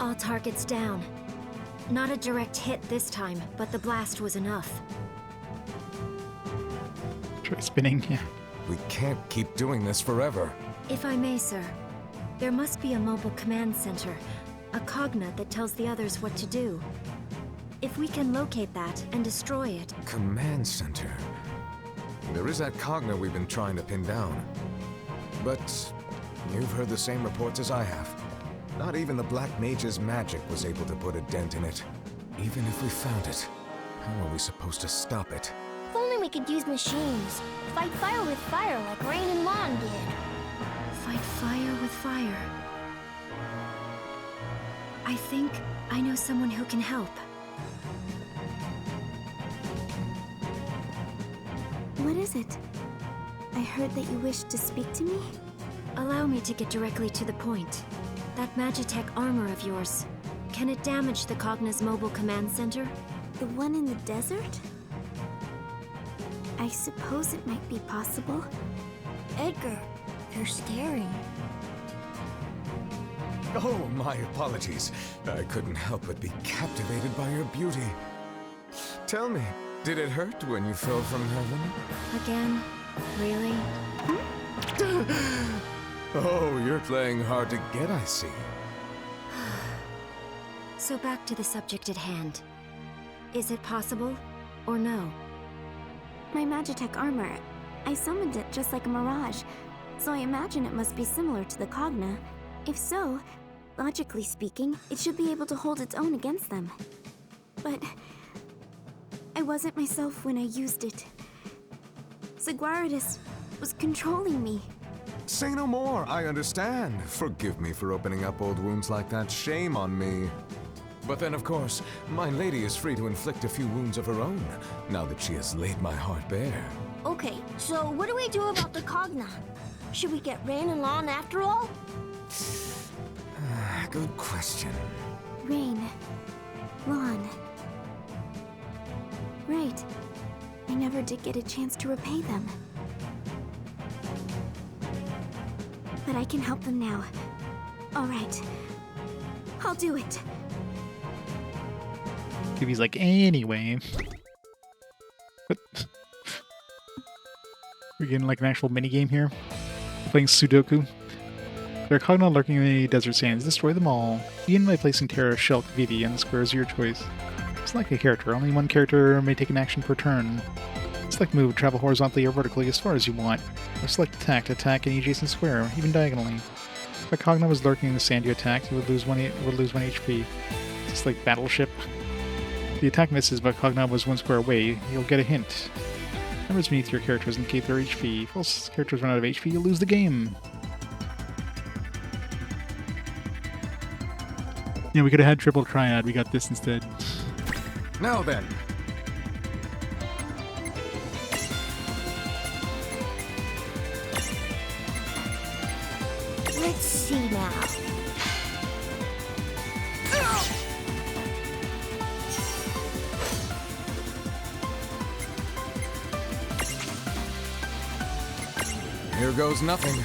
All targets down. Not a direct hit this time, but the blast was enough. Try spinning, yeah. We can't keep doing this forever. If I may, sir. There must be a mobile command center. A Cogna that tells the others what to do. If we can locate that and destroy it... Command center. There is that Cogna we've been trying to pin down. But you've heard the same reports as I have. Not even the Black Mage's magic was able to put a dent in it. Even if we found it, how are we supposed to stop it? If only we could use machines. Fight fire with fire like Reynn and Lann did. Fight fire with fire. I think I know someone who can help. What is it? I heard that you wished to speak to me? Allow me to get directly to the point. That Magitech armor of yours, can it damage the Cogna's mobile command center? The one in the desert? I suppose it might be possible. Edgar, you're scary. Oh, my apologies. I couldn't help but be captivated by your beauty. Tell me, did it hurt when you fell from heaven? Again? Really? Oh, you're playing hard to get, I see. So back to the subject at hand. Is it possible, or no? My Magitech armor, I summoned it just like a mirage, so I imagine it must be similar to the Cogna. If so, logically speaking, it should be able to hold its own against them. But I wasn't myself when I used it. Seguridus was controlling me. Say no more, I understand. Forgive me for opening up old wounds like that. Shame on me. But then, of course, my lady is free to inflict a few wounds of her own, now that she has laid my heart bare. Okay, so what do we do about the Cogna? Should we get Reynn and Lann after all? Good question. Reynn. Lann. Right. I never did get a chance to repay them. But I can help them now. All right. I'll do it. He's like, anyway. What? We're getting like an actual minigame here. Playing Sudoku. There are Cogna lurking in the desert sands. Destroy them all. Begin by placing Terra, Shulk, Vivi, and the squares of your choice. Select a character. Only one character may take an action per turn. Select move, travel horizontally or vertically as far as you want. Or select attack to attack any adjacent square, even diagonally. If a Cogna was lurking in the sand you attacked, you would lose 1 HP. It's like Battleship. If the attack misses but Cogna was 1 square away, you'll get a hint. Numbers beneath your characters indicate their HP. If all characters run out of HP, you'll lose the game. Yeah, we could have had triple triad. We got this instead. Now then. Let's see now. Here goes nothing.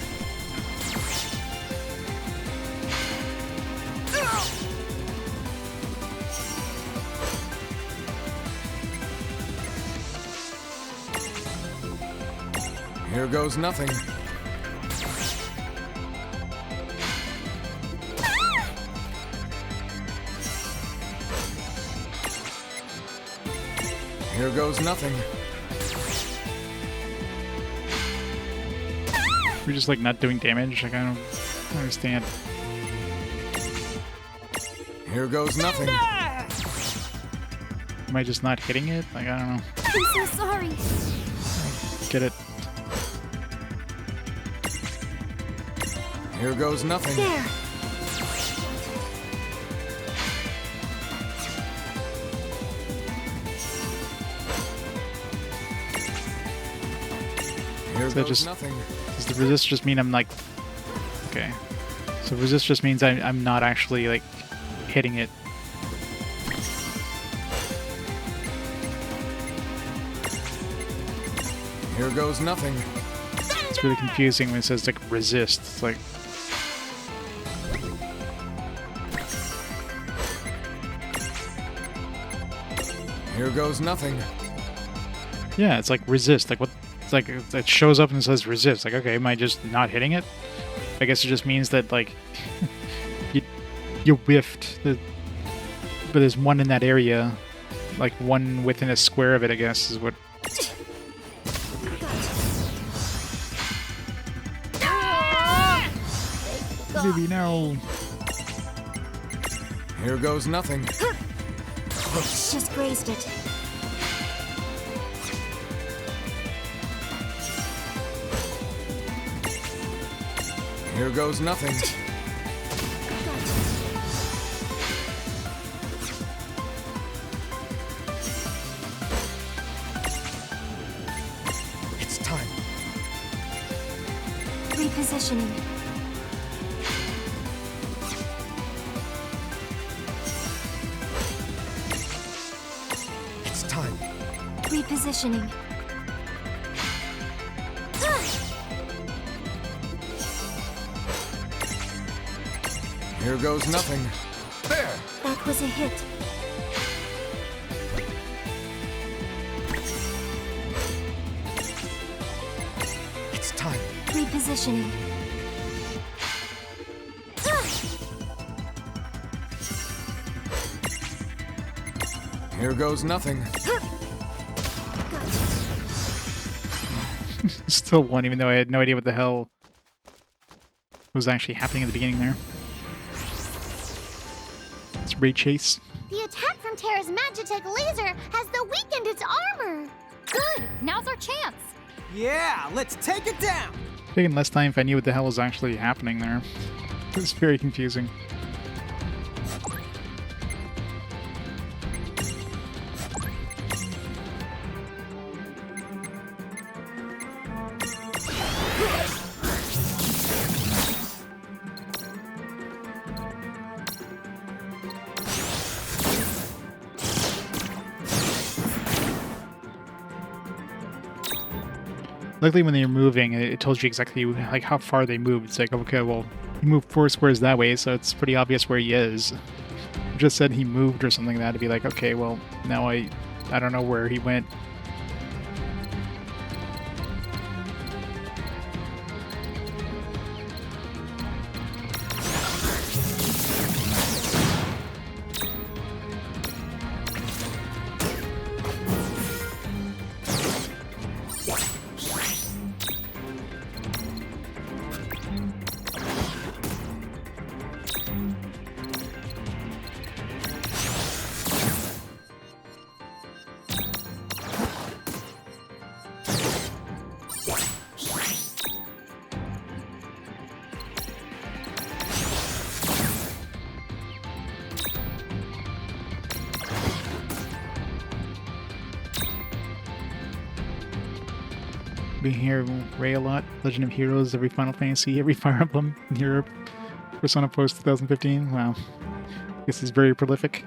Here goes nothing. Here goes nothing. We're just like not doing damage. Like I don't understand. Here goes nothing. Am I just not hitting it? Like I don't know. I'm so sorry. Get it. Here goes nothing. There. Here Does that goes just nothing. Does the resist just mean I'm like okay? So resist just means I'm not actually like hitting it. Here goes nothing. It's really confusing when it says like resist. It's like Here goes nothing. yeah, it's like resist. Like what? It's like it shows up and it says resist. Like okay, am I just not hitting it? I guess it just means that like you whiffed the, but there's one in that area, like one within a square of it. I guess is what. Maybe no. Here goes nothing. Just grazed it. Here goes nothing. It's time. Repositioning. It's time. Repositioning. Here goes nothing. There! That was a hit. It's time. Repositioning. Here goes nothing. Still won, even though I had no idea what the hell was actually happening at the beginning there. It's Ray Chase. The attack from Terra's Magitech laser has weakened its armor. Good! Now's our chance! Yeah, let's take it down! Taking less time if I knew what the hell was actually happening there. It was very confusing. Luckily, when they were moving, it told you exactly like how far they moved. It's like, okay, well, he moved 4 squares that way, so it's pretty obvious where he is. It just said he moved or something like that to be like, okay, well, now I don't know where he went. Been here, Ray a lot. Legend of Heroes, every Final Fantasy, every Fire Emblem in Europe. Persona Post 2015. Wow. This is very prolific.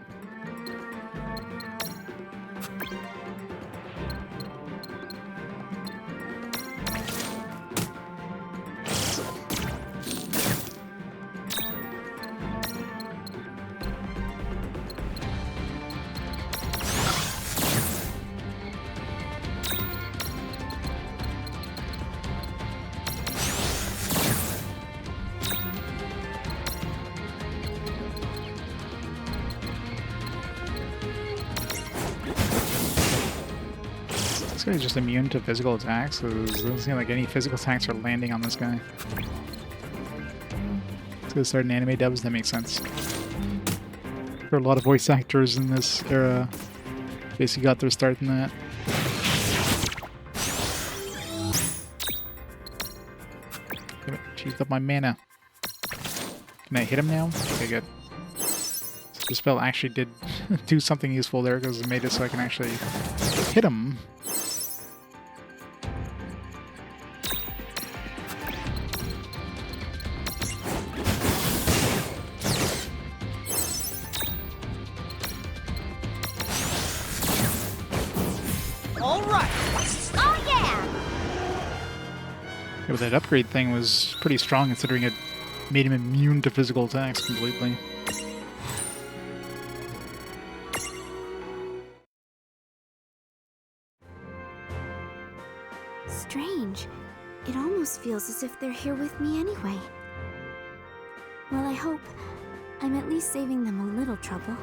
This guy's just immune to physical attacks, so it doesn't seem like any physical attacks are landing on this guy. Let's go start an anime dubs, that makes sense. There are a lot of voice actors in this era. Basically got their start in that. Damn it, used up my mana. Can I hit him now? Okay, good. So the spell actually did do something useful there because it made it so I can actually hit him. Yeah, but that upgrade thing was pretty strong considering it made him immune to physical attacks completely. Strange. It almost feels as if they're here with me anyway. Well, I hope I'm at least saving them a little trouble.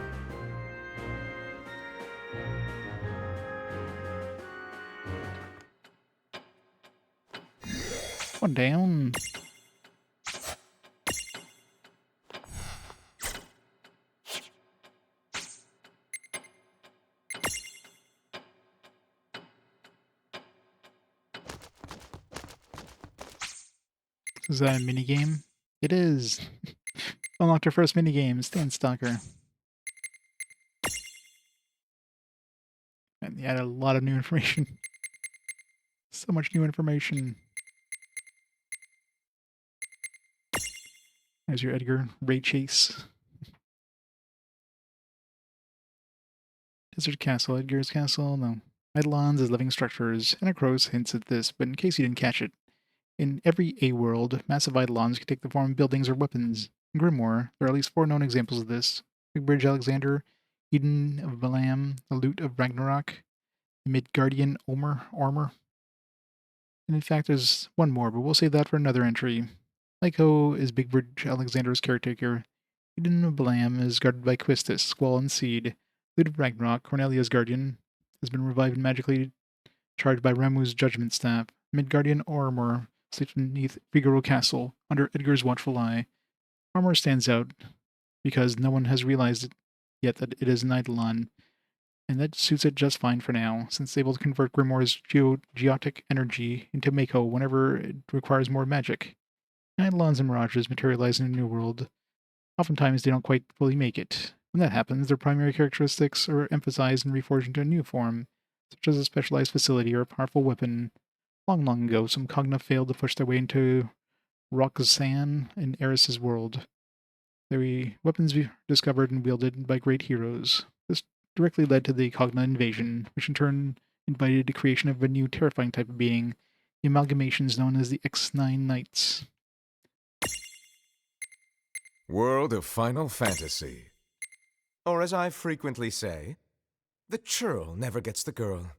One down. Is that a minigame? It is. Unlocked our first minigame, Stand Stalker. And they added a lot of new information. So much new information. There's your Edgar Ray Chase. Desert Castle, Edgar's Castle, no. Eidolons as living structures. Anacros hints at this, but in case you didn't catch it, in every A-world, massive Eidolons can take the form of buildings or weapons. In Grimoire, there are at least 4 known examples of this. Big Bridge Alexander, Eden of Balaam, the Loot of Ragnarok, the Midgardian Armor. And in fact, there's one more, but we'll save that for another entry. Lyco is Big Bridge Alexander's caretaker. Eden of Balaam is guarded by Quistis, Squall, and Seed. Loot of Ragnarok, Cornelia's guardian, has been revived and magically charged by Ramu's judgment staff. Midgardian Armor sleeps beneath Figaro Castle, under Edgar's watchful eye. Armor stands out because no one has realized it yet that it is an Eidolon, and that suits it just fine for now, since it's able to convert Grimoire's geotic energy into Mako whenever it requires more magic. Eidolons and Mirages materialize in a new world. Oftentimes they don't quite fully make it. When that happens, their primary characteristics are emphasized and reforged into a new form, such as a specialized facility or a powerful weapon. Long, long ago, some Cogna failed to push their way into Roxanne in Eris's world. The weapons were discovered and wielded by great heroes. This directly led to the Cogna invasion, which in turn invited the creation of a new terrifying type of being, the amalgamations known as the X9 Knights. World of Final Fantasy. Or as I frequently say, the churl never gets the girl.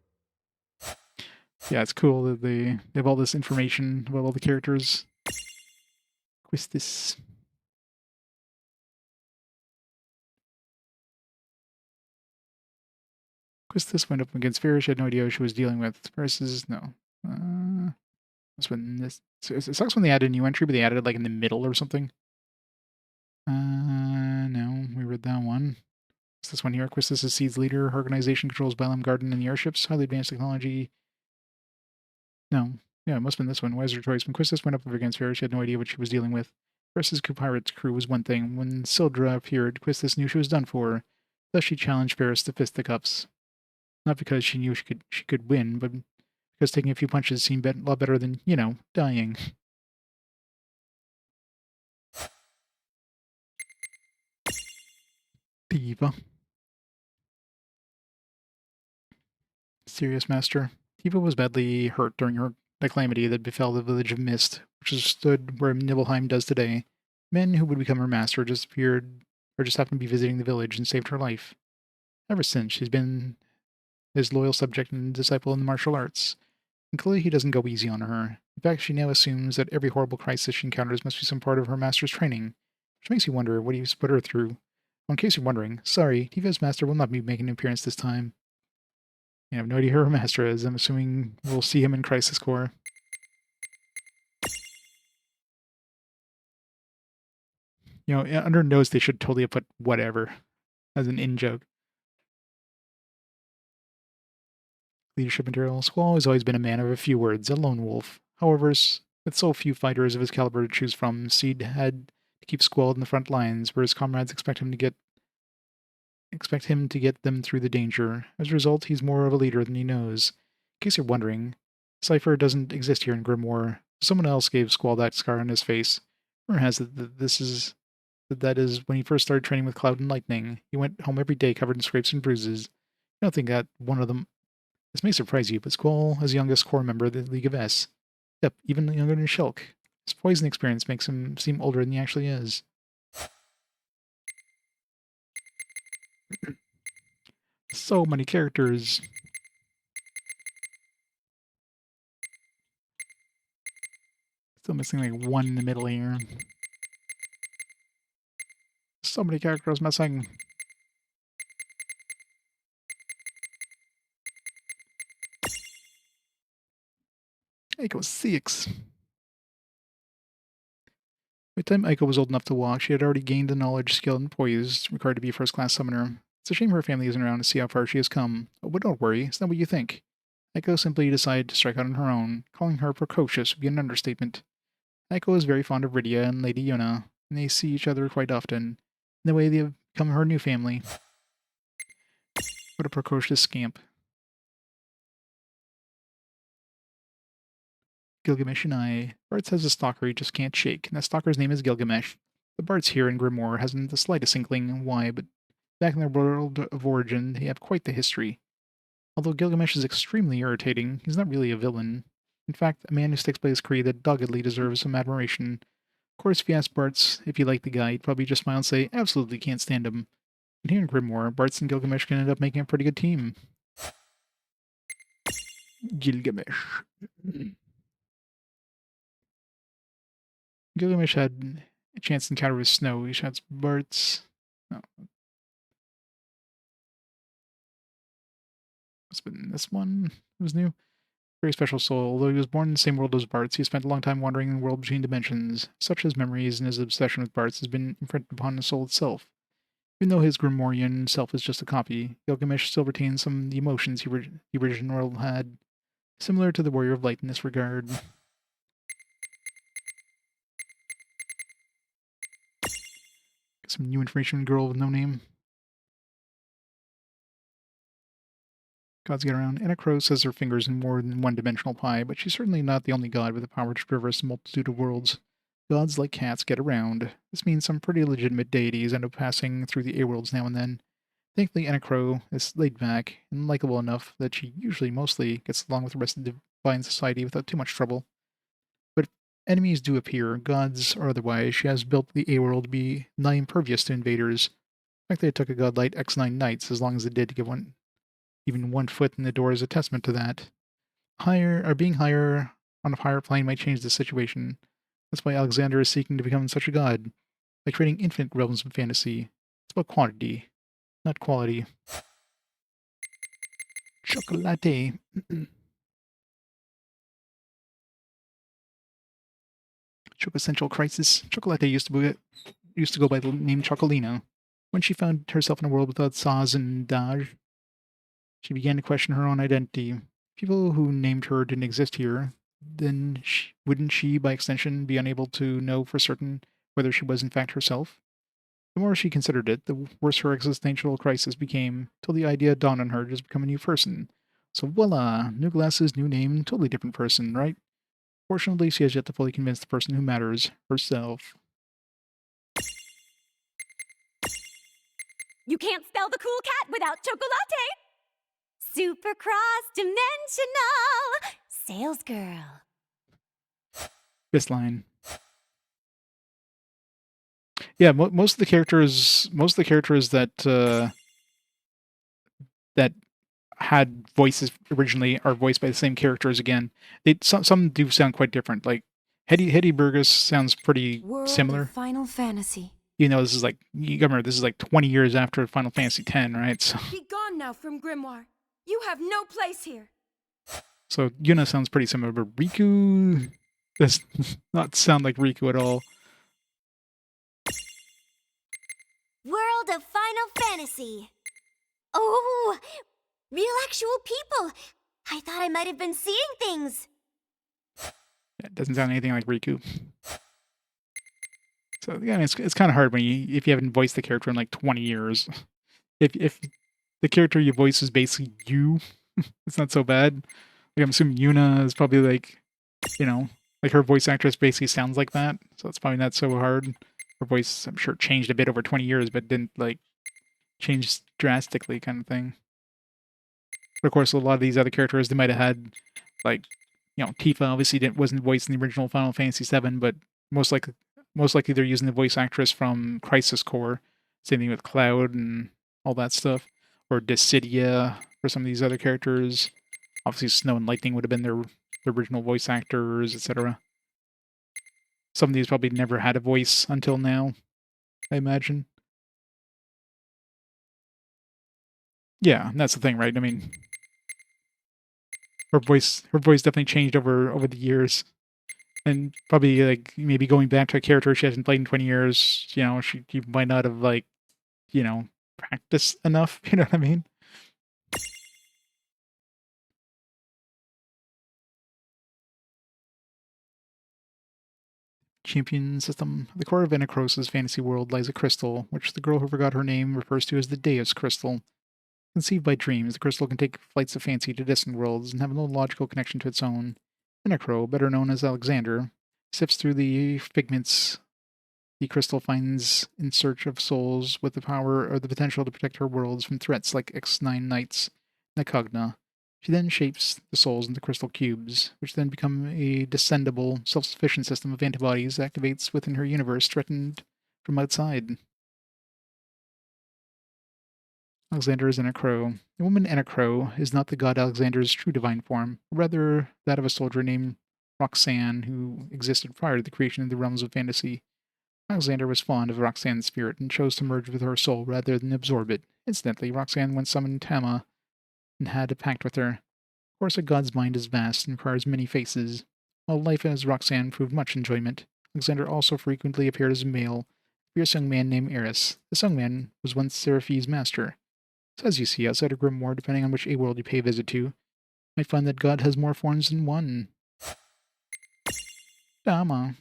Yeah, it's cool that they have all this information about all the characters. Quistis. Quistis went up against Ferris. She had no idea what she was dealing with. Ferris is no. That's when this. It sucks when they added a new entry, but they added it like in the middle or something. No, we read that one. It's this one here. Quistis is Seed's leader. Her organization controls Bylem Garden and the airships. Highly advanced technology. No. Yeah, it must have been this one. Why is her choice? When Quistis went up against Ferris, she had no idea what she was dealing with. Ferris's pirate's crew was one thing. When Sildra appeared, Quistis knew she was done for. Thus she challenged Ferris to fisticuffs. Not because she knew she could win, but because taking a few punches seemed a lot better than, dying. Diva. Serious Master. Diva was badly hurt during the calamity that befell the village of Mist, which stood where Nibelheim does today. Men who would become her master just appeared, or just happened to be visiting the village and saved her life. Ever since, she's been his loyal subject and disciple in the martial arts. And clearly he doesn't go easy on her. In fact, she now assumes that every horrible crisis she encounters must be some part of her master's training, which makes you wonder what he's put her through. Well, in case you're wondering, sorry, Diva's master will not be making an appearance this time. I have no idea who her master is. I'm assuming we'll see him in Crisis Core. Under notes they should totally have put whatever as an in-joke. Leadership material. Squall has always been a man of a few words, a lone wolf. However, with so few fighters of his caliber to choose from, Seed had to keep Squall in the front lines, where his comrades expect him to get them through the danger. As a result, he's more of a leader than he knows. In case you're wondering, Cypher doesn't exist here in Grimoire. Someone else gave Squall that scar on his face. Rumor has it that is when he first started training with Cloud and Lightning. He went home every day covered in scrapes and bruises. I don't think that one of them. This may surprise you, but Squall is the youngest core member of the League of S. Yep, even younger than Shulk. His poison experience makes him seem older than he actually is. So many characters. Still missing like one in the middle here. So many characters missing. Aiko 6. By the time Aiko was old enough to walk, she had already gained the knowledge, skill, and poise required to be a first-class summoner. It's a shame her family isn't around to see how far she has come. But don't worry, it's not what you think. Aiko simply decided to strike out on her own. Calling her precocious would be an understatement. Echo is very fond of Rydia and Lady Yuna, and they see each other quite often. In the way they have become her new family. What a precocious scamp. Gilgamesh and I. Bartz has a stalker he just can't shake, and that stalker's name is Gilgamesh. The Bartz here in Grimoire hasn't the slightest inkling why, but back in their world of origin, they have quite the history. Although Gilgamesh is extremely irritating, he's not really a villain. In fact, a man who sticks by his creed that doggedly deserves some admiration. Of course, if you ask Bartz if he liked the guy, he'd probably just smile and say, absolutely can't stand him. But here in Grimoire, Bartz and Gilgamesh can end up making a pretty good team. Gilgamesh. Gilgamesh had a chance to encounter with Snow. He shouts, Bartz. No. What's been this one? It was new. Very special soul. Although he was born in the same world as Bartz, he spent a long time wandering in the world between dimensions. Such his memories and his obsession with Bartz has been imprinted upon his soul itself. Even though his Grimoirian self is just a copy, Gilgamesh still retains some of the emotions the original world had, similar to the Warrior of Light in this regard. Some new information, girl with no name. Gods get around. Anna Crow says her fingers in more than one-dimensional pie, but she's certainly not the only god with the power to traverse a multitude of worlds. Gods like cats get around. This means some pretty legitimate deities end up passing through the A-worlds now and then. Thankfully, Anna Crow is laid back and likable enough that she usually mostly gets along with the rest of the Divine Society without too much trouble. But if enemies do appear, gods or otherwise, she has built the A-world to be nigh impervious to invaders. In fact, it took a god like X9 Knights as long as it did to get even one foot in the door is a testament to that. Being higher on a higher plane might change the situation. That's why Alexander is seeking to become such a god, by creating infinite realms of fantasy. It's about quantity, not quality. Chocolate. Chococentral Crisis. Chocolate used to go by the name Chocolina. When she found herself in a world without Saz and Daj, she began to question her own identity. People who named her didn't exist here. Then wouldn't she, by extension, be unable to know for certain whether she was in fact herself? The more she considered it, the worse her existential crisis became, till the idea dawned on her to just become a new person. So voila, new glasses, new name, totally different person, right? Fortunately, she has yet to fully convince the person who matters, herself. You can't spell the cool cat without chocolate! Super cross-dimensional sales girl. This line. Yeah, most of the characters that that had voices originally are voiced by the same characters again. Some do sound quite different. Like Hetty Burgess sounds pretty similar. Final Fantasy. You know, this is like, you gotta remember, this is like 20 years after Final Fantasy X, right? So, Be gone now from Grimoire. You have no place here. so Yuna sounds pretty similar, but Riku does not sound like Riku at all. World of Final Fantasy. Oh, real actual people. I thought I might have been seeing things. Yeah, it doesn't sound anything like Riku. So again, it's kind of hard when if you haven't voiced the character in like 20 years. If the character you voice is basically you, it's not so bad. Like, I'm assuming Yuna is probably like, you know, like her voice actress basically sounds like that, so it's probably not so hard. Her voice, I'm sure, changed a bit over 20 years, but didn't like change drastically, kind of thing. But of course, a lot of these other characters, they might have had, like, you know, Tifa obviously wasn't voiced in the original Final Fantasy VII, but most likely they're using the voice actress from Crisis Core. Same thing with Cloud and all that stuff. Or Dissidia for some of these other characters. Obviously, Snow and Lightning would have been their original voice actors, etc. Some of these probably never had a voice until now, I imagine. Yeah, that's the thing, right? I mean, her voice definitely changed over the years. And probably, like, maybe going back to a character she hasn't played in 20 years, you know, she might not have, like, you know, practiced enough, you know what I mean? champion system. At the core of Enacros' fantasy world lies a crystal, which the girl who forgot her name refers to as the Deus Crystal. Conceived by dreams, the crystal can take flights of fancy to distant worlds and have no logical connection to its own. Enacro, better known as Alexander, sifts through the figments the crystal finds in search of souls with the power or the potential to protect her worlds from threats like X9 Knights and the Cogna. She then shapes the souls into crystal cubes, which then become a descendable, self-sufficient system of antibodies that activates within her universe threatened from outside. Alexander is Enacro. The woman Enacro is not the god Alexander's true divine form, but rather that of a soldier named Roxanne who existed prior to the creation of the realms of fantasy. Alexander was fond of Roxanne's spirit and chose to merge with her soul rather than absorb it. Incidentally, Roxanne once summoned Tama and had a pact with her. Of course, a god's mind is vast and requires many faces. While life as Roxanne proved much enjoyment, Alexander also frequently appeared as a male, fierce young man named Eris. This young man was once Seraphi's master. So as you see, outside of Grimoire, depending on which A-world you pay a visit to, you might find that God has more forms than one. Tama.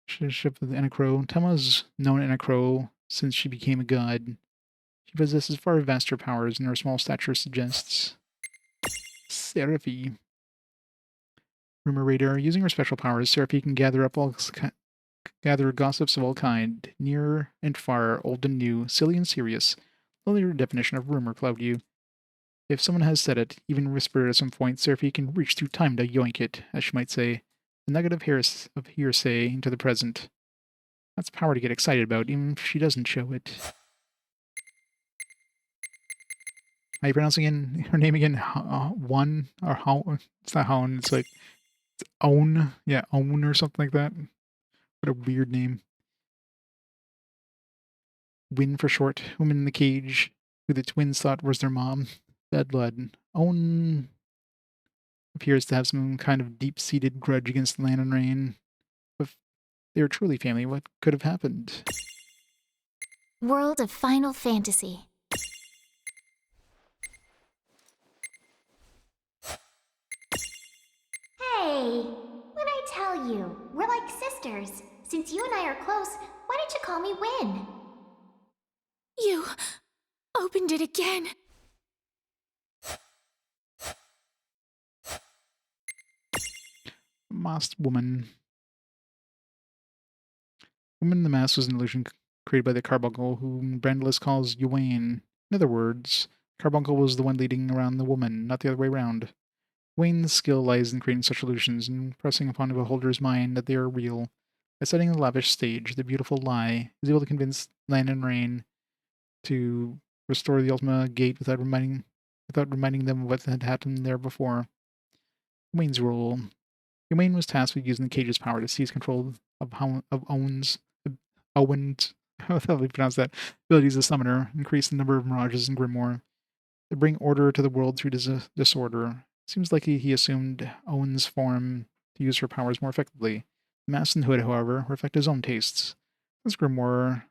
Ship with Enacro. Tama's known Enacro since she became a god. She possesses far vaster powers than her small stature suggests. Seraphi. Rumor Radar. Using her special powers, Seraphi can gather gossips of all kind, near and far, old and new, silly and serious. The earlier definition of rumor cloud you. If someone has said it, even whispered at some point, Seraphi can reach through time to yoink it, as she might say. The nugget of hearsay into the present. That's power to get excited about, even if she doesn't show it. How are you pronouncing her name again? One? Or how? It's not Houn, it's like... It's Own? Yeah, Own or something like that. What a weird name. Win for short. Woman in the cage, who the twins thought was their mom. Bad blood. Own appears to have some kind of deep-seated grudge against Lann and Reynn. If they were truly family, what could have happened? World of Final Fantasy. Hey, what'd I tell you? We're like sisters. Since you and I are close, why don't you call me Win? You opened it again. Masked woman. Woman in the Mask was an illusion created by the Carbuncle, whom Brandilis calls Ywain. In other words, Carbuncle was the one leading around the woman, not the other way around. Ywain's skill lies in creating such illusions and impressing upon the beholder's mind that they are real. By setting the lavish stage, the beautiful lie is able to convince Lann and Reynn to restore the Ultima Gate without reminding them of what had happened there before. Ywain's role. Ywain was tasked with using the cage's power to seize control of Owen's how the hell do you pronounce that? Abilities as a summoner, increase the number of mirages in Grimoire, to bring order to the world through disorder. Seems like he assumed Owen's form to use her powers more effectively. The Mask and Hood, however, reflect his own tastes. Since Grimoire,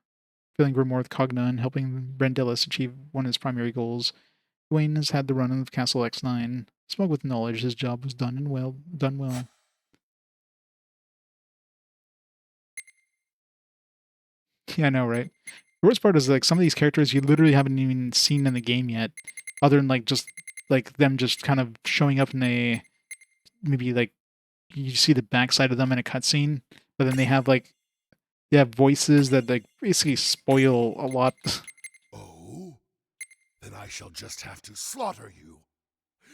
filling Grimoire with Cogna and helping Brandilis achieve one of his primary goals, Ywain has had the run of Castle X9. Smug with knowledge, his job was done well. Yeah, I know, right? The worst part is like some of these characters you literally haven't even seen in the game yet, other than like just like them just kind of showing up in a maybe like you see the backside of them in a cutscene, but then they have voices that like basically spoil a lot. Oh, then I shall just have to slaughter you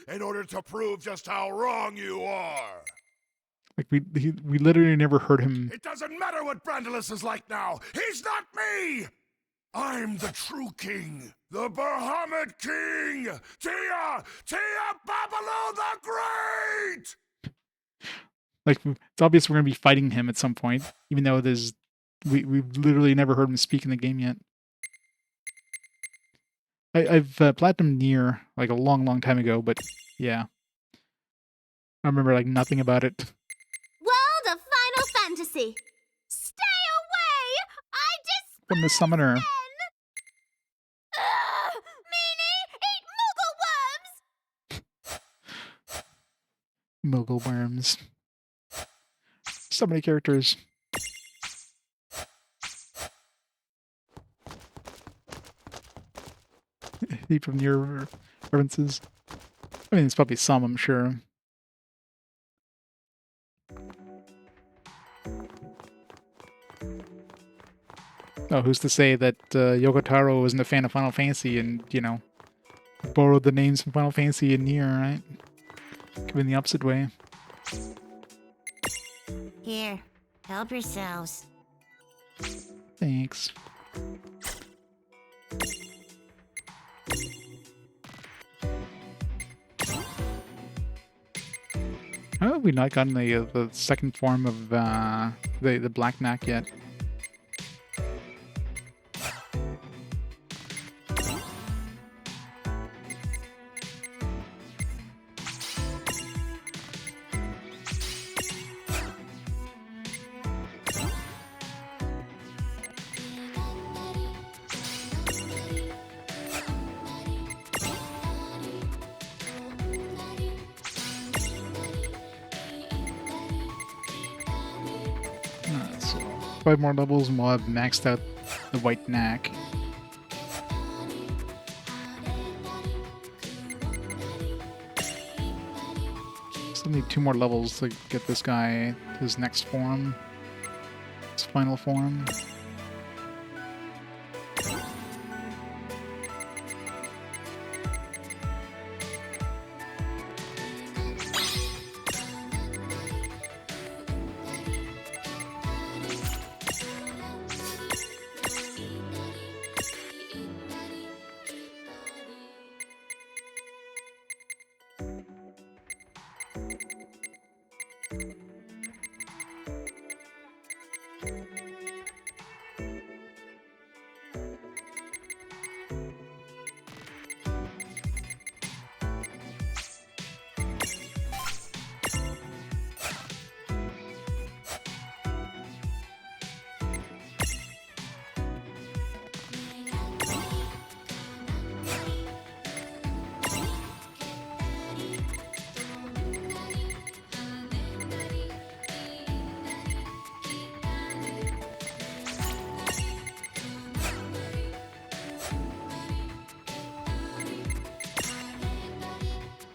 in order to prove just how wrong you are. Like we literally never heard him. It doesn't matter what Brandilis is like now. He's not me. I'm the true king, the Bahamut King, Tia Babalu the Great. Like it's obvious we're gonna be fighting him at some point, even though we've literally never heard him speak in the game yet. I've platinumed Nier like a long time ago, but yeah, I remember like nothing about it. World of Final Fantasy. Stay away! I just From the summoner. Meanie, eat Mogul worms. So many characters. Deep from near references. I mean, there's probably some, I'm sure. Oh, who's to say that Yoko Taro isn't a fan of Final Fantasy and, you know, borrowed the names from Final Fantasy and Nier, right? Given the opposite way. Here, help yourselves. Thanks. How have we not gotten the second form of the Black Knack yet? So 5 more levels and we'll have maxed out the White Knack. Still need 2 more levels to get this guy his next form, his final form.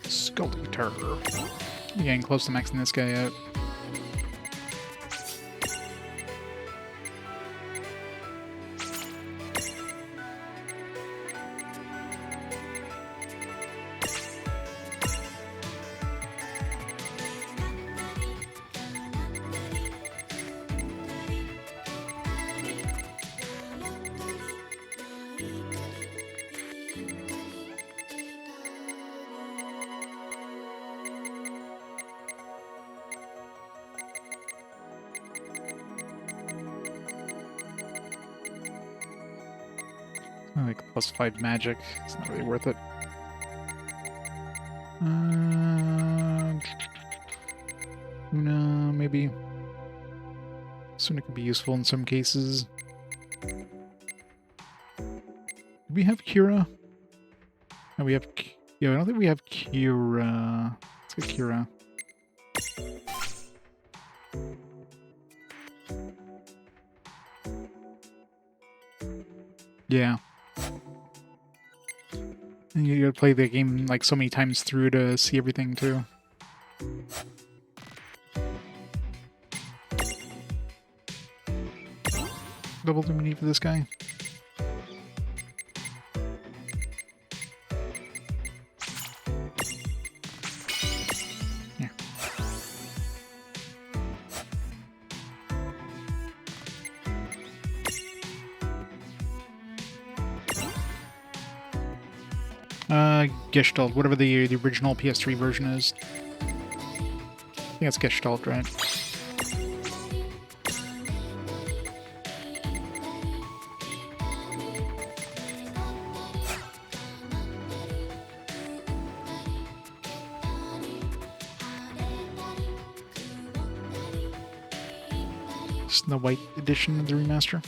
Sculptor. We're getting close to maxing this guy out. Like +5 magic. It's not really worth it. No, maybe. Suna could be useful in some cases. Do we have Kira? No, we have... Yeah, I don't think we have Kira. Let's get Kira. Yeah. And you gotta play the game like so many times through to see everything too. Double do we need for this guy? Yeah. Gestalt, whatever the original PS3 version is. I think it's Gestalt, right? Snow White edition of the remaster.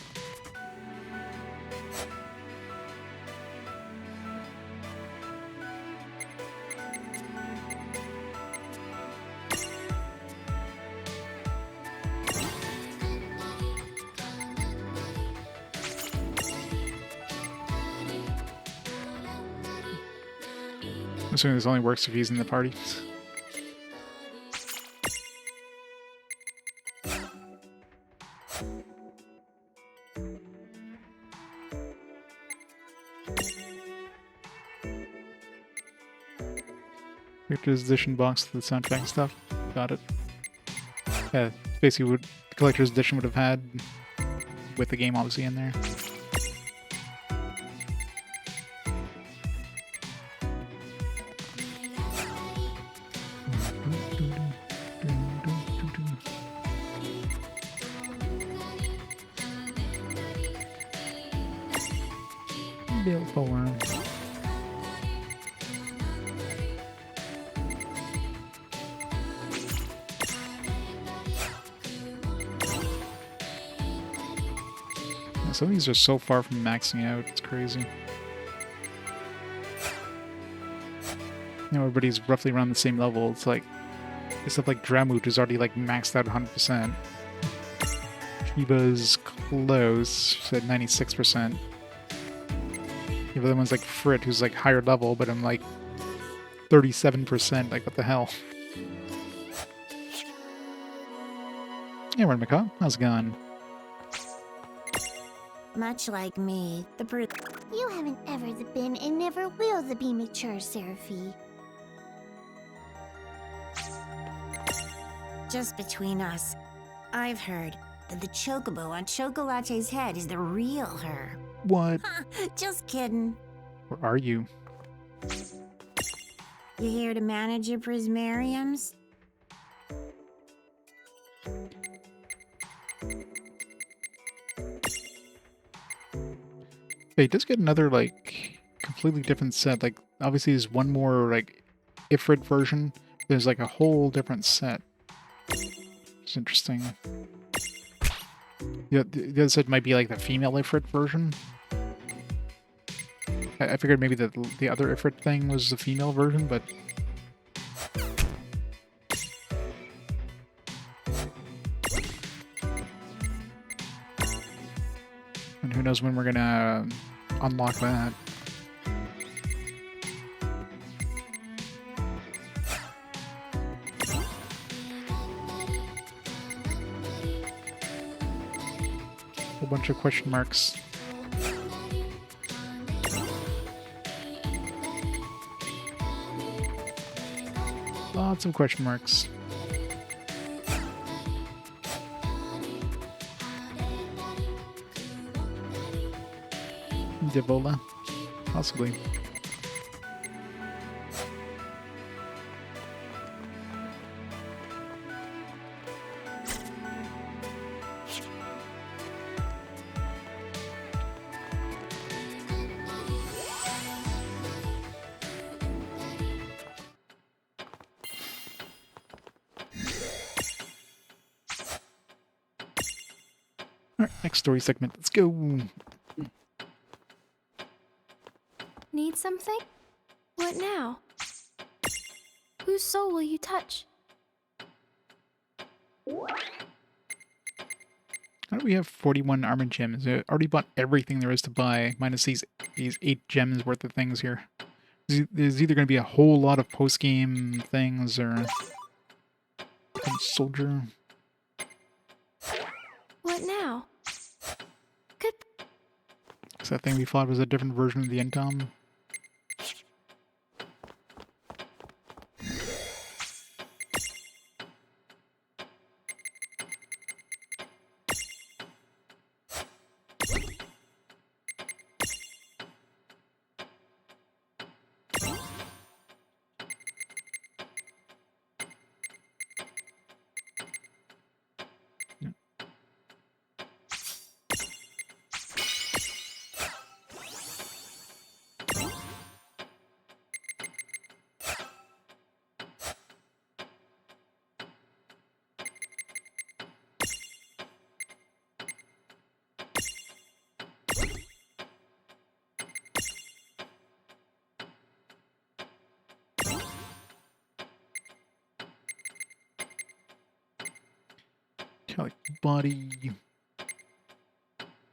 Assuming this only works if he's in the party. Collector's edition box with the soundtrack and stuff. Got it. Yeah, basically what the collector's edition would have had with the game obviously in there. Build form. Some of these are so far from maxing out, it's crazy. You know, everybody's roughly around the same level. It's like, stuff like Dramut is already like maxed out 100%. Shiba's close, she's at 96%. You have other ones like Frit, who's like higher level, but I'm like 37%, like what the hell? Hey, Reynn McCaw, how's it going? Much like me, the brew. You haven't ever been and never will be mature, Seraphi. Just between us, I've heard that the chocobo on Chocolatte's head is the real her. What? Just kidding. Where are you? You here to manage your prismariums? Hey, just get another, like, completely different set. Like, obviously there's one more, like, Ifrit version. There's, like, a whole different set. It's interesting. The other set might be, like, the female Ifrit version. I figured maybe the other Ifrit thing was the female version, but... And who knows when we're gonna unlock that. A bunch of question marks. Lots of question marks. Devola? Possibly. Alright, next story segment. Let's go. Need something? What now? Whose soul will you touch? How do we have 41 armor gems? I already bought everything there is to buy, minus these 8 gems worth of things here. There's either going to be a whole lot of post-game things, or... Soldier. What now? Good. So that thing we fought was a different version of the Entom. Like body,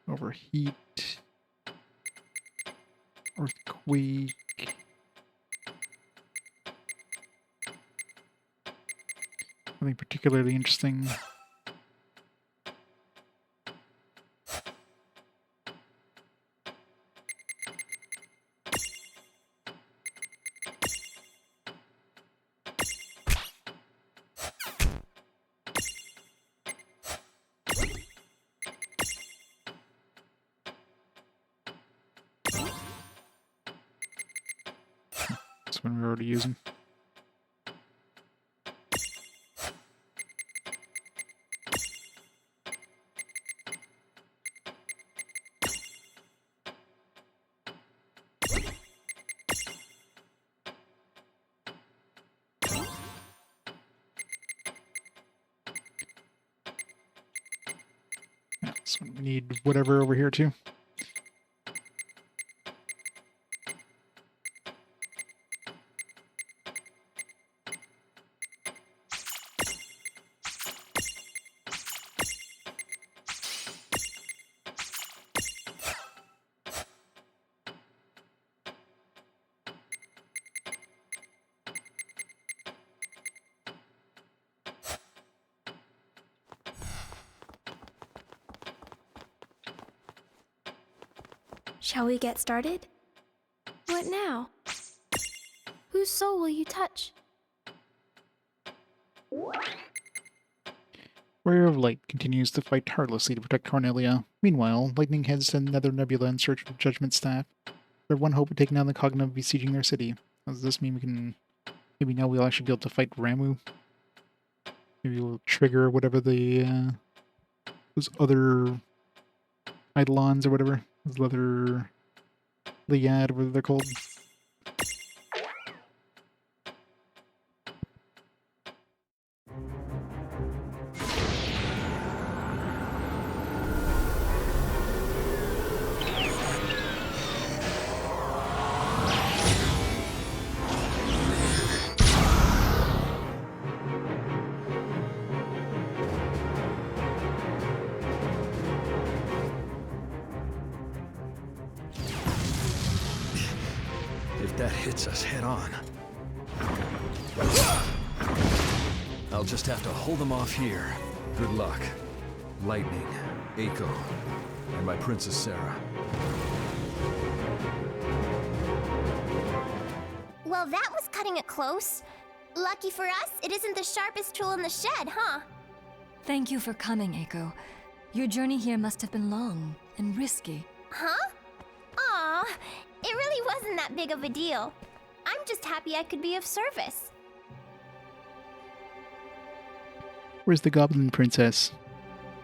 overheat, earthquake, Nothing particularly interesting. This one we're already using. Yeah, so we need whatever over here too. Shall we get started? What now? Whose soul will you touch? Warrior of Light continues to fight tirelessly to protect Cornelia. Meanwhile, Lightning heads to Nether Nebula in search of Judgment Staff. Their one hope of taking down the Cogna of besieging their city. Does this mean we can... Maybe now we'll actually be able to fight Ramu? Maybe we'll trigger whatever the... those other... Eidolons or whatever. Those other... Liad, whatever they're called. If that hits us head on, I'll just have to hold them off here. Good luck. Lightning, Eiko, and my Princess Sarah. Well, that was cutting it close. Lucky for us, it isn't the sharpest tool in the shed, huh? Thank you for coming, Eiko. Your journey here must have been long and risky. Huh? Aw, it really wasn't that big of a deal. I'm just happy I could be of service. Where's the Goblin Princess?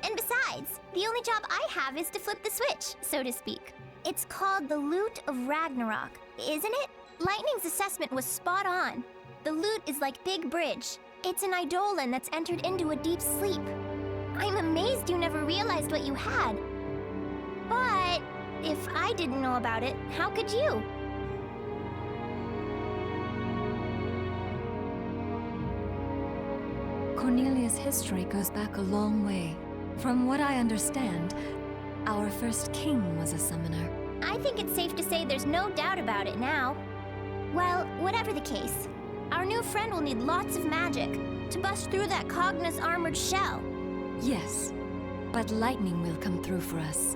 And besides, the only job I have is to flip the switch, so to speak. It's called the Lute of Ragnarok, isn't it? Lightning's assessment was spot on. The lute is like Big Bridge. It's an eidolon that's entered into a deep sleep. I'm amazed you never realized what you had. But if I didn't know about it, how could you? Cornelia's history goes back a long way. From what I understand, our first king was a summoner. I think it's safe to say there's no doubt about it now. Well, whatever the case, our new friend will need lots of magic to bust through that Cogna's armored shell. Yes, but lightning will come through for us.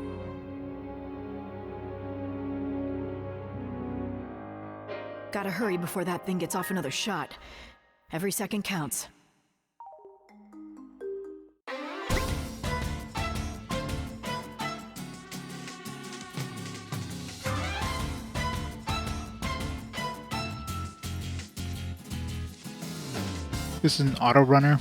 Gotta hurry before that thing gets off another shot. Every second counts. This is an auto runner.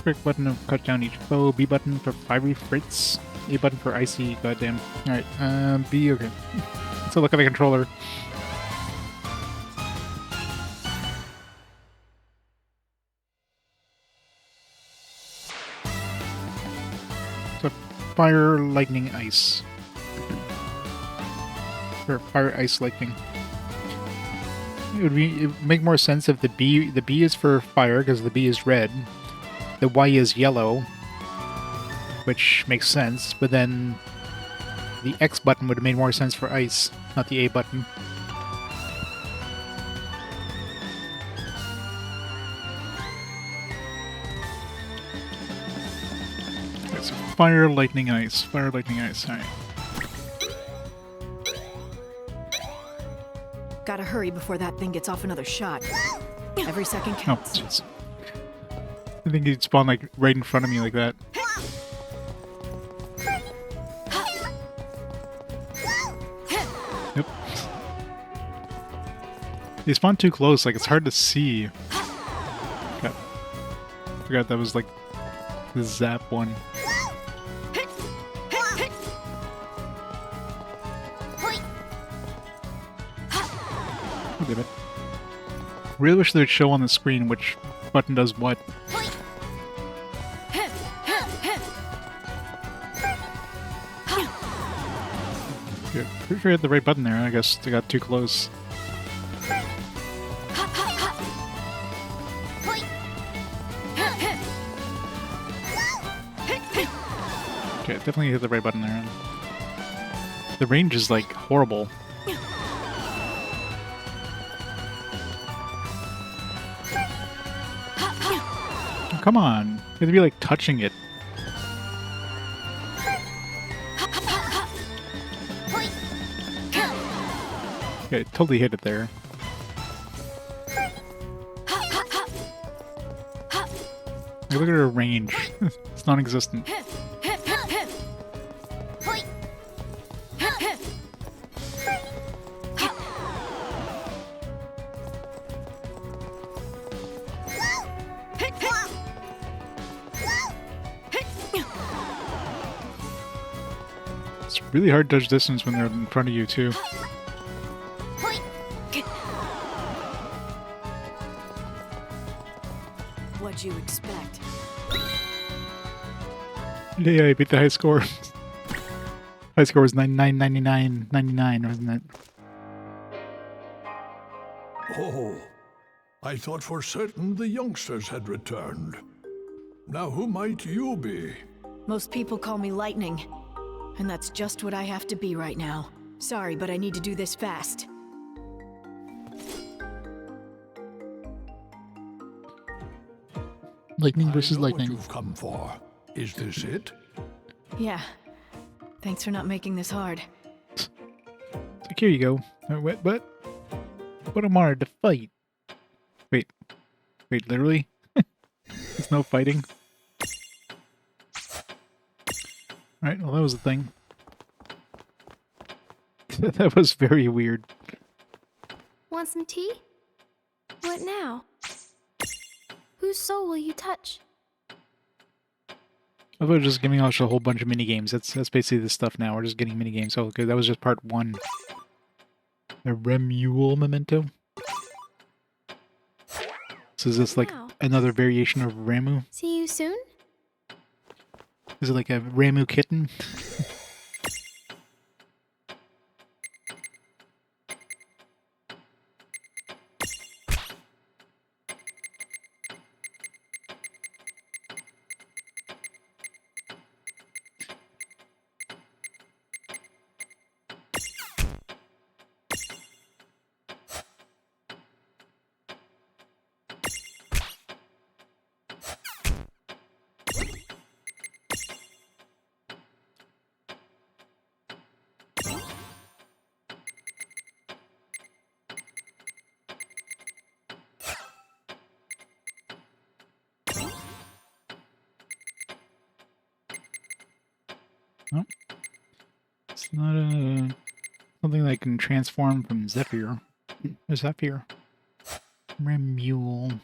Quick button to cut down each foe. B button for fiery fritz. A button for icy. Goddamn. Alright, B, okay. So look at the controller. So fire, lightning, ice. Or fire, ice, lightning. It would make more sense if the B is for fire because the B is red, the Y is yellow, which makes sense. But then the X button would have made more sense for ice, not the A button. Okay, so fire, lightning, ice. Fire, lightning, ice. Alright. Gotta hurry before that thing gets off another shot. Every second Oh, counts. jeez. I think he'd spawn like right in front of me like that. Yep. They spawn too close, like it's hard to see. God. Forgot that was like the zap one. Oh, damn it. Really wish they'd show on the screen which button does what. Okay, pretty sure I had the right button there. I guess they got too close. Okay, definitely hit the right button there. The range is like horrible. Oh, come on. You have to be like touching it. Okay, totally hit it there. Hey, look at her range. It's non-existent. It's really hard to judge distance when they're in front of you, too. What'd you expect? Yeah, I beat the high score. High score was 99, wasn't it? Oh, I thought for certain the youngsters had returned. Now who might you be? Most people call me Lightning. And that's just what I have to be right now. Sorry, but I need to do this fast. Lightning versus I know lightning. What you've come for. Is this it? Yeah. Thanks for not making this hard. Like, here you go. But I'm honored to fight. Wait, literally? There's no fighting? Alright, well that was the thing. That was very weird. Want some tea? What now? Whose soul will you touch? I thought just giving us a whole bunch of minigames. That's basically the stuff now. We're just getting minigames. Oh, okay, that was just part 1. The Remule memento. So is this like another variation of Ramu? See you soon? Is it like a Ramu kitten? Oh. It's not something that can transform from Zephyr. Zephyr. Remule.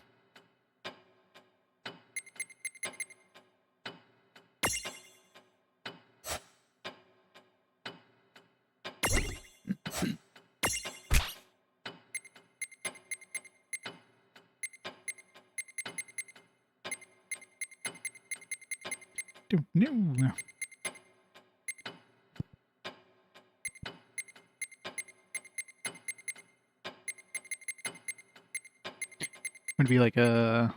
No. Would be like a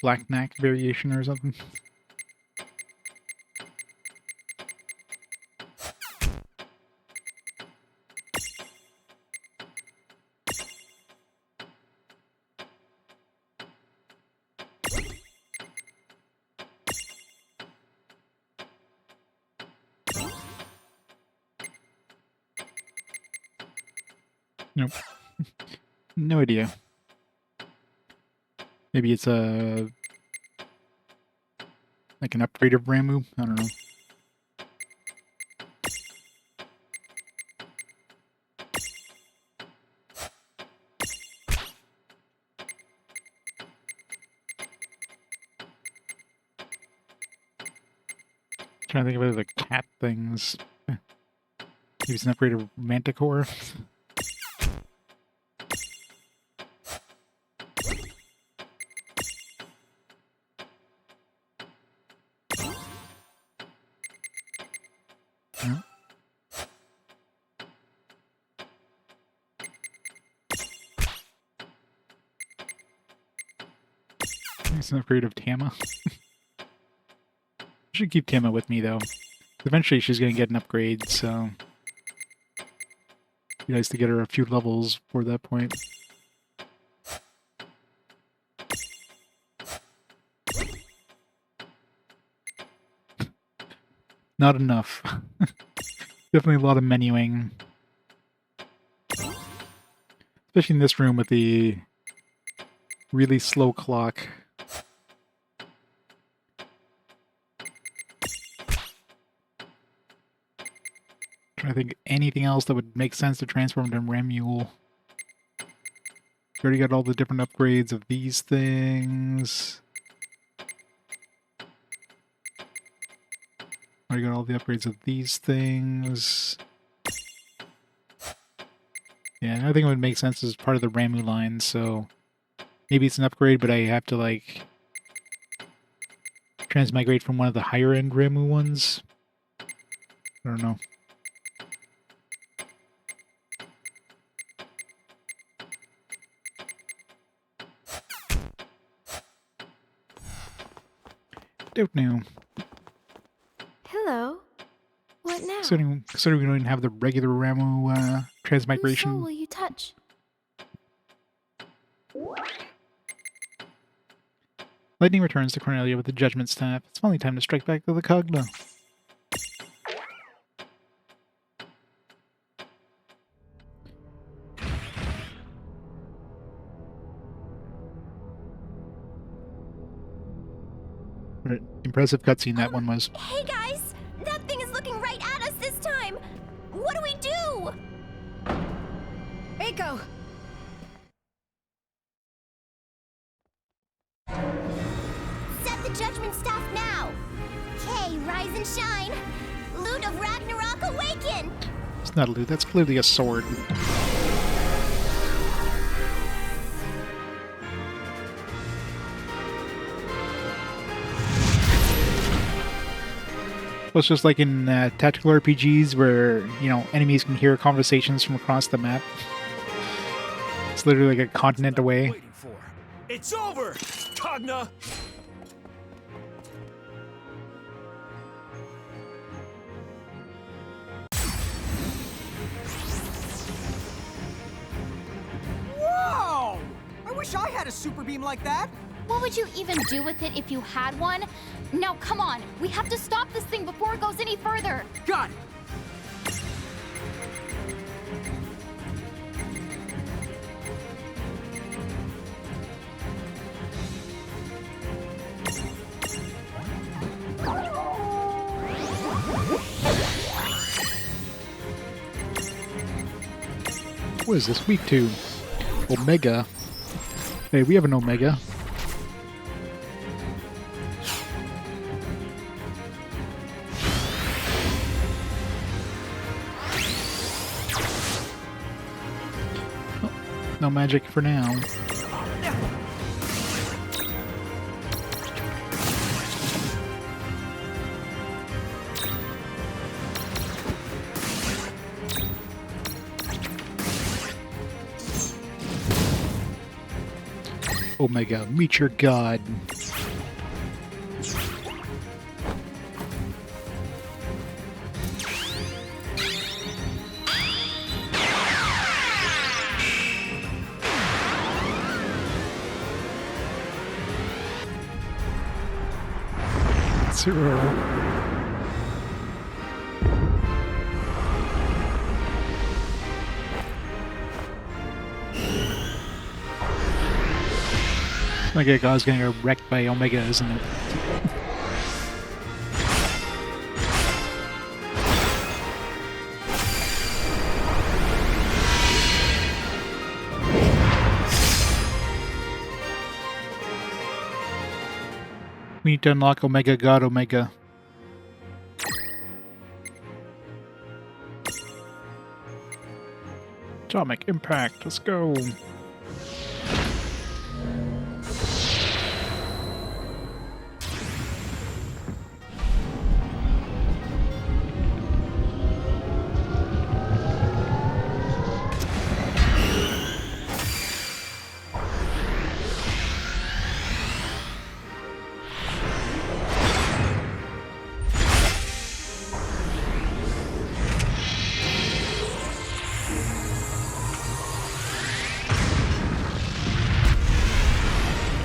Black Knack variation or something. Nope. No idea. Maybe it's a... like an upgrade of Ramu? I don't know. Trying to think of the cat things. Maybe it's an upgrade of Manticore. It's an upgrade of Tama. Should keep Tama with me though. Eventually she's gonna get an upgrade, so be nice to get her a few levels before that point. Not enough. Definitely a lot of menuing. Especially in this room with the really slow clock. I think anything else that would make sense to transform into Ramule. Already got all the different upgrades of these things. Already got all the upgrades of these things. Yeah, I think it would make sense as part of the Ramu line, so maybe it's an upgrade, but I have to like transmigrate from one of the higher end Ramu ones. I don't know. Don't know. Hello. What now? Considering we don't even have the regular Ramu transmigration. Whose soul will you touch? Lightning returns to Cornelia with the Judgment Staff. It's finally time to strike back to the Cogna. Right. Impressive cutscene that one was. Hey guys! That thing is looking right at us this time! What do we do? Eiko! Set the Judgment Staff now! K, rise and shine! Loot of Ragnarok, awaken! It's not a loot, that's clearly a sword. Well, it's just like in tactical RPGs where, you know, enemies can hear conversations from across the map. It's literally like a continent away. It's over, Cogna! Whoa! I wish I had a super beam like that. What would you even do with it if you had one? Now, come on. We have to stop this thing before it goes any further. Got it. What is this weak to? Omega. Hey, we have an Omega. Oh, no magic for now. Omega, meet your god. Zero. Like a guy's getting wrecked by Omega, isn't it? We need to unlock Omega God Omega. Atomic impact, let's go.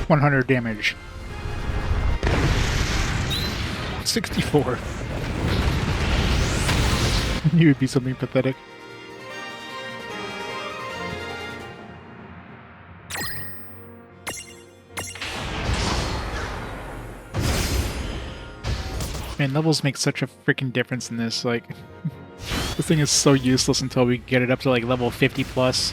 $100 damage. 64. You would be something pathetic. Man, levels make such a freaking difference in this. Like, this thing is so useless until we get it up to like level 50 plus.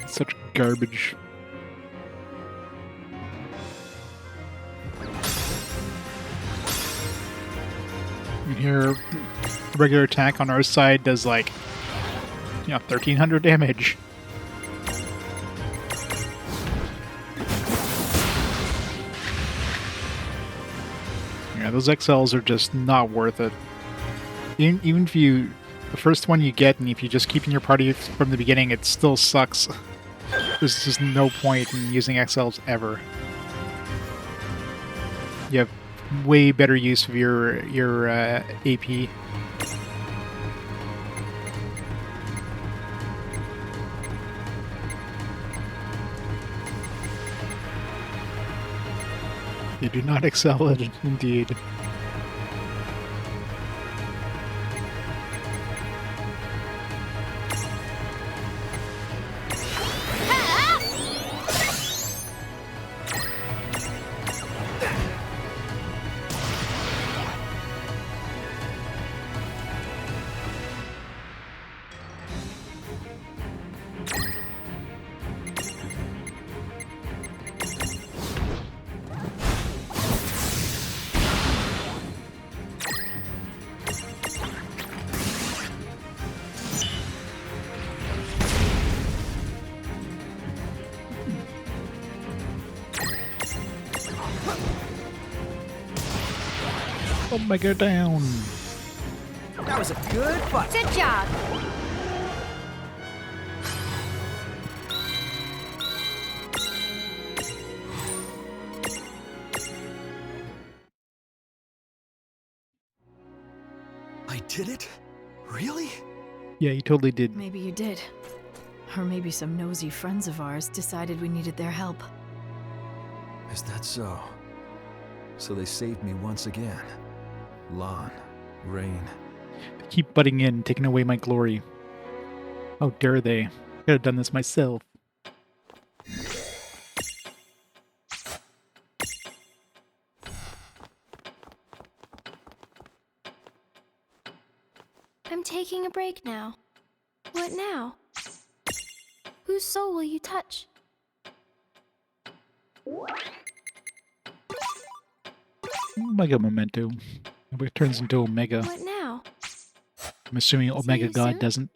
Such garbage. And here, regular attack on our side does like, 1300 damage. Yeah, those XLs are just not worth it. Even if you, the first one you get, and if you just keep in your party from the beginning, it still sucks. There's just no point in using XLs ever. You have way better use of your AP. They do not excel at it, indeed. Omega down. That was a good fight. Good job. I did it? Really? Yeah, you totally did. Maybe you did. Or maybe some nosy friends of ours decided we needed their help. Is that so? So they saved me once again. Lann, Reynn. They keep butting in, taking away my glory. How dare they? I could have done this myself. I'm taking a break now. What now? Whose soul will you touch? Omega Memento. It turns into Omega. What now? I'm assuming Omega you God soon? doesn't.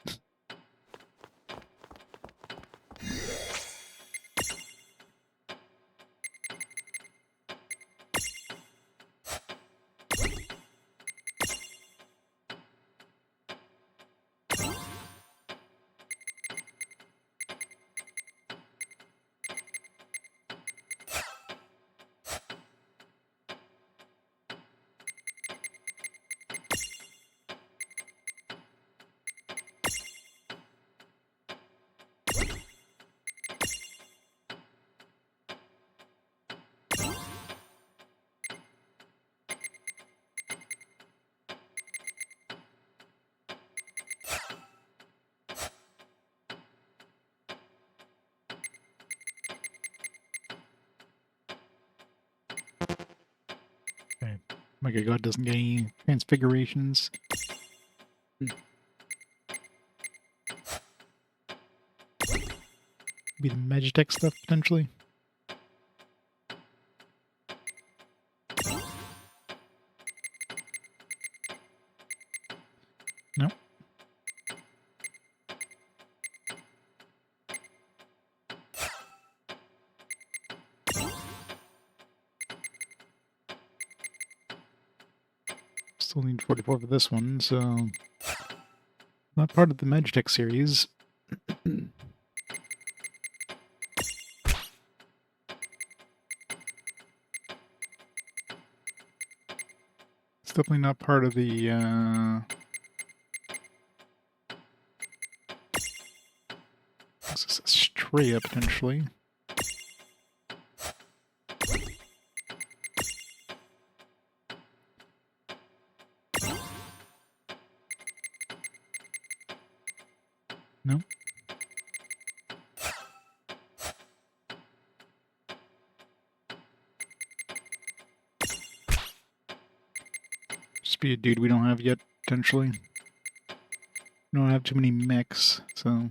Mega God doesn't get any transfigurations. Be the Magitech stuff, potentially. Nope. Still need 44 for this one, so... Not part of the Magitech series. It's definitely not part of the, This is Estrella, potentially. No. Just be a dude we don't have yet, potentially. We don't have too many mechs, so...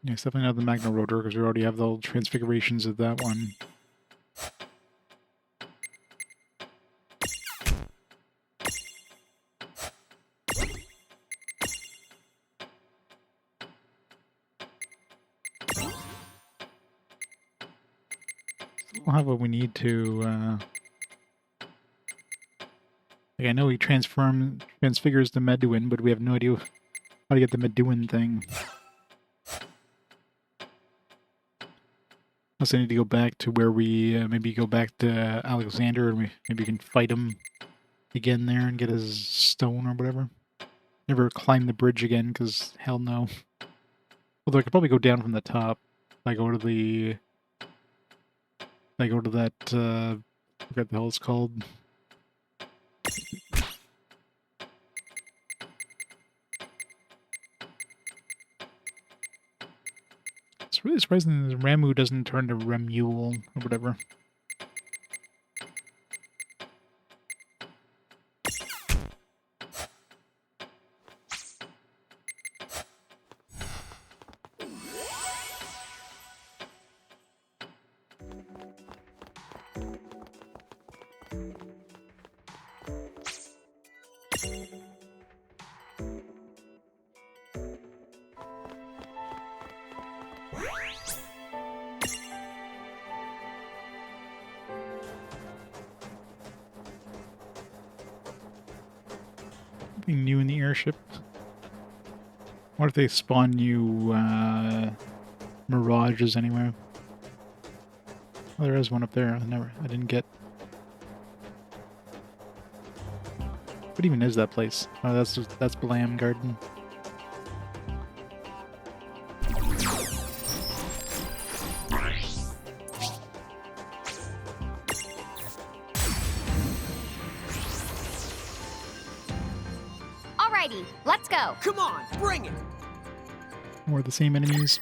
Yeah, it's definitely not the Magna Rotor, because we already have the old transfigurations of that one. We'll have what we need to, like, I know he transfigures the Meduin, but we have no idea how to get the Meduin thing. Unless I need to go back to where we, maybe go back to Alexander, and maybe we can fight him again there and get his stone or whatever. Never climb the bridge again, because hell no. Although I could probably go down from the top. If I go to the... I go to that, I forget the hell it's called. It's really surprising that Ramu doesn't turn to Remule or whatever. Something new in the airship. What if they spawn new mirages anywhere? Oh, there is one up there. I didn't get. What even is that place? Oh, that's Blam Garden. Alrighty, let's go. Come on, bring it. More of the same enemies.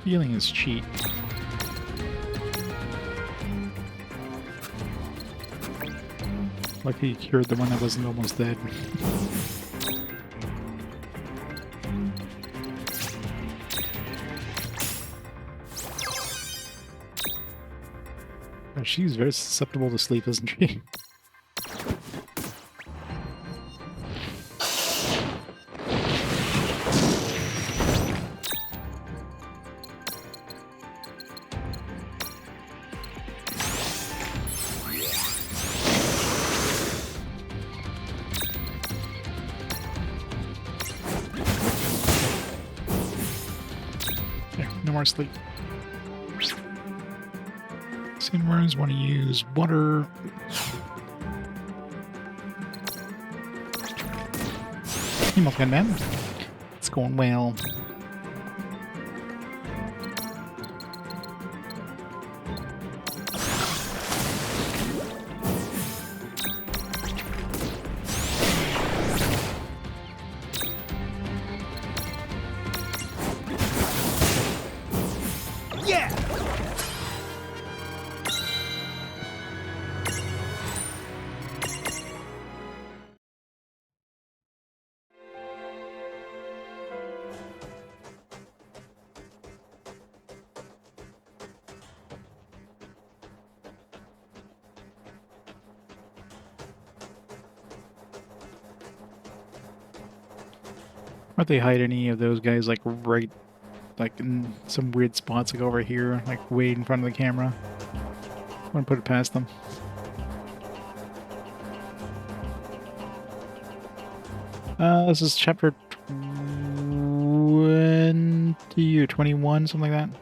Healing is cheap. Lucky he cured the one that wasn't almost dead. She's very susceptible to sleep, isn't she? There, no more sleep. Sandworms want to use water. Hey, Milkman Man. It's going well. Yeah! Why don't they hide any of those guys like right, like in some weird spots like over here, like way in front of the camera? I want to put it past them. This is chapter 20 or 21, something like that.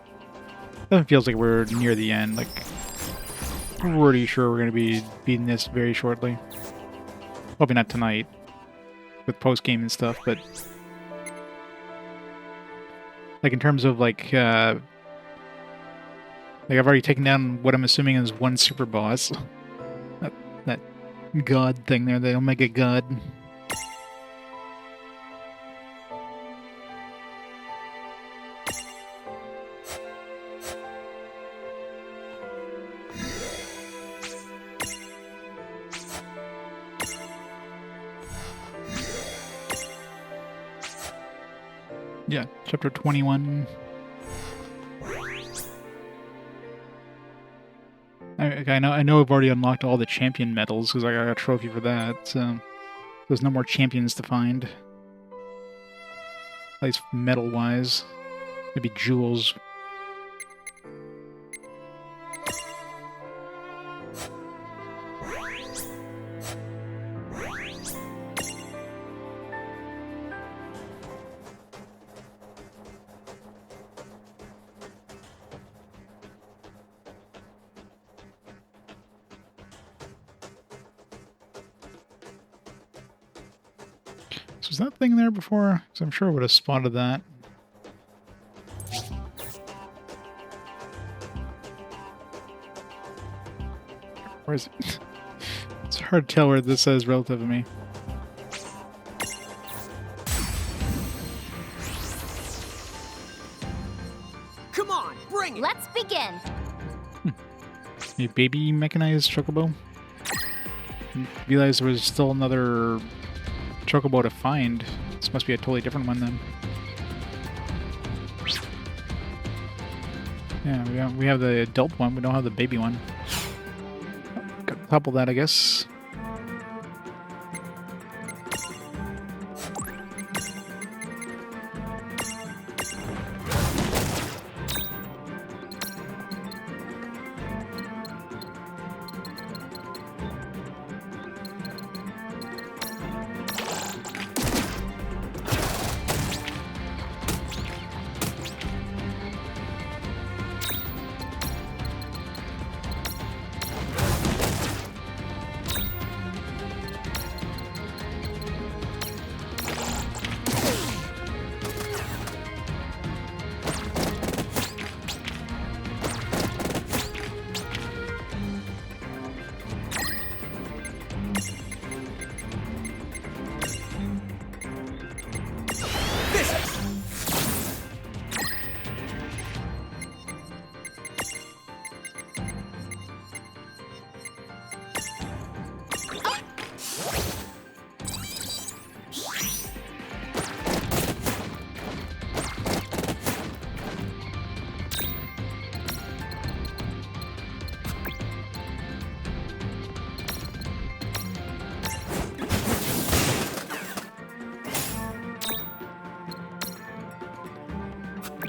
That feels like we're near the end. Like, pretty sure we're going to be beating this very shortly. Probably not tonight with post game and stuff, but like in terms of like I've already taken down what I'm assuming is one super boss. That god thing there, the Omega God. Yeah, chapter 21. I know I've already unlocked all the champion medals because I got a trophy for that, so there's no more champions to find. At least medal-wise. Maybe jewels. So was that thing there before? Because I'm sure I would have spotted that. Where is it? It's hard to tell where this is relative to me. Come on, bring it! Let's begin! A baby mechanized chocobo? Didn't realize there was still another chocobo to find. This must be a totally different one then. Yeah, we have the adult one, we don't have the baby one. Got to topple that, I guess.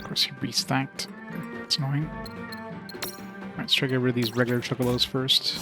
course, he restacked. It's annoying. Alright, let's try to get rid of these regular chocobos first.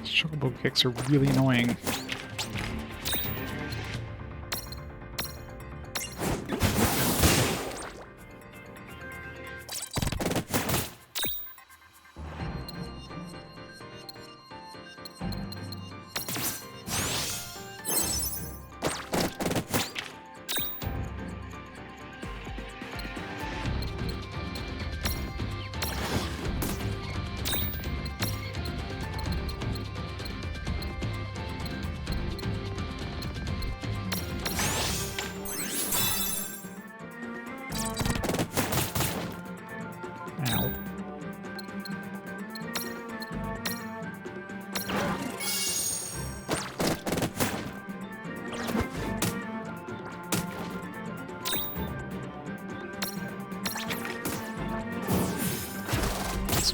Chocobo kicks are really annoying.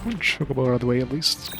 One chocobo out of the way, at least.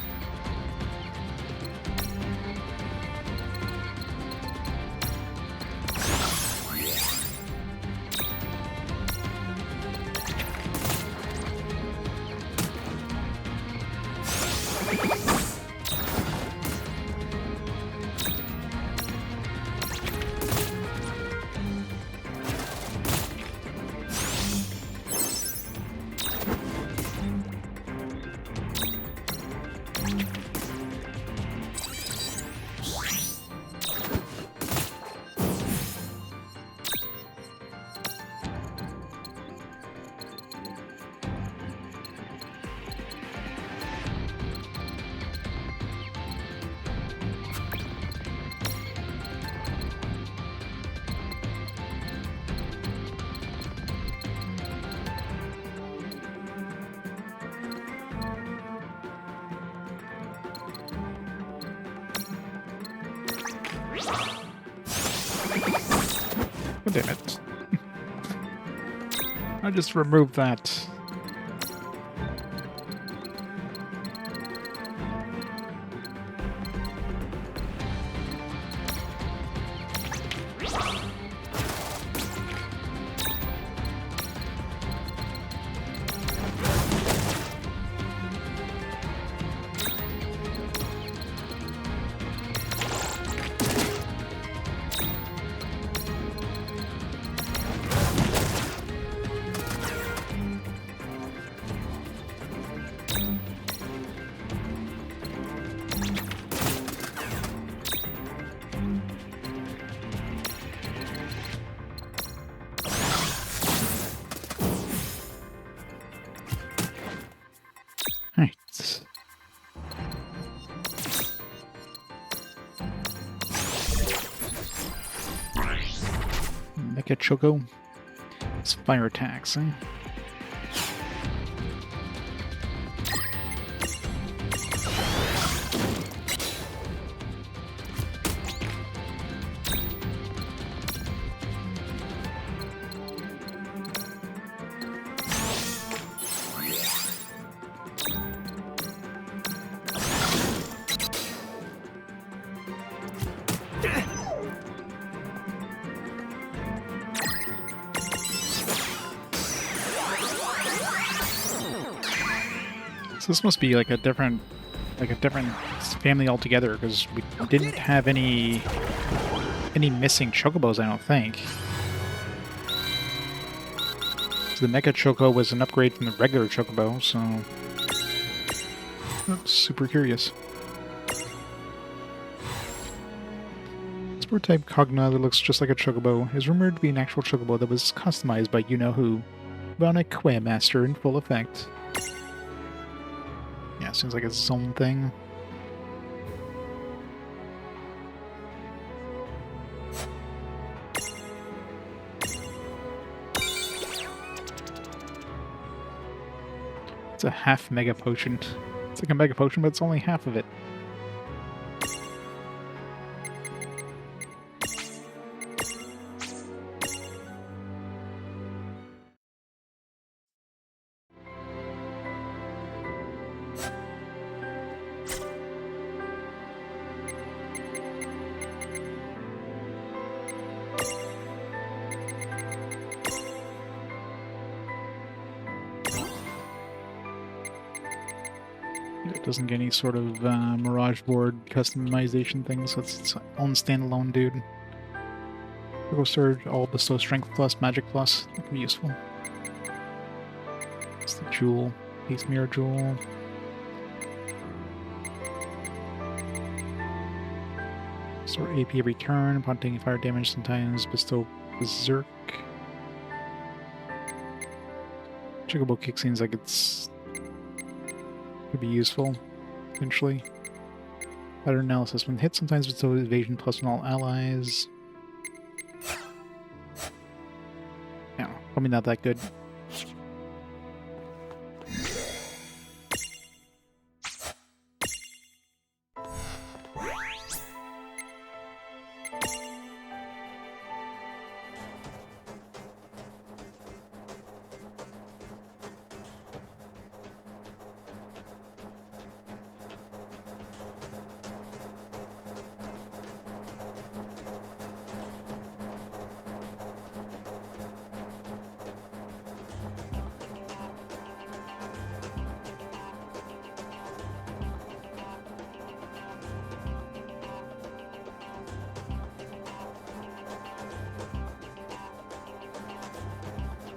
Oh, damn it. I just removed that. Mecha Choco. It's fire attacks, eh? So this must be like a different family altogether, because we didn't have any missing chocobos, I don't think. So the Mecha Choco was an upgrade from the regular chocobo, so I'm super curious. Sport type Cogna that looks just like a chocobo is rumored to be an actual chocobo that was customized by you-know-who, Bionic Quaymaster in full effect. Yeah, seems like a zone thing. It's a half mega potion. It's like a mega potion, but it's only half of it. It doesn't get any sort of Mirage board customization thing, so it's its own standalone dude. Turbo Surge, all bestow Strength Plus, Magic Plus. That can be useful. It's the Jewel, Haste Mirror Jewel. Restore AP every turn, upon taking fire damage sometimes bestow Berserk. Chocobo kick seems like it's could be useful, potentially. Pattern analysis. When hit, sometimes bestow evasion plus on all allies. Yeah, probably not that good.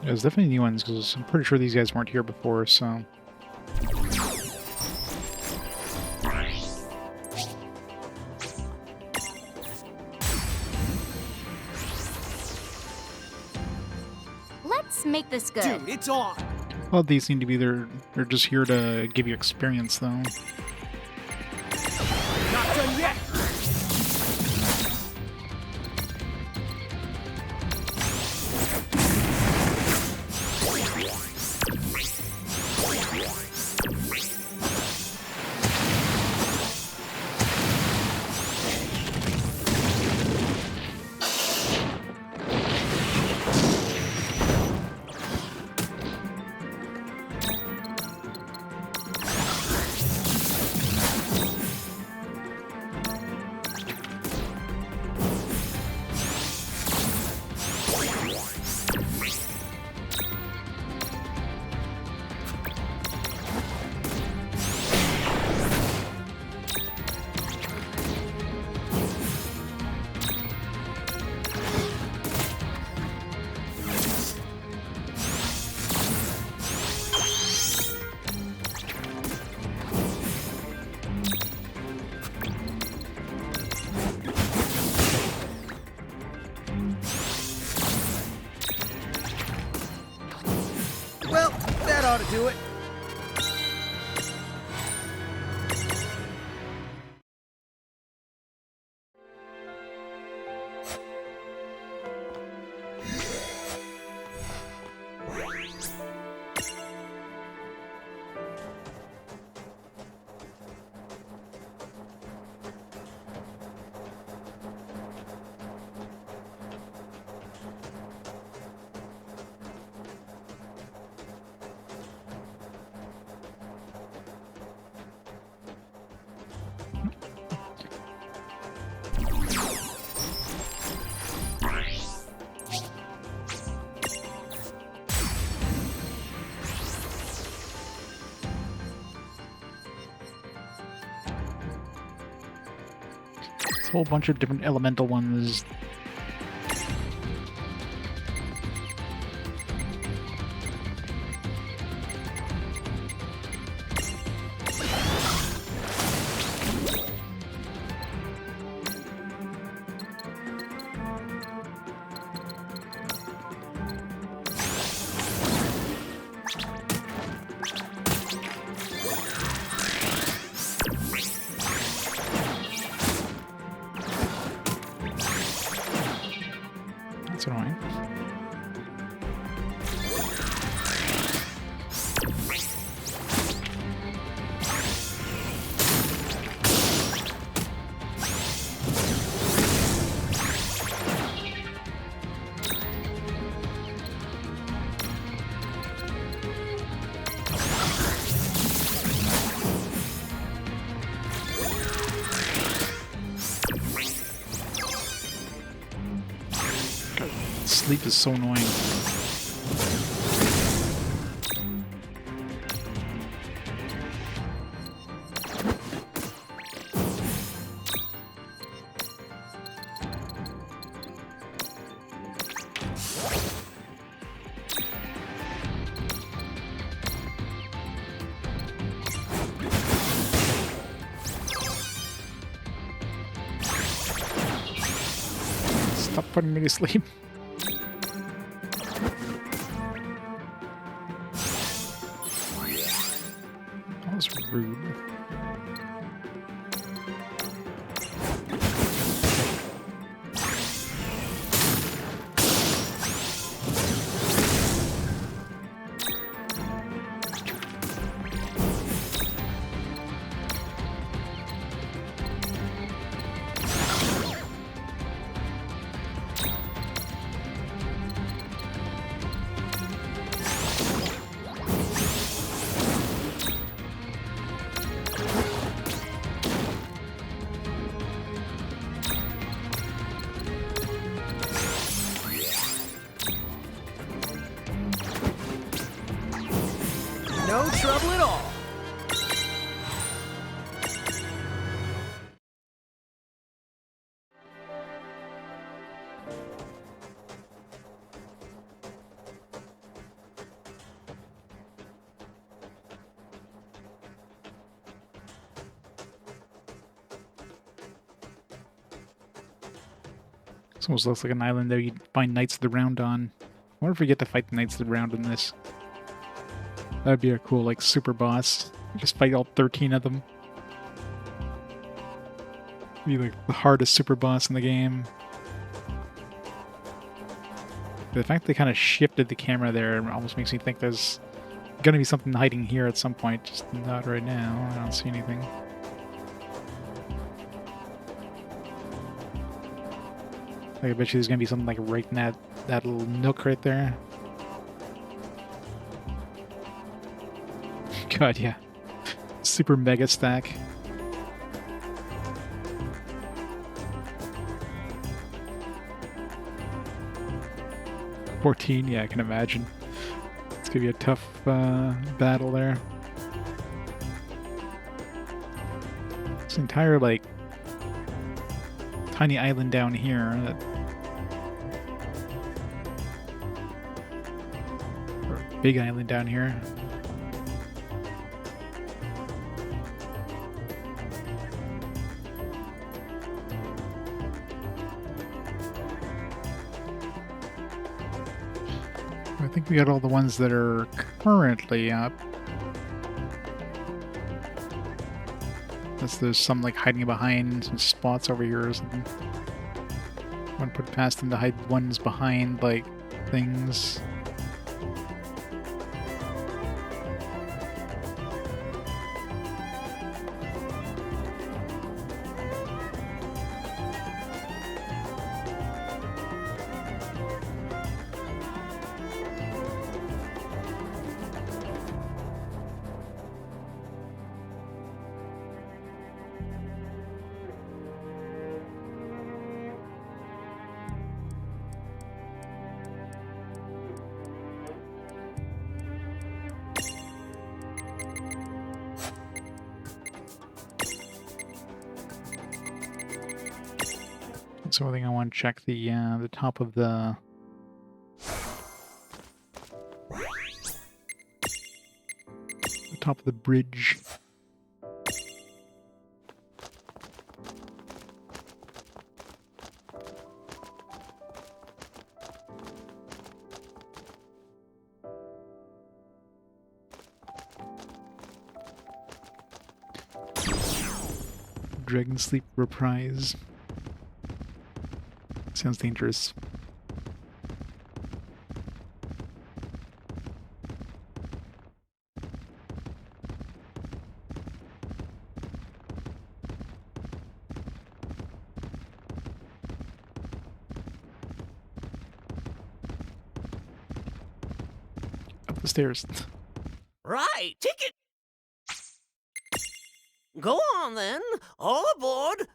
There's definitely new ones, because I'm pretty sure these guys weren't here before, so... Let's make this good. Dude, it's on! Well, these seem to be they're just here to give you experience, though. Not done yet! Well, that ought to do it. A whole bunch of different elemental ones. That's annoying. sleep is so annoying. Stop putting me to sleep. That was rude. No trouble at all. This almost looks like an island there you'd find Knights of the Round on. I wonder if we get to fight the Knights of the Round in this. That'd be a cool, like, super boss. Just fight all 13 of them. Be like the hardest super boss in the game. The fact they kind of shifted the camera there almost makes me think there's gonna be something hiding here at some point. Just not right now. I don't see anything. Like, I bet you there's gonna be something like right in that little nook right there. God, yeah. Super mega stack. $14, yeah, I can imagine. It's gonna be a tough battle there. This entire, like, tiny island down here that... or big island down here. I think we got all the ones that are currently up. Unless there's some like hiding behind some spots over here or something. Wouldn't put it past them to hide ones behind like things. So I think I want to check the top of the top of the bridge. Dragon Sleep Reprise. Sounds dangerous. Up the stairs. Right, ticket. Go on then, all aboard.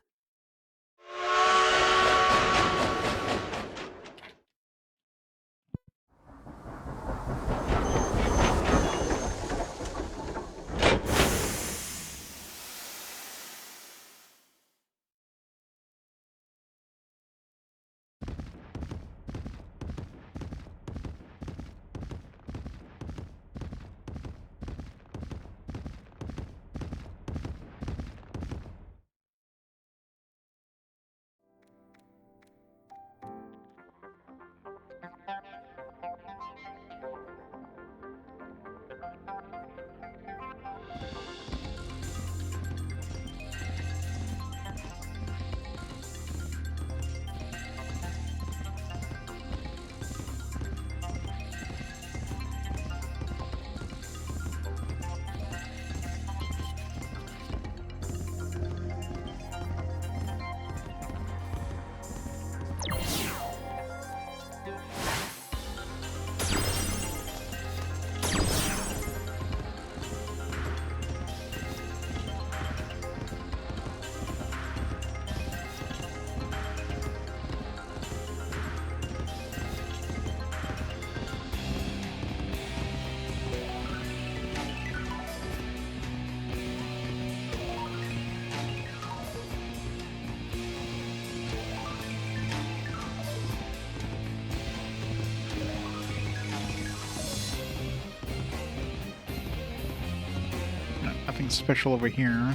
nothing special over here.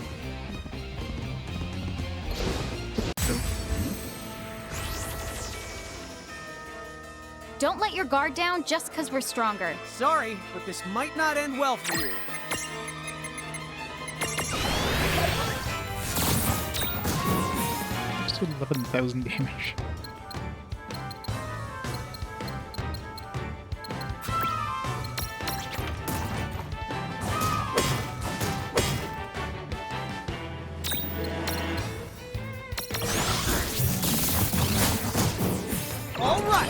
Don't let your guard down just because we're stronger. Sorry, but this might not end well for you. Just 11,000 damage. All right.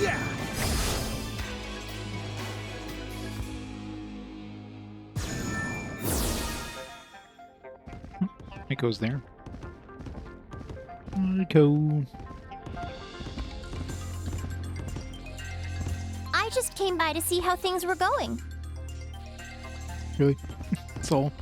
Yeah. It goes there. Go. I just came by to see how things were going. Really? That's all.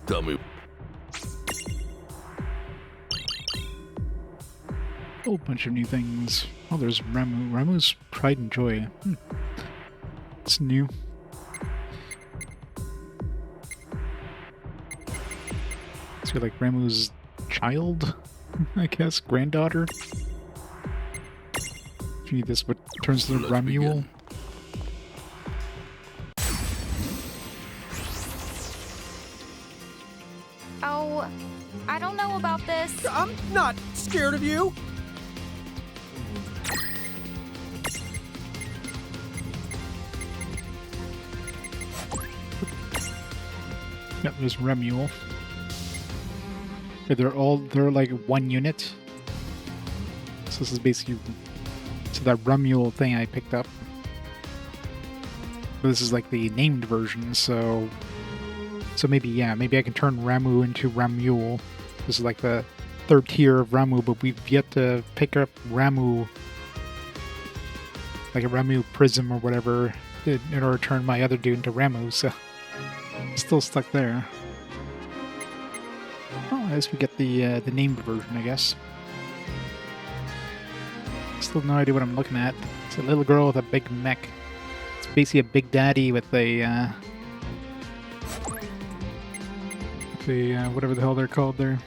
Tell me. Whole bunch of new things. Oh, there's Ramu. Ramu's Pride and Joy. It's new. So like Ramu's child, I guess, granddaughter. Gee, this what turns to the Ramule. Oh, I don't know about this. I'm not scared of you. Yep, there's Ramule. They're like one unit. So this is basically that Ramule thing I picked up. But this is like the named version, so maybe I can turn Ramu into Ramule. This is like the third tier of Ramu, but we've yet to pick up Ramu, like a Ramu Prism or whatever, in order to turn my other dude into Ramu, so I'm still stuck there. Oh, I guess we get the named version, I guess. Still no idea what I'm looking at. It's a little girl with a big mech. It's basically a big daddy with a whatever the hell they're called there.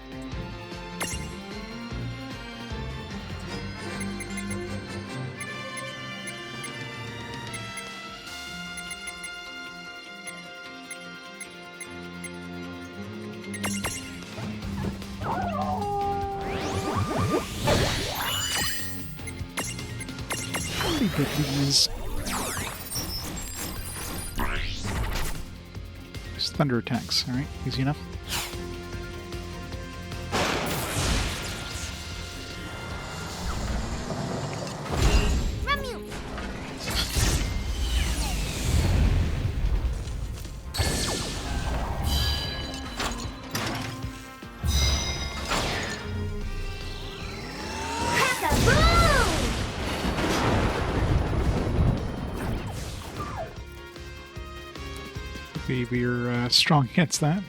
Get these. Just thunder attacks, alright? Easy enough. We're strong against that.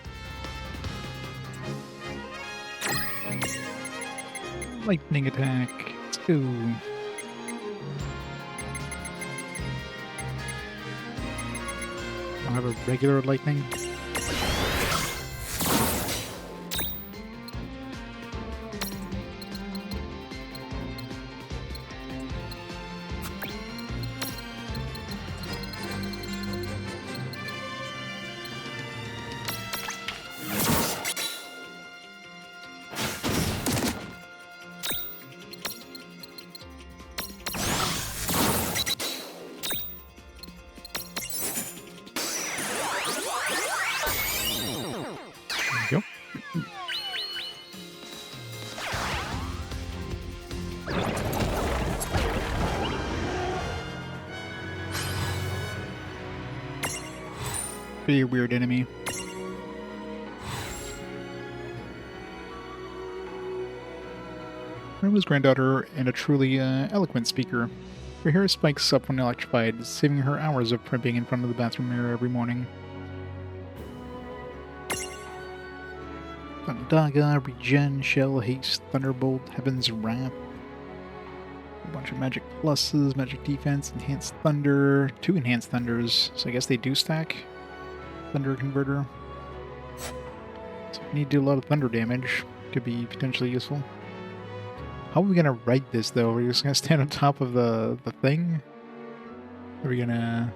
Lightning attack. Let's go. I'll have a regular lightning. Pretty weird enemy. Rayna's granddaughter and a truly eloquent speaker. Her hair spikes up when electrified, saving her hours of primping in front of the bathroom mirror every morning. Thundaga, Regen, Shell, Haste, Thunderbolt, Heaven's Wrath. A bunch of magic pluses, magic defense, enhanced thunder, 2 enhanced thunders, so I guess they do stack. Thunder converter. So we need to do a lot of thunder damage. Could be potentially useful. How are we gonna write this though? Are we just gonna stand on top of the thing? Are we gonna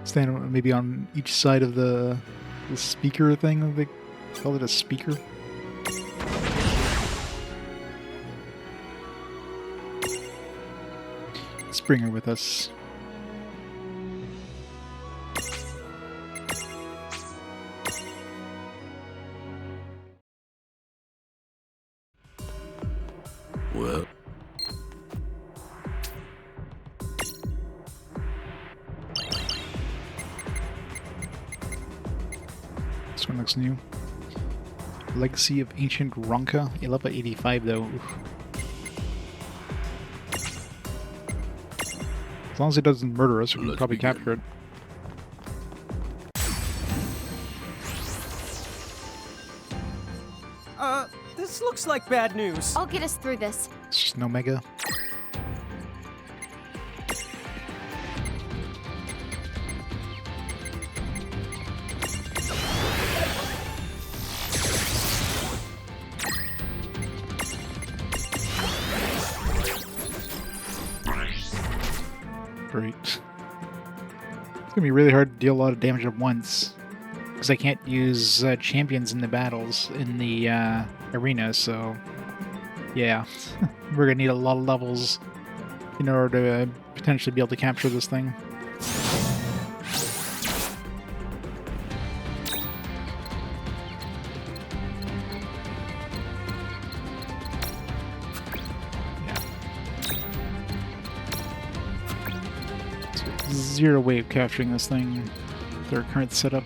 stand maybe on each side of the speaker thing? They call it a speaker. Let's bring her with us. Well. This one looks new. Legacy of Ancient Ronka. A level 85 though. Oof. As long as it doesn't murder us, we can probably capture it. This looks like bad news. I'll get us through this. It's just an Omega. Great. It's gonna be really hard to deal a lot of damage at once. Because I can't use champions in the battles in the arena, so yeah. We're gonna need a lot of levels in order to potentially be able to capture this thing. Yeah. So zero way of capturing this thing with our current setup.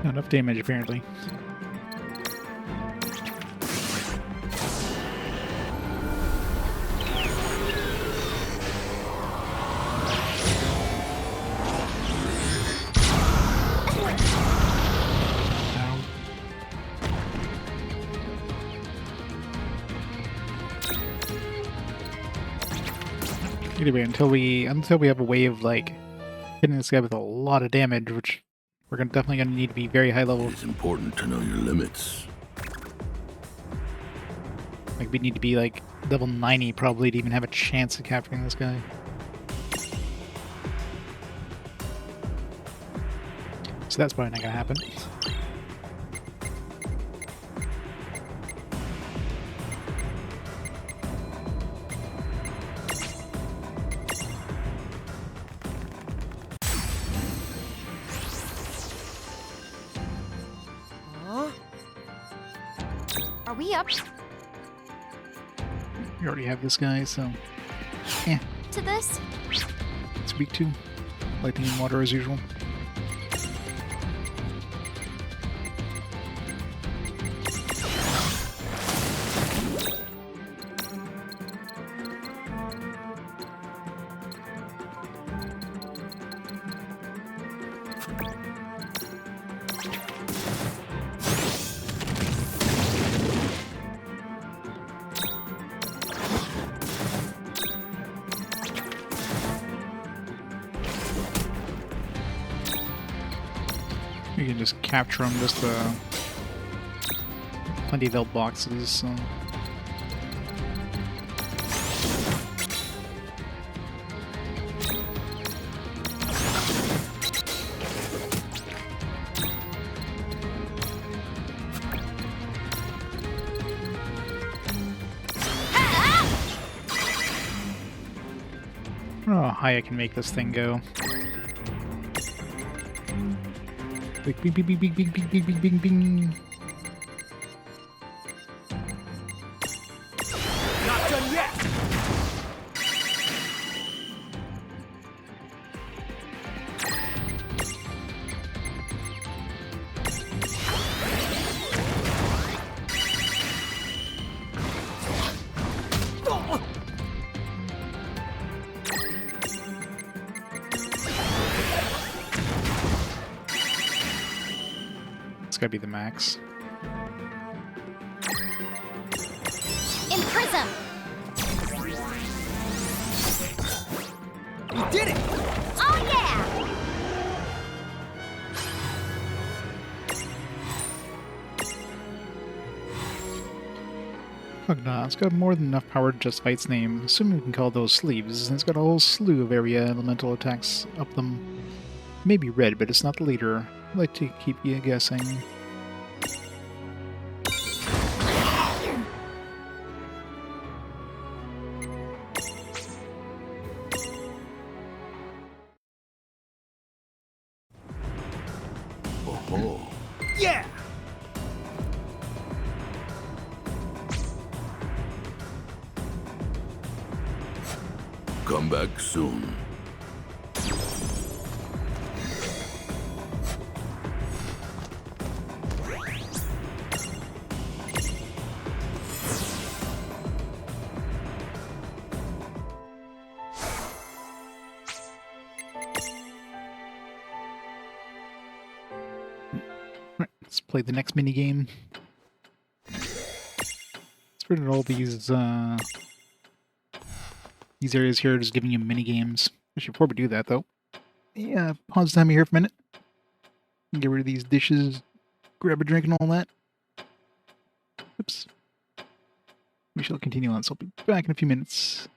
Not enough damage, apparently. Anyway, until we have a way of like hitting this guy with a lot of damage, which we're definitely gonna need to be very high level. It's important to know your limits. Like we need to be like level 90 probably to even have a chance of capturing this guy. So that's probably not gonna happen. Are we up We already have this guy, so yeah. to this? It's week 2. Lightning and water as usual. You can just capture them, just plenty of L boxes, so... I don't know how high I can make this thing go. Bing, bing, bing, bing, bing, bing, bing, bing, bing, bing. Not done yet! It's gotta be the max. In prism! You did it! Oh yeah! Cogna, it's got more than enough power to justify its name. Assuming we can call those sleeves, and it's got a whole slew of area elemental attacks up them. Maybe red, but it's not the leader. I'd like to keep you guessing. Oh, Yeah! come back soon. Alright, let's play the next minigame. Let's rid of all these areas here, just giving you minigames. Actually, before we do that, though, yeah, pause the timer here for a minute. Get rid of these dishes, grab a drink and all that. Oops. We shall continue on, so I'll be back in a few minutes.